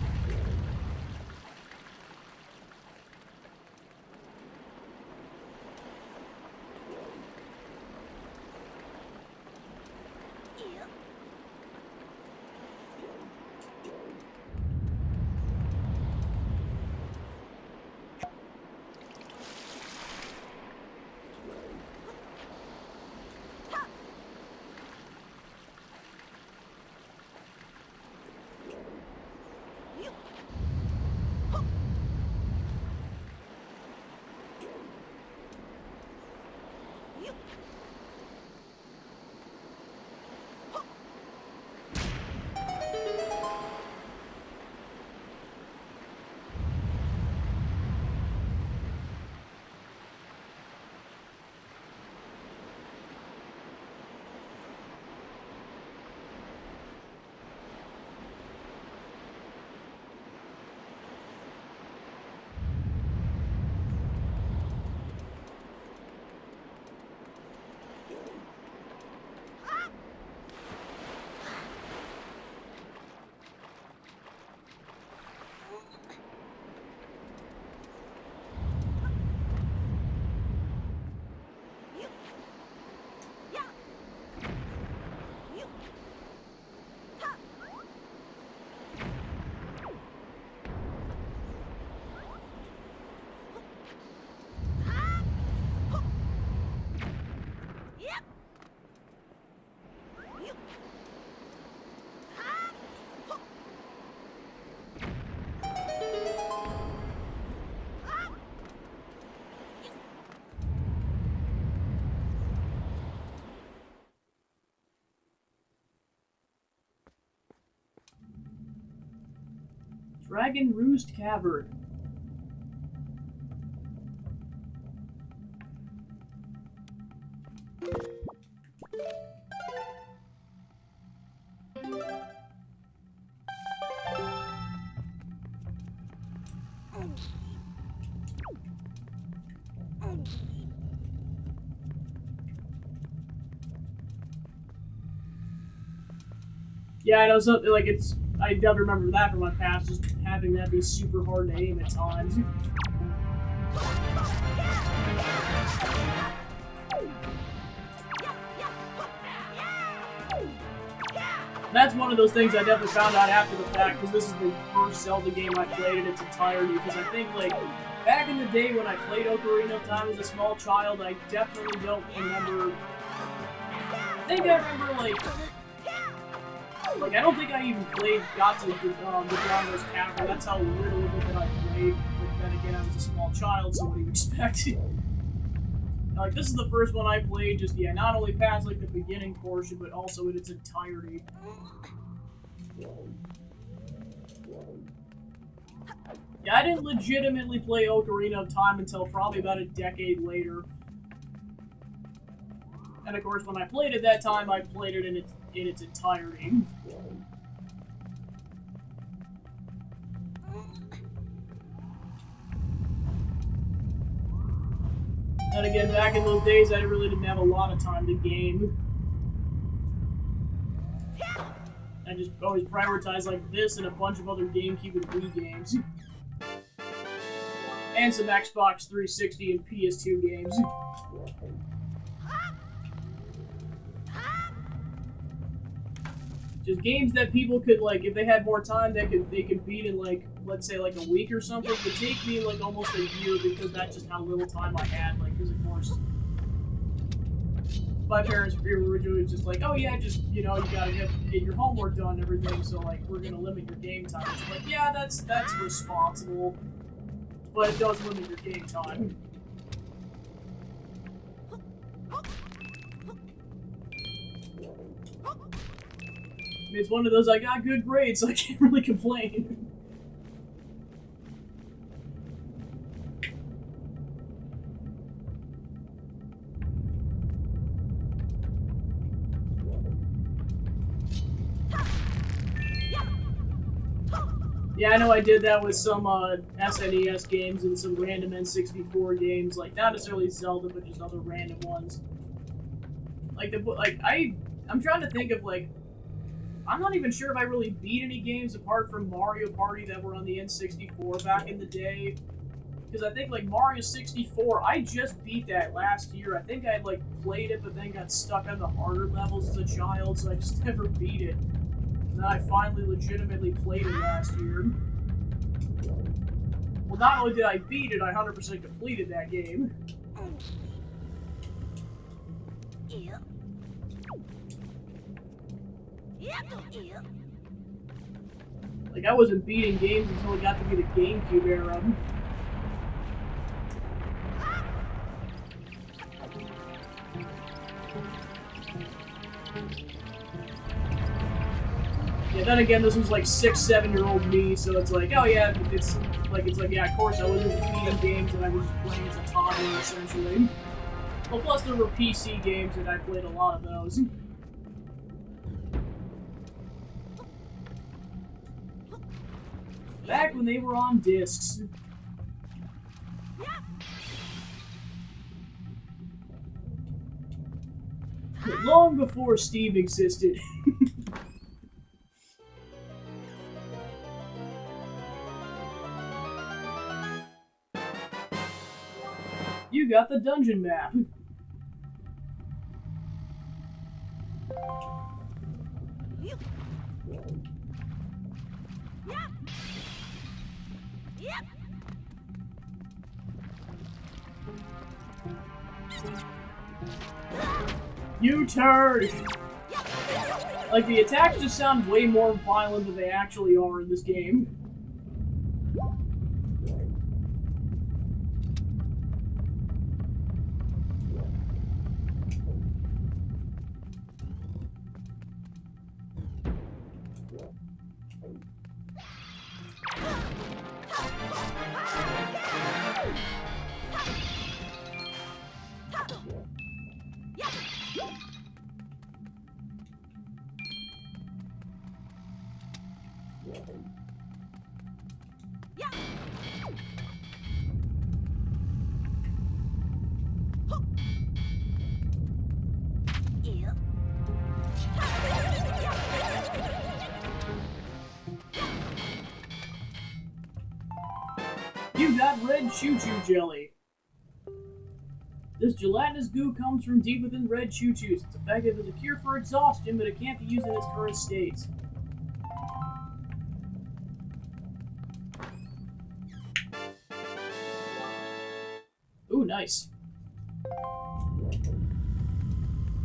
Dragon Roost Cavern. Yeah, I know something like it's. I definitely remember that from my past, just having that be super hard to aim at times. That's one of those things I definitely found out after the fact, because this is the first Zelda game I played in its entirety, because I think, like, back in the day when I played Ocarina of Time as a small child, I definitely don't remember... I think I remember, like, I don't think I even got to the Dragon's Cavern. That's how little of it that I played. But then again, I was a small child, so what do you expect? Like, this is the first one I played, just, yeah, not only past, like, the beginning portion, but also in its entirety. Yeah, I didn't legitimately play Ocarina of Time until probably about a decade later. And of course, when I played it that time, I played it in its entirety. And again, back in those days, I really didn't have a lot of time to game. I just always prioritized like this and a bunch of other GameCube and Wii games. And some Xbox 360 and PS2 games. Just games that people could, like, if they had more time, they could beat in, like, let's say, like, a week or something. It would take me, like, almost a year because that's just how little time I had, like, because, of course, my parents were originally just like, oh, yeah, just, you know, you gotta get your homework done and everything, so, like, we're gonna limit your game time. It's like, yeah, that's responsible, but it does limit your game time. I mean, it's one of those, I got good grades, so I can't really complain. Yeah, I know I did that with some SNES games and some random N64 games, like, not necessarily Zelda, but just other random ones. Like, I'm trying to think of, like, I'm not even sure if I really beat any games apart from Mario Party that were on the N64 back in the day. Because I think, like, Mario 64, I just beat that last year. I think I had, like, played it, but then got stuck on the harder levels as a child, so I just never beat it. And then I finally legitimately played it last year. Well, not only did I beat it, I 100% completed that game. Like, I wasn't beating games until it got to be the GameCube era. Yeah, then again, this was like 6-7-year-old me, so it's like, oh yeah, it's like, yeah, of course I wasn't beating games and I was just playing as a toddler, essentially. Well, plus there were PC games and I played a lot of those. Back when they were on discs. Long before Steam existed. You got the dungeon map. You turd! Like, the attacks just sound way more violent than they actually are in this game. You got red choo-choo jelly. This gelatinous goo comes from deep within red choo-choos. It's effective as a cure for exhaustion, but it can't be used in its current state. Ooh, nice.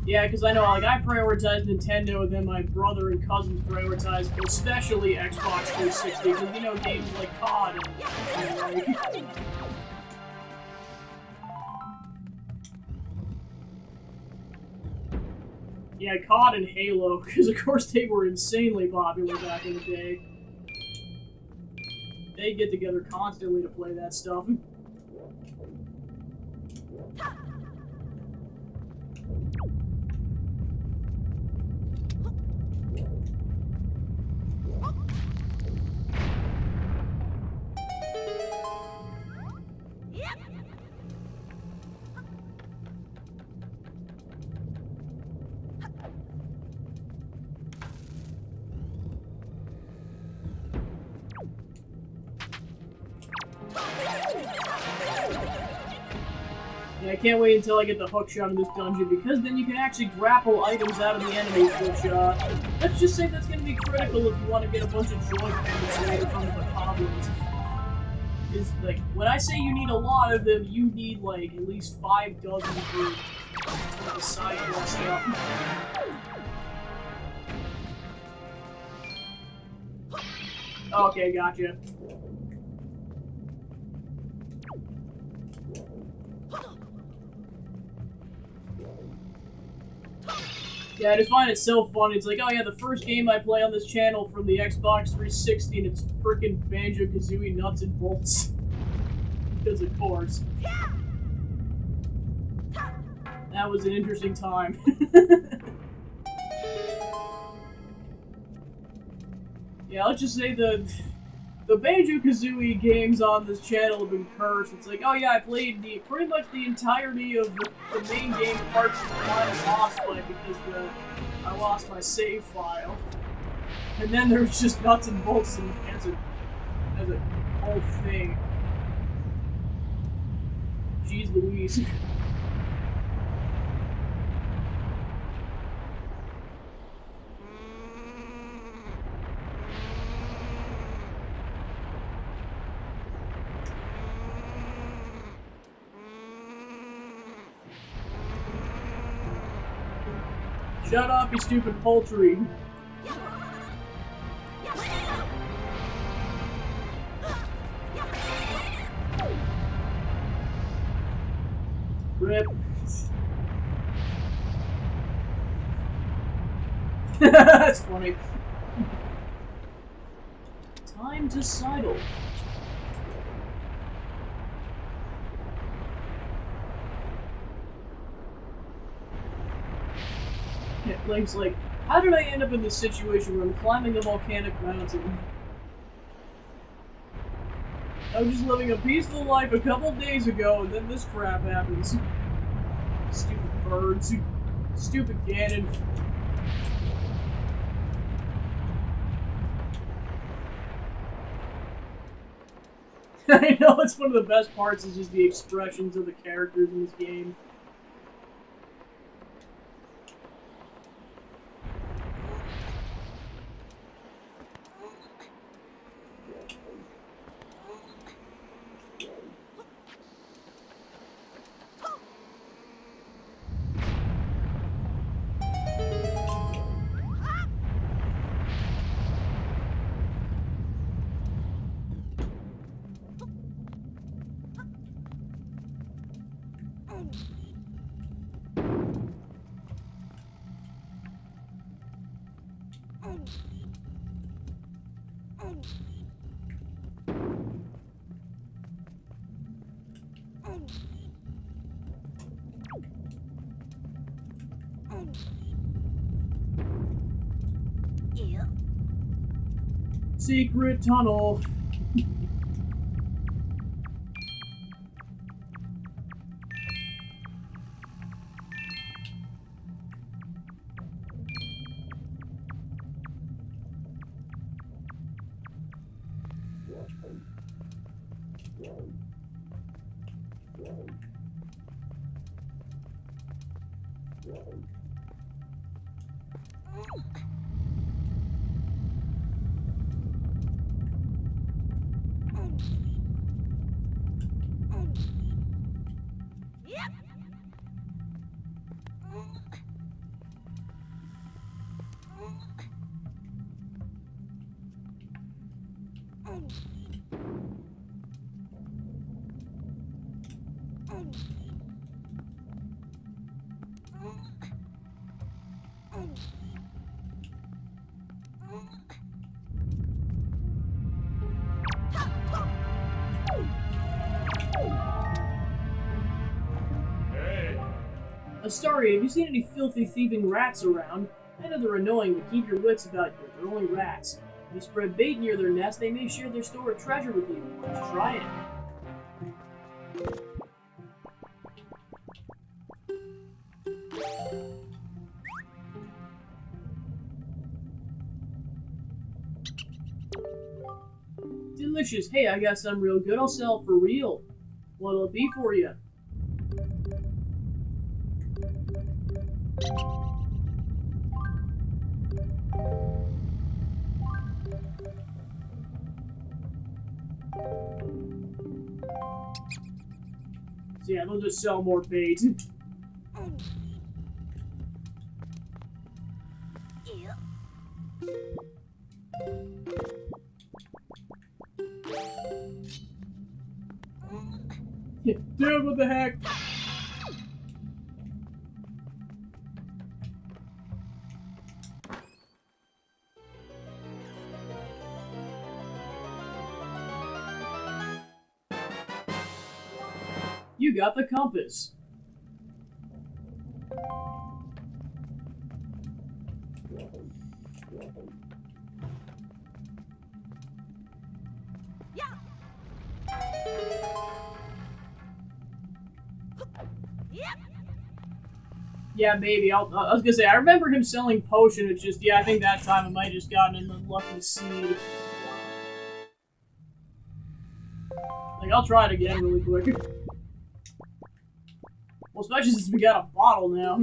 Yeah, because I know, like, I prioritize Nintendo, then my brother and cousins prioritize, especially Xbox 360, because, you know, games like COD and like... Yeah, COD and Halo, because of course they were insanely popular back in the day. They get together constantly to play that stuff. Yeah, I can't wait until I get the hook shot in this dungeon, because then you can actually grapple items out of the enemies, which, let's just say that's gonna be critical if you want to get a bunch of joy pendants later from the goblins. Is like, when I say you need a lot of them, you need, like, at least 5 dozen for the side quest stuff. Okay, gotcha. Yeah, I just find it so funny. It's like, oh yeah, the first game I play on this channel from the Xbox 360, and it's frickin' Banjo-Kazooie Nuts and Bolts. Because of course. That was an interesting time. Yeah, let's just say the Banjo-Kazooie games on this channel have been cursed. It's like, oh yeah, I played pretty much the entirety of the main game apart from the final boss fight because I lost my save file. And then there was just nuts and bolts as a whole thing. Jeez Louise. Shut up, you stupid poultry. Rip. That's funny. Time to sidle. Yeah, Link's like, how did I end up in this situation where I'm climbing a volcanic mountain? I was just living a peaceful life a couple days ago, and then this crap happens. Stupid birds. Stupid Ganon. I know, it's one of the best parts is just the expressions of the characters in this game. Secret tunnel. Sorry, have you seen any filthy thieving rats around? I know they're annoying, but keep your wits about you. They're only rats. If you spread bait near their nest, they may share their store of treasure with you. Just try it. Delicious. Hey, I got some real good. I'll sell it for real. What'll it be for you? So yeah, they'll just sell more bait. Yeah, dude, what the heck? You got the compass. Yeah, maybe. I was gonna say, I remember him selling potion. It's just, yeah, I think that time I might have just gotten an unlucky seed. Like, I'll try it again really quick. Well, especially since we got a bottle now.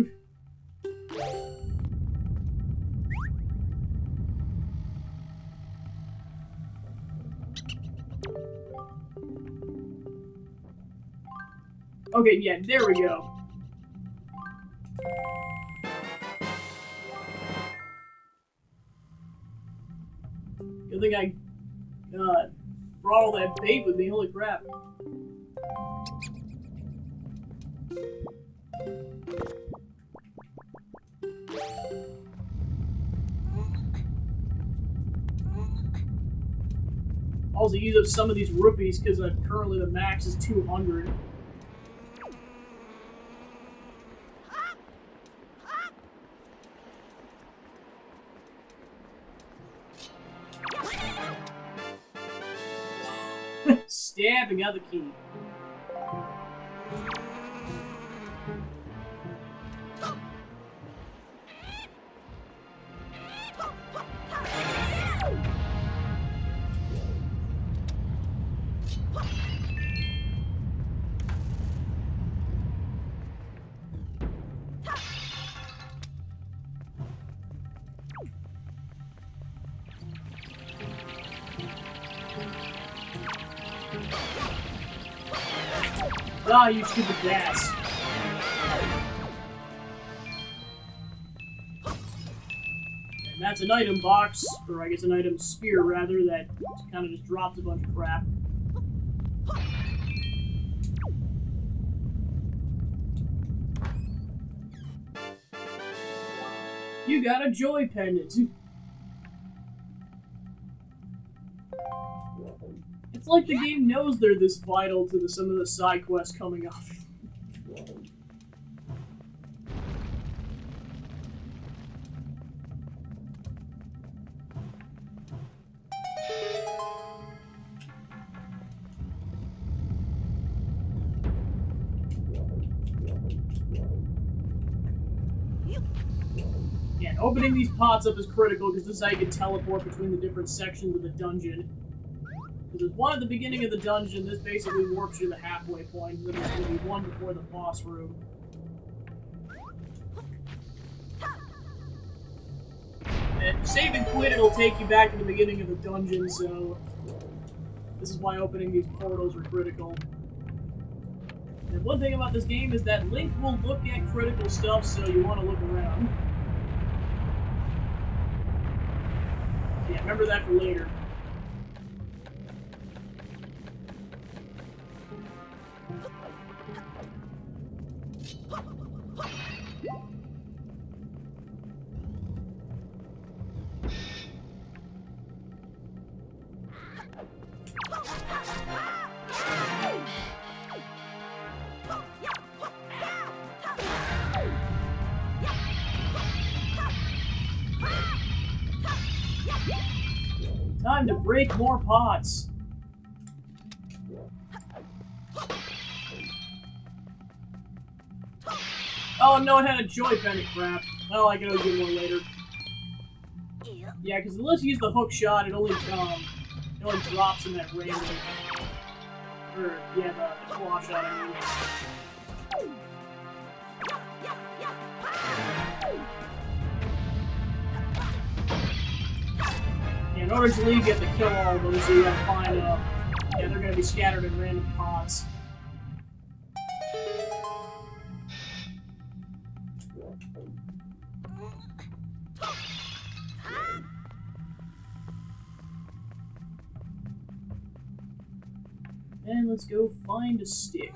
Okay, yeah, there we go. Good thing I brought all that bait with me, holy crap. Also use up some of these rupees because currently the max is 200. Stab and got the key. Ah, you stupid gas. And that's an item box, or I guess an item spear, rather, that kind of just drops a bunch of crap. You got a joy pendant. It's like the game knows they're this vital to some of the side quests coming up. Yeah, opening these pots up is critical because this is how you can teleport between the different sections of the dungeon. Because there's one at the beginning of the dungeon, this basically warps you to the halfway point, and then there's going to be one before the boss room. And save and quit, it'll take you back to the beginning of the dungeon, so this is why opening these portals are critical. And one thing about this game is that Link will look at critical stuff, so you want to look around. Yeah, remember that for later. Time to break more pots. Oh no, it had a joy pen, crap. Well, I can always get more later. Yeah, because unless you use the hook shot, it only drops in that random. Or yeah, the claw shot. I mean. Yeah, in order to leave, you have to kill all of them, so you gotta find yeah, they're gonna be scattered in random pots. And let's go find a stick.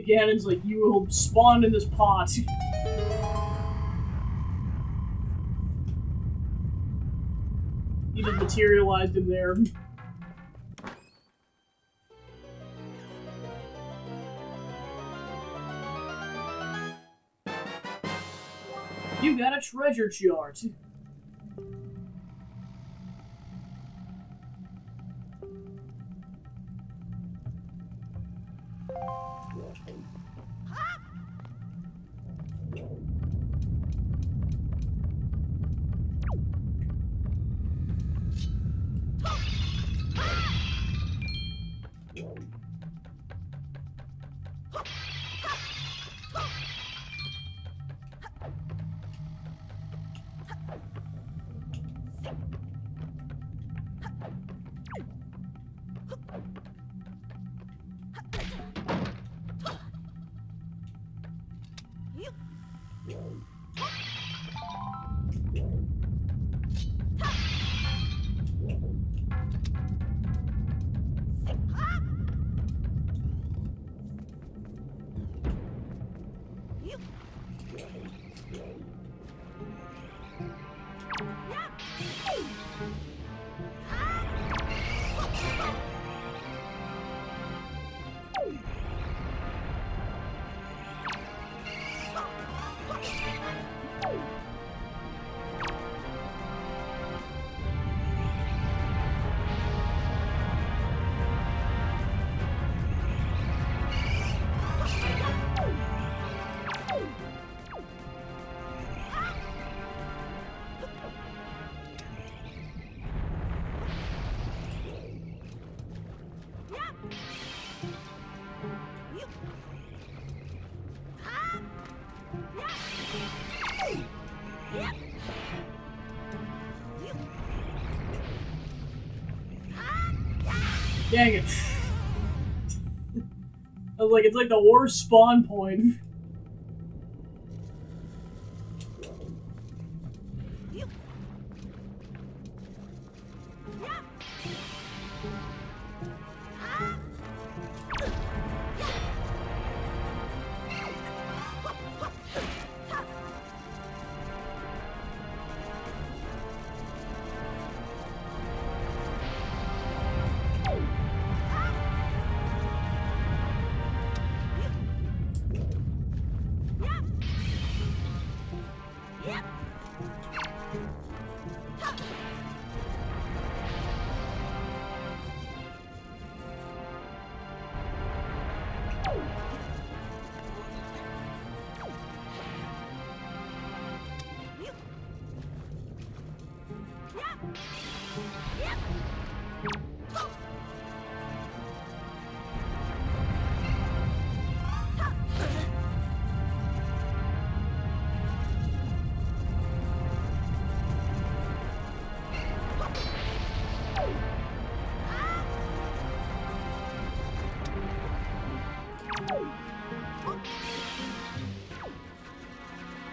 Ganon's like, you will spawn in this pot. He just materialized him there. You got a treasure chart. Dang it. I was like, it's like the worst spawn point.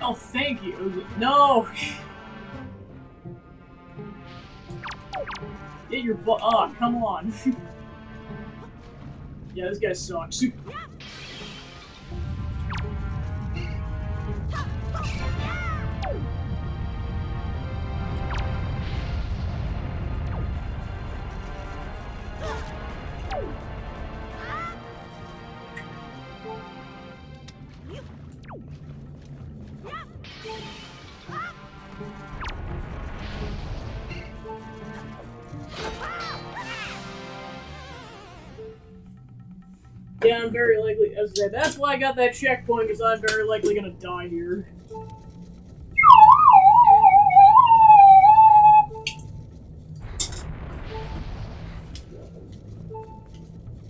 Oh, thank you. No! Get your butt. Ah, come on. Yeah, this guy sucks. Yeah, I'm very likely. As I said, that's why I got that checkpoint, because I'm very likely gonna die here.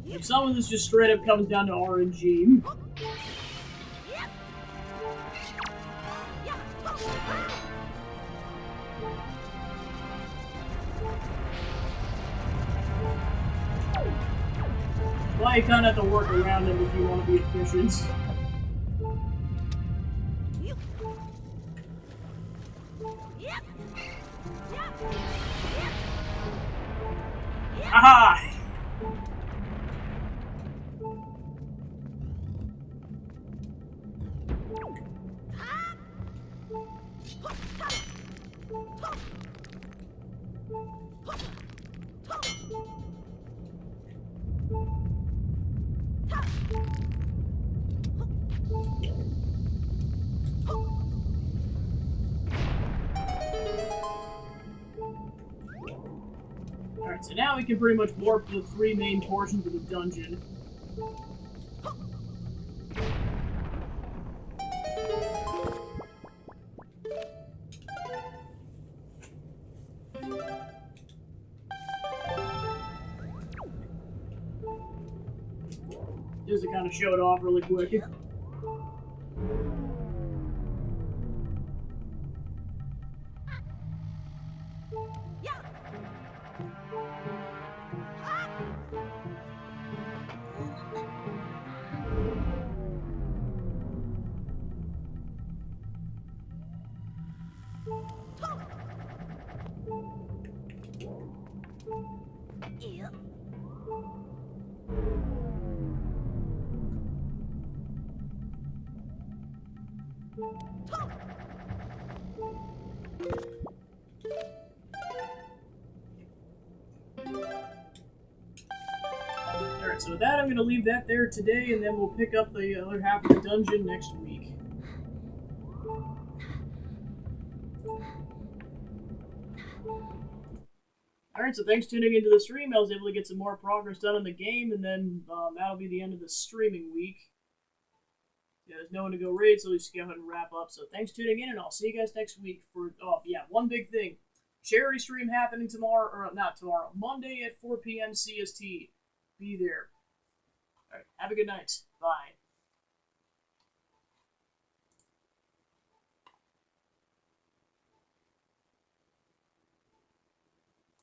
Like, some of this just straight up comes down to RNG. Why you kind of have to work around him if you want to be efficient. Aha! Alright, so now we can pretty much warp the 3 main portions of the dungeon. Just to kind of show it off really quick. Alright, so with that, I'm going to leave that there today, and then we'll pick up the other half of the dungeon next week. Alright, so thanks for tuning into the stream. I was able to get some more progress done in the game, and then that'll be the end of the streaming week. Yeah, there's no one to go raid, so we just go ahead and wrap up. So thanks for tuning in, and I'll see you guys next week for, oh yeah, one big thing. Charity stream happening tomorrow, or not tomorrow, Monday at 4 p.m. CST. Be there. Alright, have a good night. Bye.